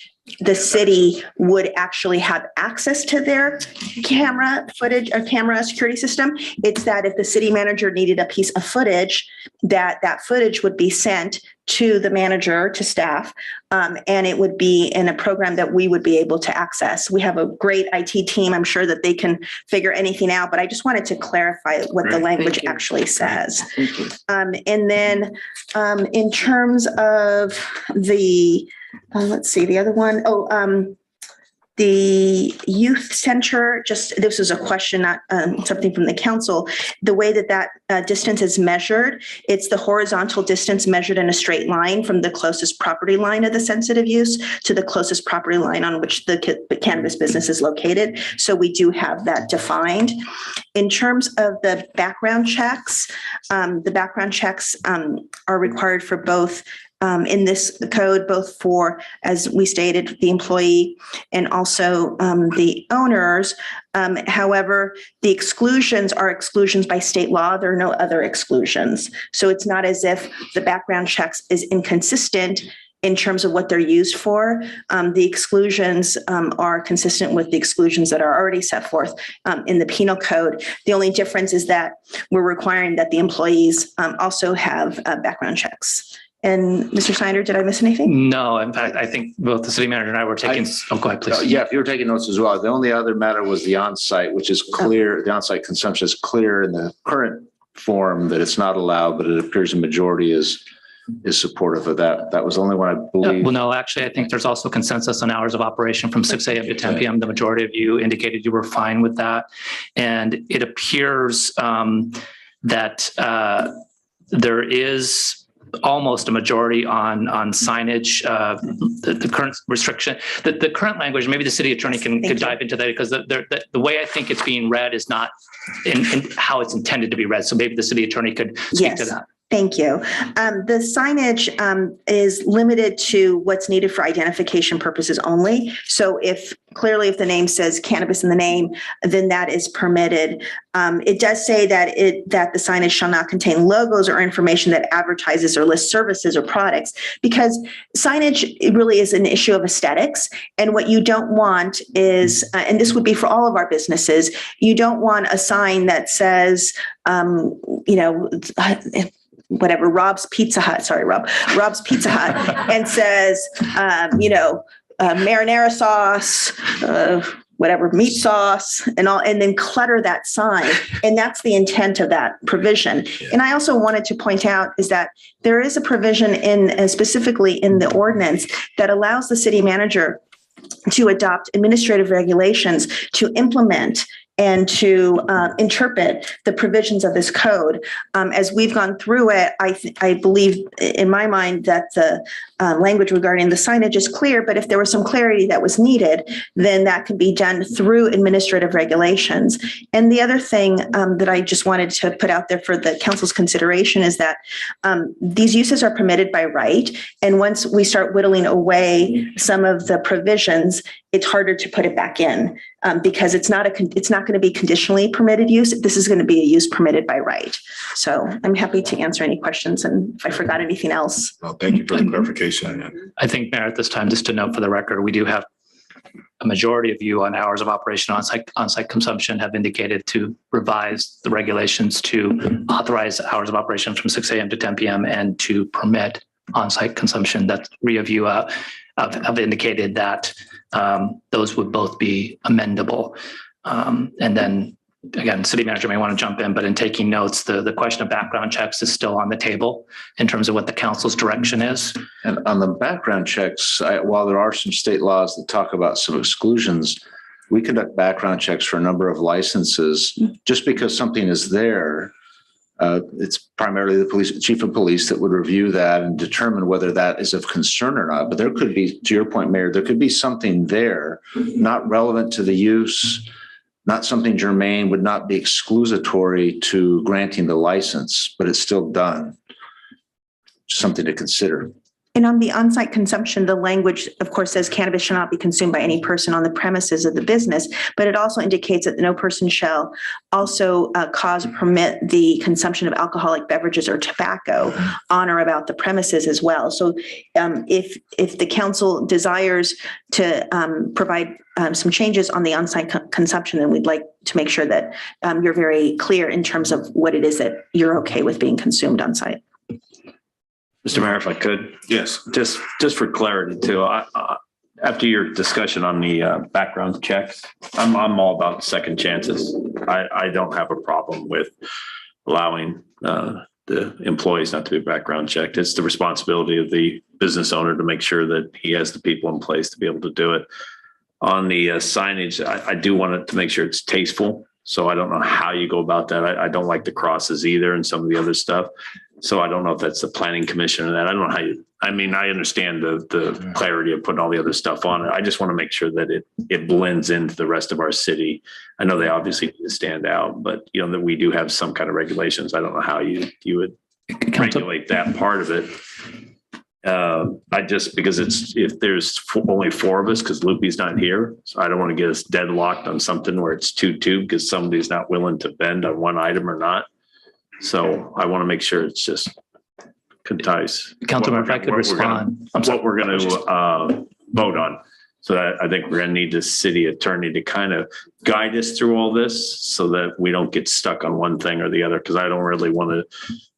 the city would actually have access to their camera footage or camera security system. It's that if the city manager needed a piece of footage, that footage would be sent to the manager, to staff, and it would be in a program that we would be able to access. We have a great IT team. I'm sure that they can figure anything out, but I just wanted to clarify what the language actually says. And then in terms of the let's see, the other one. The youth center, this is a question, not something from the council. The way that distance is measured, it's the horizontal distance measured in a straight line from the closest property line of the sensitive use to the closest property line on which the cannabis business is located. So we do have that defined. In terms of the background checks are required for both in this code, both for, as we stated, the employee and also the owners. However, the exclusions are exclusions by state law. There are no other exclusions. So it's not as if the background checks is inconsistent in terms of what they're used for. The exclusions are consistent with the exclusions that are already set forth in the penal code. The only difference is that we're requiring that the employees also have background checks. And Mr. Snyder, did I miss anything? No, in fact, I think both the city manager and I were taking, go ahead, please. Yeah, if you were taking notes as well. The only other matter was the on-site, which is clear. The on-site consumption is clear in the current form that it's not allowed, but it appears the majority is supportive of that. That was the only one I believe. Well, no, actually, I think there's also consensus on hours of operation from 6 a.m. to 10 p.m. The majority of you indicated you were fine with that. And it appears that there is almost a majority on signage. The current restriction, the current language, maybe the city attorney could dive into that, because the way I think it's being read is not in how it's intended to be read. So maybe the city attorney could speak to that. Thank you. The signage is limited to what's needed for identification purposes only. So if the name says cannabis in the name, then that is permitted. It does say that the signage shall not contain logos or information that advertises or lists services or products, because signage really is an issue of aesthetics. And what you don't want is, and this would be for all of our businesses, you don't want a sign that says, whatever, Rob's Pizza Hut, and says, marinara sauce, whatever, meat sauce and all, and then clutter that sign. And that's the intent of that provision. Yeah. And I also wanted to point out is that there is a provision specifically in the ordinance that allows the city manager to adopt administrative regulations to implement and to interpret the provisions of this code. As we've gone through it, I believe in my mind that the language regarding the signage is clear, but if there was some clarity that was needed, then that could be done through administrative regulations. And the other thing that I just wanted to put out there for the council's consideration is that these uses are permitted by right. And once we start whittling away some of the provisions, it's harder to put it back in because it's not going to be conditionally permitted use. This is going to be a use permitted by right. So I'm happy to answer any questions. And if I forgot anything else. Well, thank you for the clarification. I think, Mayor, at this time, just to note for the record, we do have a majority of you on hours of operation on-site consumption have indicated to revise the regulations to authorize hours of operation from 6 a.m. to 10 p.m. and to permit on-site consumption. That 3 of you have indicated that those would both be amendable. And then again, city manager may want to jump in, but in taking notes, the question of background checks is still on the table in terms of what the council's direction is. And on the background checks, while there are some state laws that talk about some exclusions, we conduct background checks for a number of licenses. Just because something is there, it's primarily the chief of police that would review that and determine whether that is of concern or not. But there could be, to your point, Mayor, there could be something there not relevant to the use, not something germane, would not be exclusatory to granting the license, but it's still done. Something to consider. And on the on-site consumption, the language, of course, says cannabis shall not be consumed by any person on the premises of the business, but it also indicates that no person shall also cause or permit the consumption of alcoholic beverages or tobacco on or about the premises as well. So if the council desires to provide some changes on the on-site consumption, then we'd like to make sure that you're very clear in terms of what it is that you're okay with being consumed on-site. Mr. Mayor, if I could. Yes. Just for clarity too, after your discussion on the background checks, I'm all about second chances. I don't have a problem with allowing the employees not to be background checked. It's the responsibility of the business owner to make sure that he has the people in place to be able to do it. On the signage, I do want it to make sure it's tasteful. So I don't know how you go about that. I don't like the crosses either and some of the other stuff. So I don't know if that's the planning commission or that. I don't know how you, I mean, I understand the clarity of putting all the other stuff on it. I just want to make sure that it blends into the rest of our city. I know they obviously need to stand out, but you know, that we do have some kind of regulations. I don't know how you would regulate that part of it. Because if there's only 4 of us, because Loopy's not here, so I don't want to get us deadlocked on something where it's 2-2 because somebody's not willing to bend on one item or not. So I want to make sure it's just concise. Councilman, if I could respond. What we're going to vote on. So I think we're going to need the city attorney to kind of guide us through all this so that we don't get stuck on one thing or the other, because I don't really want to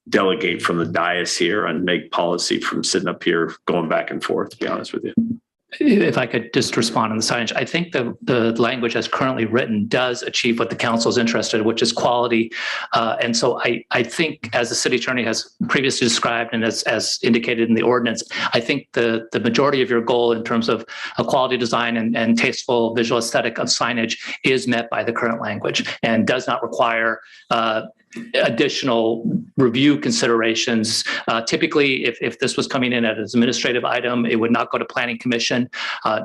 delegate from the dais here and make policy from sitting up here going back and forth, to be honest with you. If I could just respond on the signage, I think the language as currently written does achieve what the council is interested in, which is quality. And so I think, as the city attorney has previously described and as indicated in the ordinance, I think the majority of your goal in terms of a quality design and tasteful visual aesthetic of signage is met by the current language and does not require additional review considerations. Typically, if this was coming in as an administrative item, it would not go to planning commission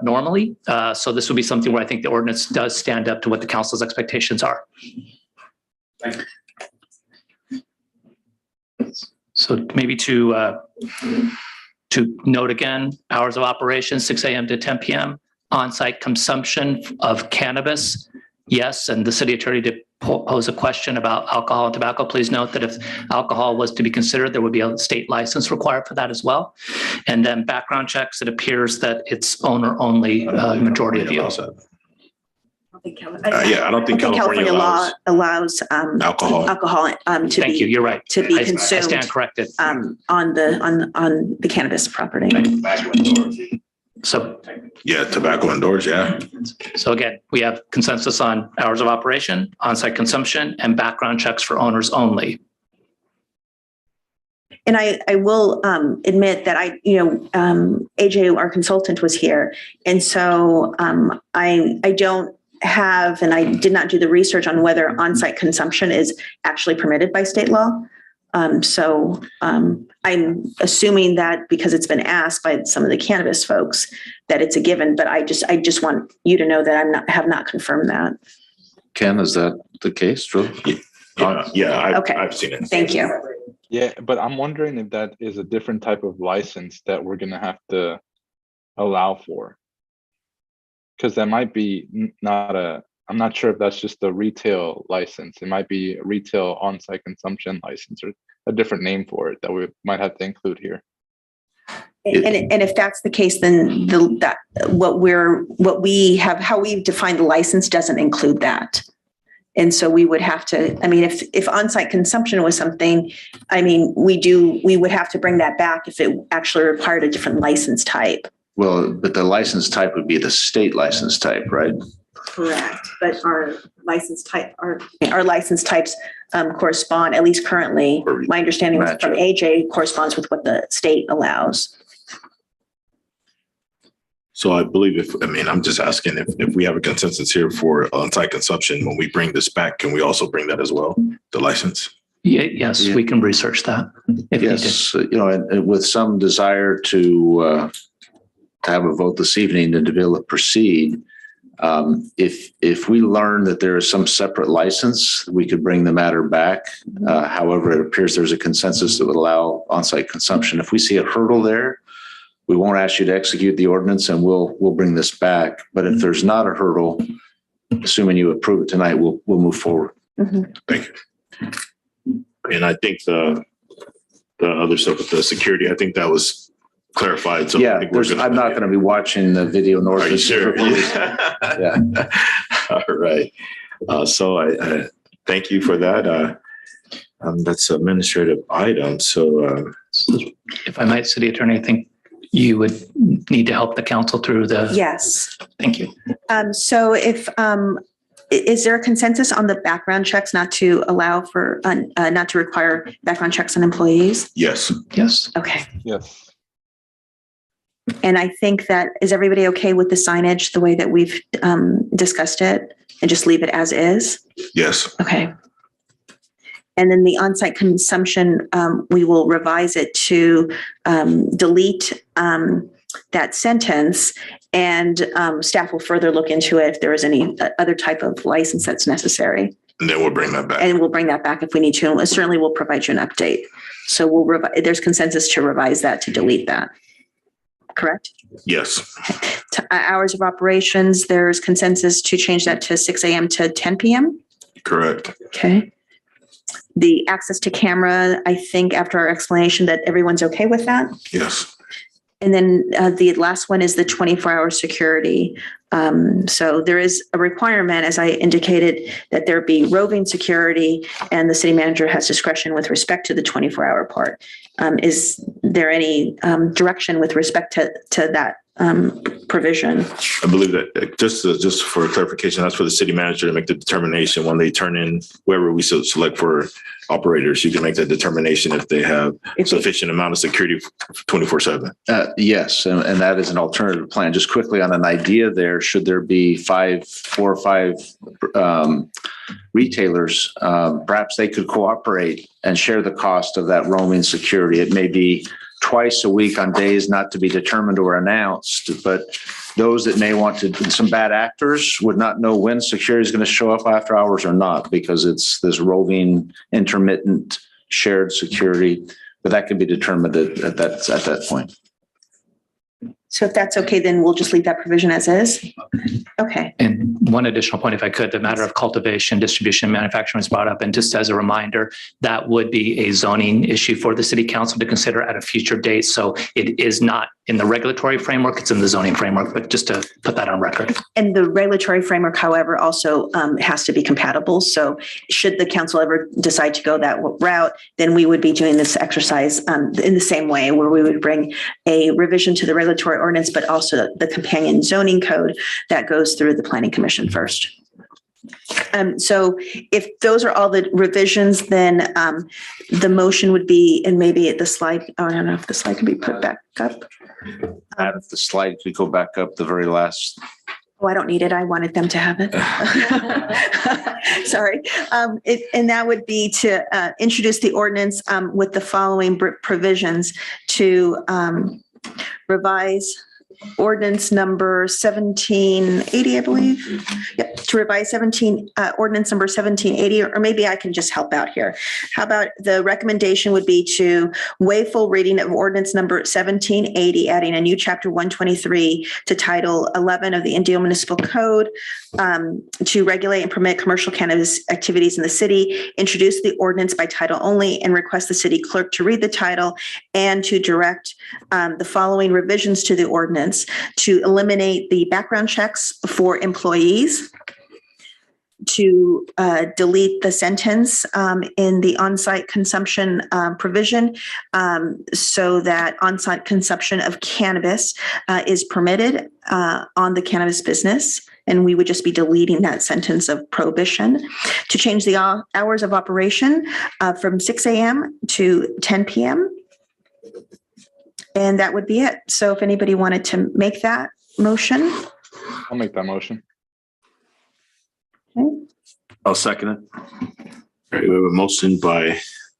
normally. So this would be something where I think the ordinance does stand up to what the council's expectations are. So maybe to note again, hours of operation, 6 a.m. to 10 p.m. On-site consumption of cannabis, yes. And the city attorney did pose a question about alcohol and tobacco. Please note that if alcohol was to be considered, there would be a state license required for that as well. And then background checks, it appears that it's owner only, majority of you. I don't think California law allows alcohol to Thank you. You're right. To be I consumed. stand corrected. On the cannabis property. So yeah, tobacco indoors. Yeah. So again, we have consensus on hours of operation, on-site consumption, and background checks for owners only. And I will admit that AJ, our consultant, was here, and so I don't have, and I did not do the research on whether on-site consumption is actually permitted by state law. So I'm assuming that because it's been asked by some of the cannabis folks that it's a given, but I just want you to know that have not confirmed that. Ken, is that the case, Drew? Yeah. Okay. I've seen it. Thank you. Yeah, but I'm wondering if that is a different type of license that we're going to have to allow for. Because that might be I'm not sure if that's just a retail license. It might be a retail on-site consumption license or a different name for it that we might have to include here. And if that's the case, then what we have, how we've defined the license doesn't include that. And so we would have to, I mean, if on-site consumption was something, I mean, we would have to bring that back if it actually required a different license type. Well, but the license type would be the state license type, right? Correct. But our license types correspond, at least currently, my understanding from AJ corresponds with what the state allows. So I believe I'm just asking if we have a consensus here for on-site consumption, when we bring this back, can we also bring that as well, the license? Yes, we can research that. Yes, and with some desire to have a vote this evening and to be able to proceed. If we learn that there is some separate license, we could bring the matter back. However, it appears there's a consensus that would allow on-site consumption. If we see a hurdle there, we won't ask you to execute the ordinance and we'll bring this back. But if there's not a hurdle, assuming you approve it tonight, we'll move forward. Mm-hmm. Thank you. And I think the other stuff with the security, I think that was clarified. So yeah, I'm not going to be watching the video nor. Are you sure? Yeah. All right. So I thank you for that. That's an administrative item. So if I might, City Attorney, I think you would need to help the council through the. Yes. Thank you. So if is there a consensus on the background checks not to allow for not to require background checks on employees? Yes. Yes. Okay. Yes. And I think that, is everybody okay with the signage the way that we've discussed it and just leave it as is? Yes. Okay. And then the on-site consumption, we will revise it to delete that sentence, and staff will further look into it if there is any other type of license that's necessary. And then we'll bring that back. And we'll bring that back if we need to. And certainly we'll provide you an update. So we'll there's consensus to revise that, to delete that. Correct? Yes. Hours of operations, there's consensus to change that to 6 a.m. to 10 p.m. Correct. Okay. The access to camera, I think after our explanation that everyone's okay with that. Yes. And then the last one is the 24-hour security. So there is a requirement, as I indicated, that there be roving security, and the city manager has discretion with respect to the 24-hour part. Is there any direction with respect to that provision? I believe that just for clarification, that's for the city manager to make the determination when they turn in whoever we select for operators. You can make that determination if they have sufficient amount of security 24/7. Yes, and that is an alternative plan. Just quickly on an idea there, should there be 4 or 5 retailers, perhaps they could cooperate and share the cost of that roaming security. It may be twice a week on days not to be determined or announced, but those that may want to, some bad actors would not know when security is going to show up after hours or not, because it's this roving, intermittent, shared security, but that can be determined at that point. So if that's okay, then we'll just leave that provision as is. Okay. And one additional point, if I could, the matter of cultivation, distribution, manufacturing was brought up. And just as a reminder, that would be a zoning issue for the city council to consider at a future date. So it is not in the regulatory framework, it's in the zoning framework, but just to put that on record. And the regulatory framework, however, also has to be compatible. So should the council ever decide to go that route, then we would be doing this exercise in the same way, where we would bring a revision to the regulatory ordinance, but also the companion zoning code that goes through the planning commission first. So if those are all the revisions, then the motion would be, and maybe the slide, I don't know if the slide can be put back up. If the slide could go back up, the very last. Oh, I don't need it. I wanted them to have it. Sorry. And that would be to introduce the ordinance with the following provisions to revise ordinance number 1780, I believe. Yep, to revise ordinance number 1780, or maybe I can just help out here. How about the recommendation would be to waive full reading of ordinance number 1780, adding a new chapter 123 to title 11 of the Indio Municipal Code to regulate and permit commercial cannabis activities in the city, introduce the ordinance by title only, and request the city clerk to read the title and to direct the following revisions to the ordinance: to eliminate the background checks for employees, to delete the sentence in the on-site consumption provision so that on-site consumption of cannabis is permitted on the cannabis business. And we would just be deleting that sentence of prohibition, to change the hours of operation from 6 a.m. to 10 p.m. And that would be it. So if anybody wanted to make that motion. I'll make that motion. Okay. I'll second it. All right, we have a motion by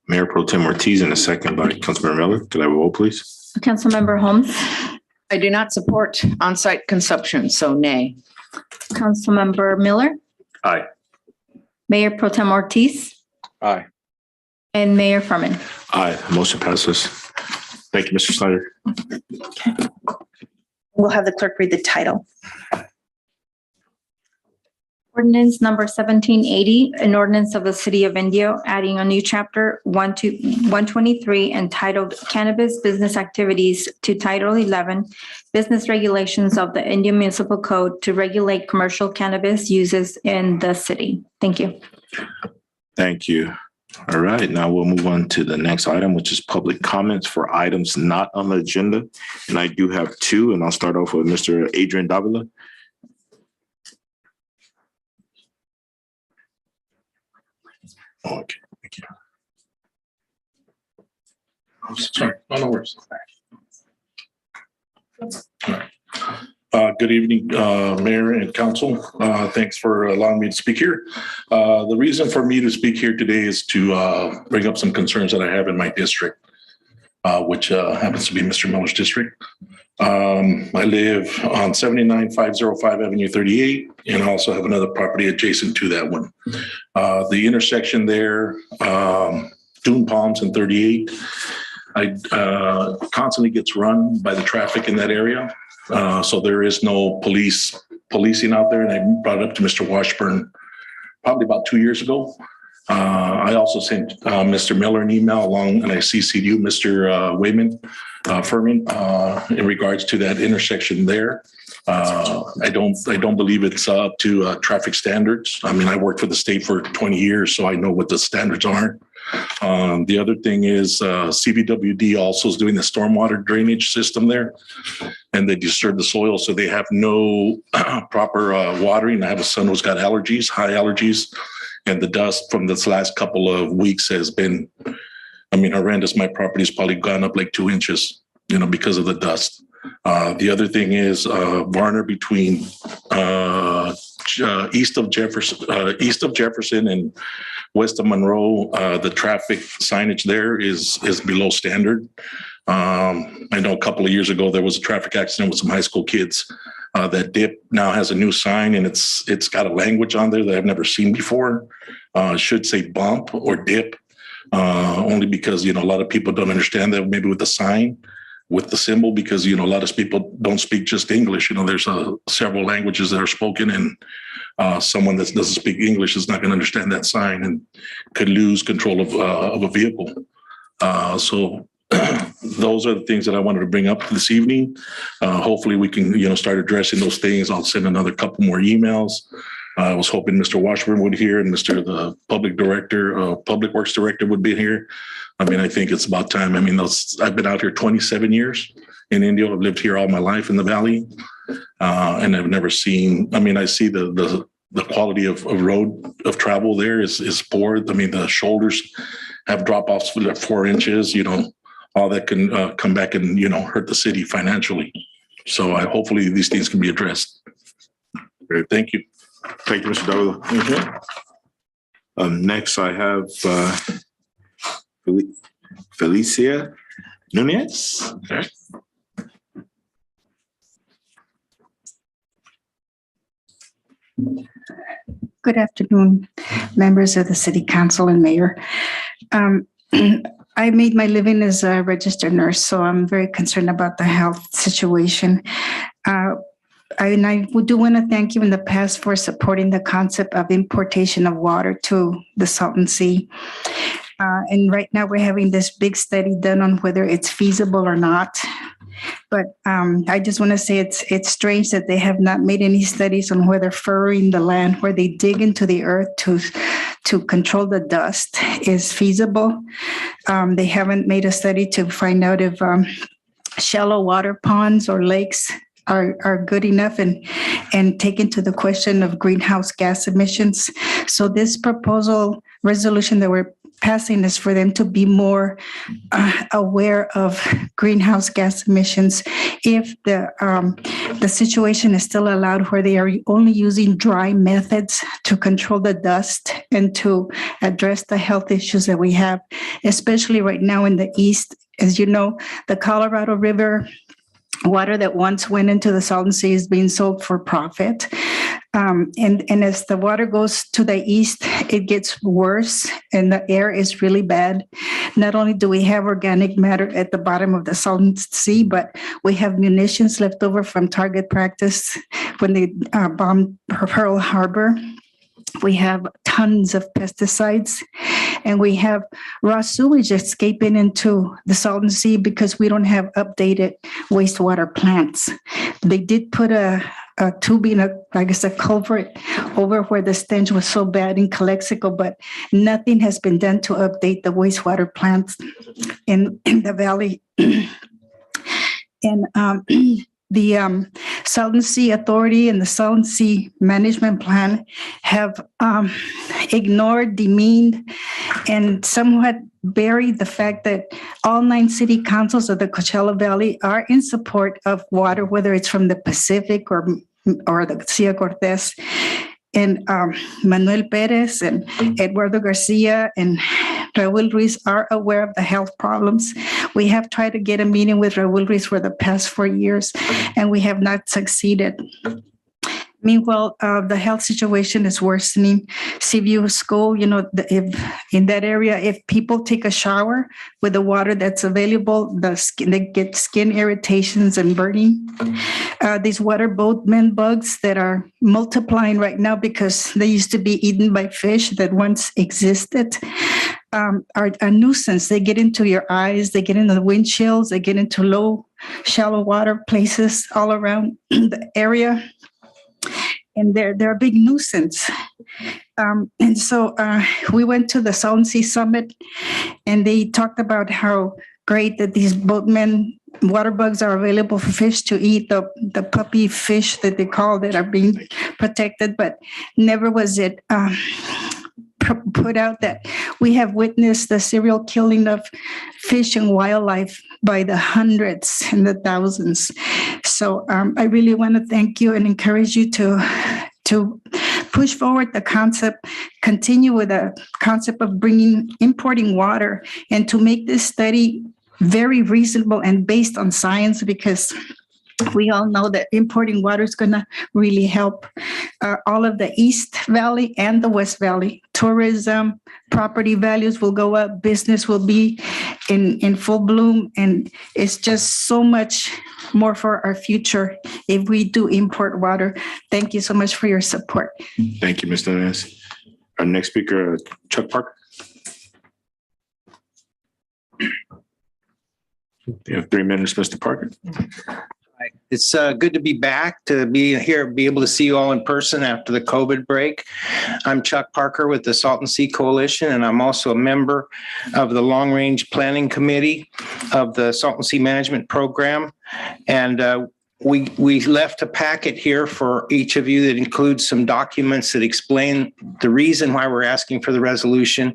Mayor Pro Tem Ortiz and a second by Councilmember Miller. Could I have a vote, please? Councilmember Holmes, I do not support on-site consumption, so nay. Councilmember Miller, Aye. Mayor Pro Tem Ortiz, Aye. and Mayor Furman. Aye. Motion passes. Thank you, Mr. Snyder. We'll have the clerk read the title. Ordinance number 1780, an ordinance of the city of Indio, adding a new chapter 123 entitled Cannabis Business Activities to Title 11, Business Regulations of the Indio Municipal Code to regulate commercial cannabis uses in the city. Thank you. Thank you. All right, now we'll move on to the next item, which is public comments for items not on the agenda. And I do have two, and I'll start off with Mr. Adrian Davila. Okay, thank you. I'm sorry, no worries. Good evening, Mayor and Council. Thanks for allowing me to speak here. The reason for me to speak here today is to bring up some concerns that I have in my district, which happens to be Mr. Miller's district. I live on 79505 Avenue 38, and I also have another property adjacent to that one. The intersection there, Dune Palms and 38, constantly gets run by the traffic in that area. So there is no policing out there. And I brought it up to Mr. Washburn probably about 2 years ago. I also sent Mr. Miller an email along, and I CC'd you, Mr. Wayman Furman, in regards to that intersection there. I don't believe it's up to traffic standards. I mean, I worked for the state for 20 years, so I know what the standards are. The other thing is CBWD also is doing the stormwater drainage system there, and they disturb the soil, so they have no proper watering. I have a son who's got allergies, high allergies, and the dust from this last couple of weeks has been, I mean, horrendous. My property's probably gone up like 2 inches, because of the dust. The other thing is Varner between east of Jefferson and west of Monroe. The traffic signage there is below standard. I know a couple of years ago there was a traffic accident with some high school kids. That dip now has a new sign, and it's got a language on there that I've never seen before. It should say bump or dip, only because a lot of people don't understand that, maybe with the sign, with the symbol, because a lot of people don't speak just English. There's several languages that are spoken, and someone that doesn't speak English is not going to understand that sign and could lose control of a vehicle. So those are the things that I wanted to bring up this evening. Hopefully we can, start addressing those things. I'll send another couple more emails. I was hoping Mr. Washburn would hear, and the Public Works Director would be here. I mean, I think it's about time. I mean, I've been out here 27 years in Indio. I've lived here all my life in the Valley, and I've never seen, I see the quality of road of travel there is poor. I mean, the shoulders have drop-offs for 4 inches, all that can come back and, hurt the city financially. So hopefully these things can be addressed. Great. Thank you. Thank you, Mr. Davila. Next, I have Felicia Nunez. Okay. Good afternoon, members of the City Council and Mayor. I made my living as a registered nurse, so I'm very concerned about the health situation. I do want to thank you in the past for supporting the concept of importation of water to the Salton Sea. And right now we're having this big study done on whether it's feasible or not. But I just want to say it's strange that they have not made any studies on whether furrowing the land, where they dig into the earth to control the dust, is feasible. They haven't made a study to find out if shallow water ponds or lakes are good enough and take into the question of greenhouse gas emissions. So this proposal resolution that we're passing is for them to be more aware of greenhouse gas emissions if the situation is still allowed where they are only using dry methods to control the dust and to address the health issues that we have, especially right now in the east. As you know, the Colorado River water that once went into the Salton Sea is being sold for profit. And as the water goes to the east, it gets worse and the air is really bad. Not only do we have organic matter at the bottom of the Salton Sea, but we have munitions left over from target practice when they bombed Pearl Harbor. We have tons of pesticides, and we have raw sewage escaping into the Salton Sea because we don't have updated wastewater plants. They did put a tubing, I guess a culvert over where the stench was so bad in Calexico, but nothing has been done to update the wastewater plants in the valley. And the Salton Sea Authority and the Salton Sea Management Plan have ignored, demeaned, and somewhat buried the fact that all 9 city councils of the Coachella Valley are in support of water, whether it's from the Pacific or the Cia Cortez. And Manuel Perez and Eduardo Garcia and Raul Ruiz are aware of the health problems. We have tried to get a meeting with Raul Ruiz for the past 4 years, and we have not succeeded. Meanwhile, the health situation is worsening. Seaview School, if in that area, if people take a shower with the water that's available, they get skin irritations and burning. These water boatman bugs that are multiplying right now because they used to be eaten by fish that once existed are a nuisance. They get into your eyes, they get into the windshields, they get into low, shallow water places all around the area. And they're a big nuisance. And so we went to the Salton Sea Summit, and they talked about how great that these boatmen water bugs are available for fish to eat, the puppy fish that they call that are being protected, but never was it put out that we have witnessed the serial killing of fish and wildlife by the hundreds and the thousands. So I really want to thank you and encourage you to push forward the concept, continue with the concept of importing water, and to make this study very reasonable and based on science, because we all know that importing water is going to really help all of the East Valley and the West Valley. Tourism, property values will go up, business will be in full bloom, and it's just so much more for our future if we do import water. Thank you so much for your support. Thank you, Ms. Nunes. Our next speaker, Chuck Parker. You have 3 minutes, Mr. Parker. It's good to be back, to be here, be able to see you all in person after the COVID break. I'm Chuck Parker with the Salton Sea Coalition, and I'm also a member of the Long Range Planning Committee of the Salton Sea Management Program. And we left a packet here for each of you that includes some documents that explain the reason why we're asking for the resolution,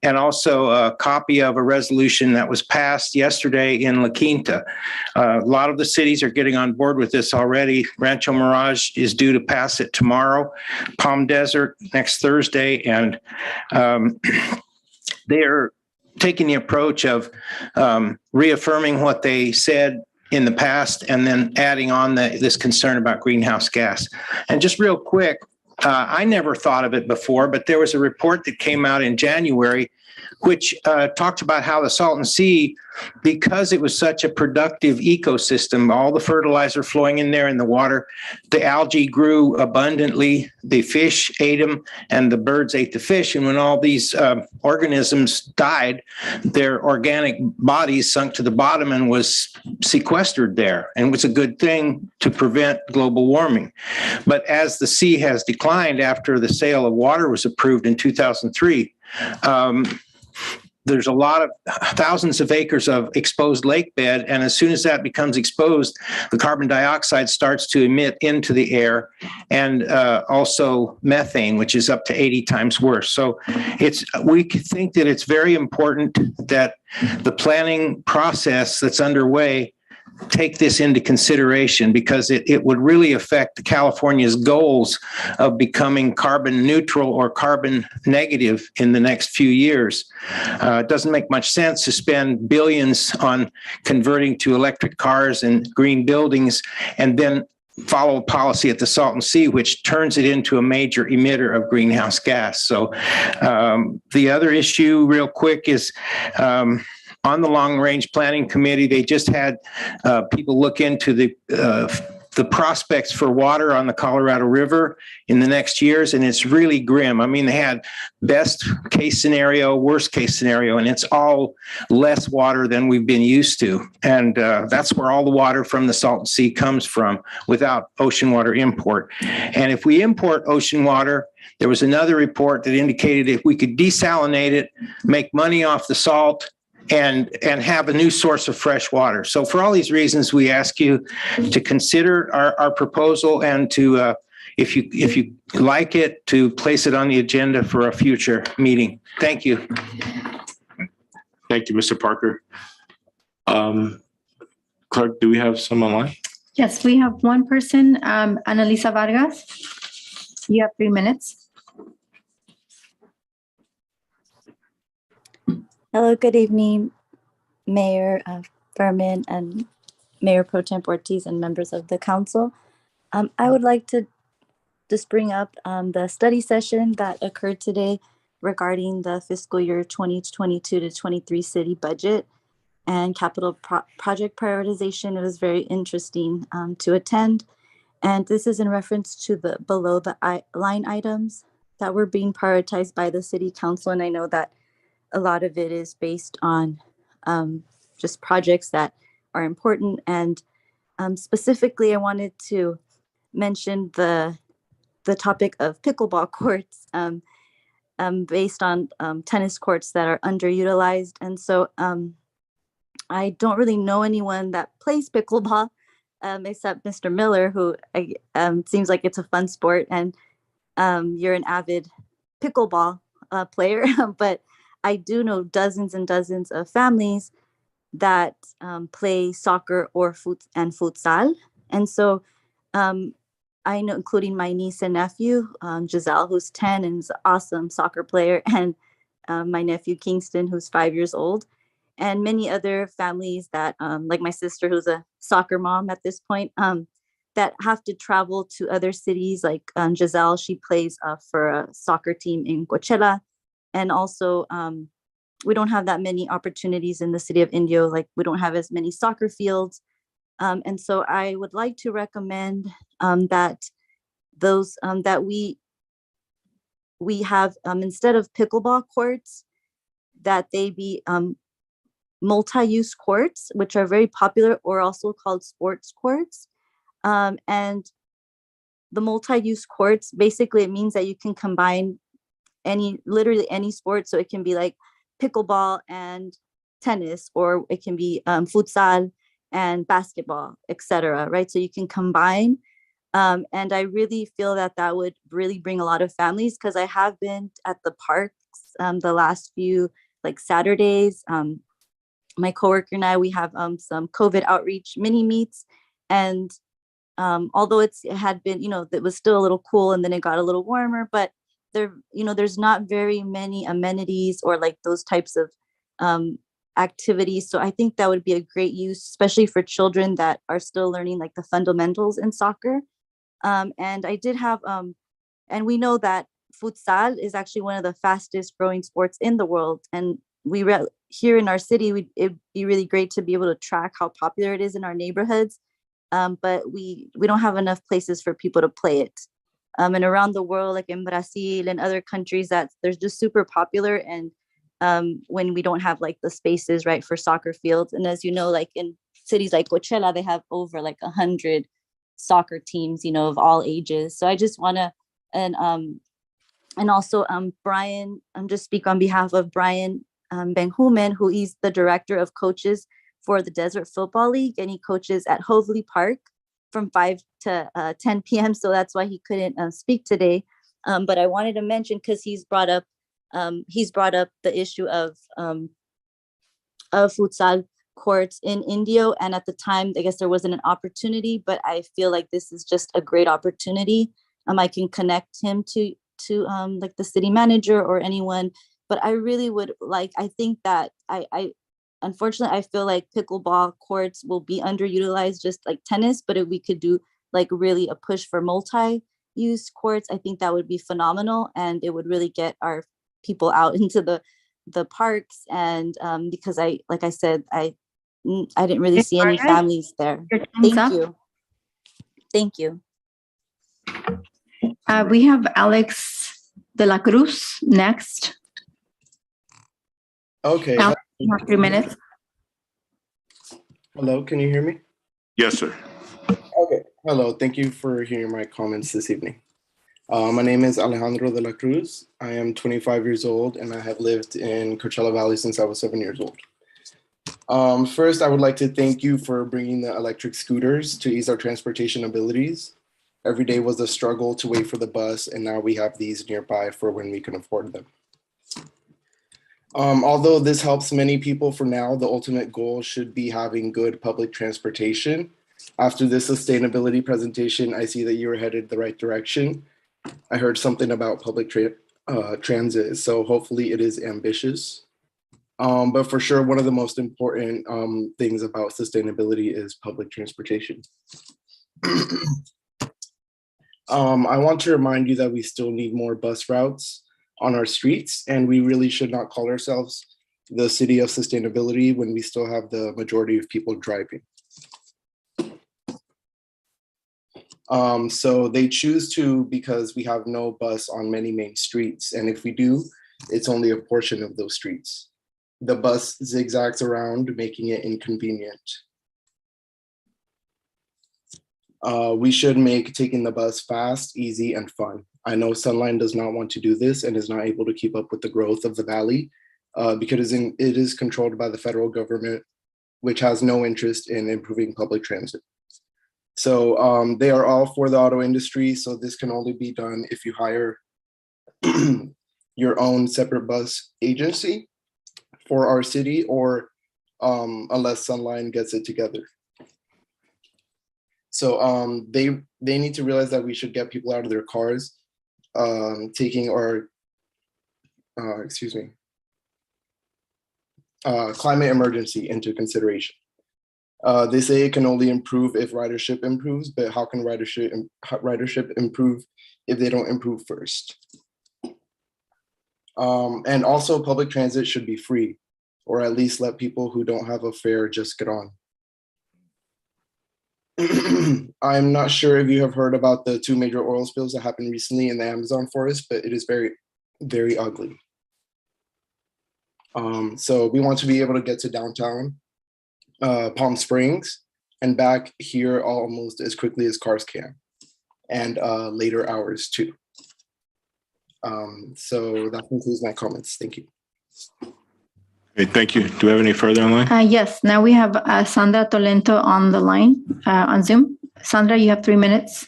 and also a copy of a resolution that was passed yesterday in La Quinta. A lot of the cities are getting on board with this already. Rancho Mirage is due to pass it tomorrow, Palm Desert next Thursday, and they're taking the approach of reaffirming what they said in the past, and then adding on this concern about greenhouse gas. And just real quick, I never thought of it before, but there was a report that came out in January which talked about how the Salton Sea, because it was such a productive ecosystem, all the fertilizer flowing in there in the water, the algae grew abundantly, the fish ate them, and the birds ate the fish. And when all these organisms died, their organic bodies sunk to the bottom and was sequestered there. And it was a good thing to prevent global warming. But as the sea has declined after the sale of water was approved in 2003, there's a lot of thousands of acres of exposed lake bed. And as soon as that becomes exposed, the carbon dioxide starts to emit into the air, and also methane, which is up to 80 times worse. So we think that it's very important that the planning process that's underway take this into consideration, because it would really affect California's goals of becoming carbon neutral or carbon negative in the next few years. It doesn't make much sense to spend billions on converting to electric cars and green buildings and then follow a policy at the Salton Sea, which turns it into a major emitter of greenhouse gas. So the other issue real quick is on the Long Range Planning Committee, they just had people look into the prospects for water on the Colorado River in the next years, and it's really grim. I mean, they had best case scenario, worst case scenario, and it's all less water than we've been used to. And that's where all the water from the Salton Sea comes from without ocean water import. And if we import ocean water, there was another report that indicated if we could desalinate it, make money off the salt, and have a new source of fresh water. So for all these reasons, we ask you to consider our proposal, and to, if you like it, to place it on the agenda for a future meeting. Thank you. Thank you, Mr. Parker. Clerk, do we have some online? Yes, we have one person, Annalisa Vargas. You have 3 minutes. Hello, good evening, Mayor Furman and Mayor Pro Temp Ortiz and members of the council. I would like to just bring up the study session that occurred today regarding the fiscal year 2022 to 23 city budget and capital project prioritization. It was very interesting to attend. And this is in reference to the below the line items that were being prioritized by the city council. And I know that a lot of it is based on just projects that are important. And specifically, I wanted to mention the topic of pickleball courts based on tennis courts that are underutilized. And so I don't really know anyone that plays pickleball except Mr. Miller, who seems like it's a fun sport, and you're an avid pickleball player, but I do know dozens and dozens of families that play soccer or futsal. And so I know, including my niece and nephew, Giselle, who's 10 and is an awesome soccer player, and my nephew, Kingston, who's 5 years old, and many other families that, like my sister, who's a soccer mom at this point, that have to travel to other cities. Like Giselle, she plays for a soccer team in Coachella. And also, we don't have that many opportunities in the city of Indio. Like, we don't have as many soccer fields. And so I would like to recommend that those that we have, instead of pickleball courts, that they be multi-use courts, which are very popular, or also called sports courts. And the multi-use courts, basically it means that you can combine literally any sport. So it can be like pickleball and tennis, or it can be futsal and basketball, etc. Right? So you can combine. And I really feel that that would really bring a lot of families, because I have been at the parks the last few Saturdays. My coworker and I, we have some COVID outreach mini meets, and although it had been, it was still a little cool, and then it got a little warmer, but there's not very many amenities or those types of activities. So I think that would be a great use, especially for children that are still learning the fundamentals in soccer. And I did have And we know that futsal is actually one of the fastest growing sports in the world. And here in our city, it'd be really great to be able to track how popular it is in our neighborhoods. But we don't have enough places for people to play it. And around the world, like in Brazil and other countries, that they're just super popular. And when we don't have like the spaces, right, for soccer fields. And as you know, like in cities like Coachella, they have over like 100 soccer teams, you know, of all ages. So I just want to, and also Brian, just speak on behalf of Brian Benhuman, who is the director of coaches for the Desert Football League, and he coaches at Hoveley Park from 5 to 10 p.m. So that's why he couldn't speak today. But I wanted to mention, because he's brought up the issue of futsal courts in Indio, and at the time, I guess there wasn't an opportunity, but I feel like this is just a great opportunity. I can connect him to like the city manager or anyone, but I really would like, I think that I unfortunately, I feel like pickleball courts will be underutilized just like tennis, but if we could do like really a push for multi-use courts, I think that would be phenomenal, and it would really get our people out into the parks. And because like I said, I didn't really see any families there. Thank you. We have Alex de la Cruz next. Okay. Alex, you have 3 minutes. Hello, can you hear me? Yes, sir. Okay. Hello, thank you for hearing my comments this evening. My name is Alejandro de la Cruz. I am 25 years old, and I have lived in Coachella Valley since I was 7 years old. First, I would like to thank you for bringing the electric scooters to ease our transportation abilities. Every day was a struggle to wait for the bus, and now we have these nearby for when we can afford them. Although this helps many people for now, the ultimate goal should be having good public transportation. After this sustainability presentation, I see that you are headed the right direction. I heard something about public transit, so hopefully it is ambitious. But for sure, one of the most important things about sustainability is public transportation. I want to remind you that we still need more bus routes on our streets, and we really should not call ourselves the city of sustainability when we still have the majority of people driving. So they choose to because we have no bus on many main streets, and if we do, it's only a portion of those streets. The bus zigzags around, making it inconvenient. We should make taking the bus fast, easy, and fun. I know Sunline does not want to do this and is not able to keep up with the growth of the valley because it is controlled by the federal government, which has no interest in improving public transit. So they are all for the auto industry, so this can only be done if you hire your own separate bus agency for our city, or unless Sunline gets it together. So they need to realize that we should get people out of their cars, taking our, climate emergency into consideration. They say it can only improve if ridership improves, but how can ridership improve if they don't improve first? And also public transit should be free, or at least let people who don't have a fare just get on. I'm not sure if you have heard about the 2 major oil spills that happened recently in the Amazon forest, but it is very, very ugly. So we want to be able to get to downtown Palm Springs and back here almost as quickly as cars can, and later hours too. So that concludes my comments. Thank you. Okay, thank you. Do we have any further online? Yes, now we have Sandra Tolento on the line on Zoom. Sandra, you have 3 minutes.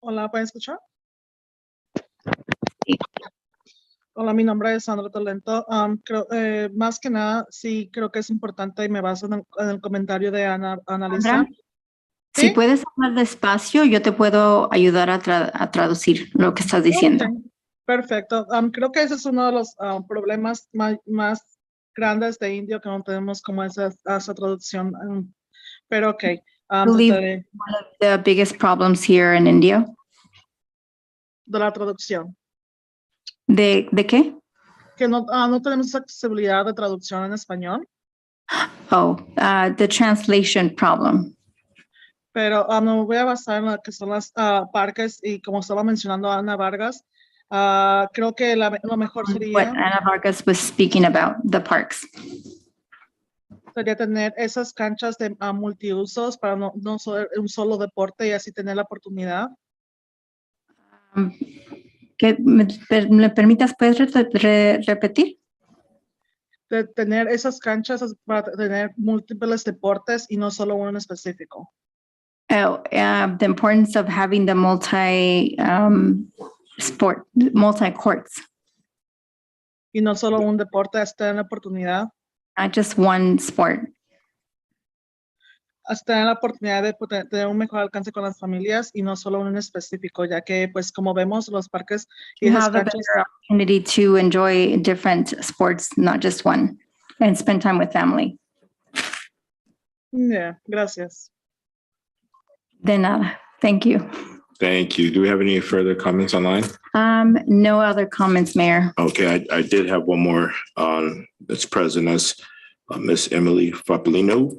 Hola, ¿pueden escuchar? Hola, mi nombre es Sandra Tolento. Creo, más que nada, sí, creo que es importante y me baso en el comentario de Annalisa. Sandra, si puedes hablar despacio, yo te puedo ayudar a traducir lo que estás diciendo. Okay. Perfecto. Creo que ese es uno de los problemas más grandes de Indio, que no tenemos como esa traducción. Pero ok. Believe trataré one of the biggest problems here in India. de la traducción. ¿De qué? Que no tenemos accesibilidad de traducción en español, Oh, the translation problem. pero me voy a basar en lo que son las parques y como estaba mencionando Ana Vargas, creo que lo mejor What sería Ana Vargas was speaking about, the parks. tener esas canchas de multiusos para no ser un solo deporte y así tener la oportunidad. ¿Me permitas, puedes repetir? De tener esas canchas para tener múltiples deportes y no solo uno en específico. Oh, the importance of having the multi courts, Y no solo un deporte, hasta tener la oportunidad. not just one sport. Hasta tener la oportunidad de tener un mejor alcance con las familias y no solo uno en específico, ya que pues como vemos los parques y You esas have a canchas. better opportunity to enjoy different sports, not just one, and spend time with family. Yeah, gracias. De nada. Thank you. Thank you. Do we have any further comments online? No other comments, Mayor. Okay, I did have one more that's present as Miss Emily Fapolino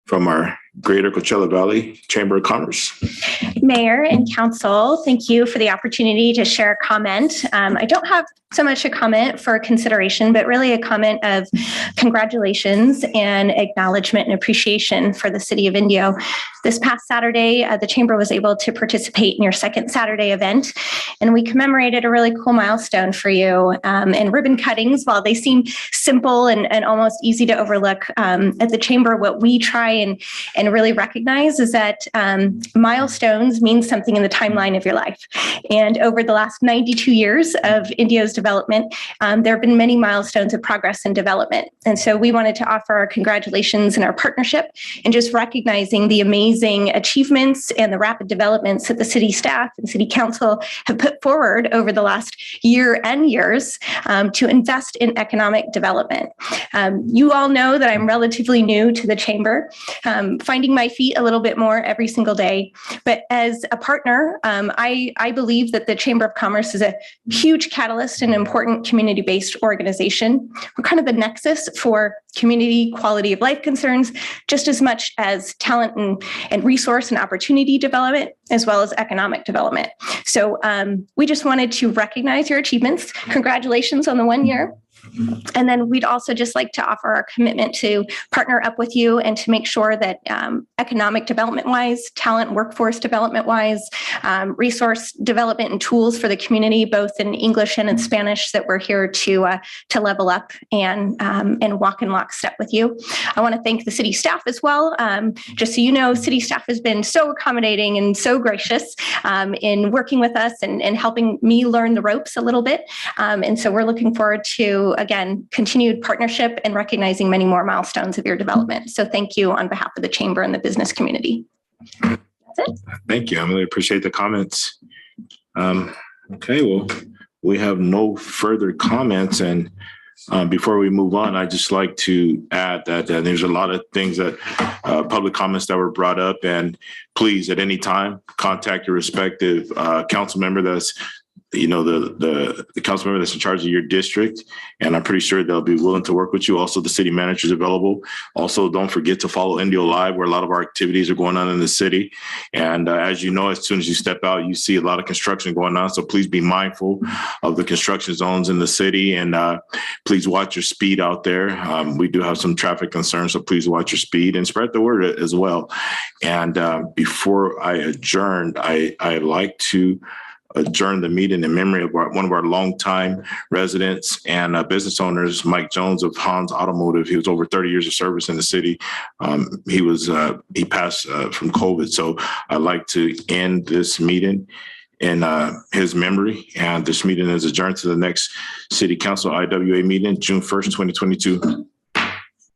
from our Greater Coachella Valley Chamber of Commerce. Mayor and Council, thank you for the opportunity to share a comment. I don't have so much a comment for consideration, but really a comment of congratulations and acknowledgement and appreciation for the City of Indio. This past Saturday, the Chamber was able to participate in your second Saturday event, and we commemorated a really cool milestone for you. And ribbon cuttings, while they seem simple and almost easy to overlook, at the Chamber, what we try and really recognize is that milestones mean something in the timeline of your life. And over the last 92 years of Indio's development, there have been many milestones of progress and development. And so we wanted to offer our congratulations and our partnership and just recognizing the amazing achievements and the rapid developments that the city staff and city council have put forward over the last year and years to invest in economic development. You all know that I'm relatively new to the chamber, finding my feet a little bit more every single day. But as a partner, I believe that the Chamber of Commerce is a huge catalyst and important community-based organization. We're kind of the nexus for community quality of life concerns, just as much as talent and resource and opportunity development, as well as economic development. So we just wanted to recognize your achievements. Congratulations on the 1 year. And then we'd also just like to offer our commitment to partner up with you and to make sure that economic development wise, talent workforce development wise, resource development and tools for the community, both in English and in Spanish, that we're here to level up and walk in lockstep with you. I want to thank the city staff as well. Just so you know, city staff has been so accommodating and so gracious in working with us and helping me learn the ropes a little bit. And so we're looking forward to, again, continued partnership and recognizing many more milestones of your development. So thank you on behalf of the chamber and the business community. That's it. Thank you. I really appreciate the comments. Okay, well, we have no further comments. And before we move on, I'd just like to add that there's a lot of things that public comments that were brought up. And please, at any time, contact your respective council member that's the council member that's in charge of your district, and I'm pretty sure they'll be willing to work with you. Also, the city manager is available. Also, don't forget to follow Indio Live, where a lot of our activities are going on in the city. And as you know, as soon as you step out, you see a lot of construction going on. So please be mindful of the construction zones in the city, and please watch your speed out there. We do have some traffic concerns, so please watch your speed and spread the word as well. And before I adjourn, I'd like to adjourn the meeting in memory of one of our longtime residents and business owners, Mike Jones of Hans Automotive. He was over 30 years of service in the city. He passed from COVID. So I'd like to end this meeting in his memory. And this meeting is adjourned to the next City Council IWA meeting, June 1st, 2022.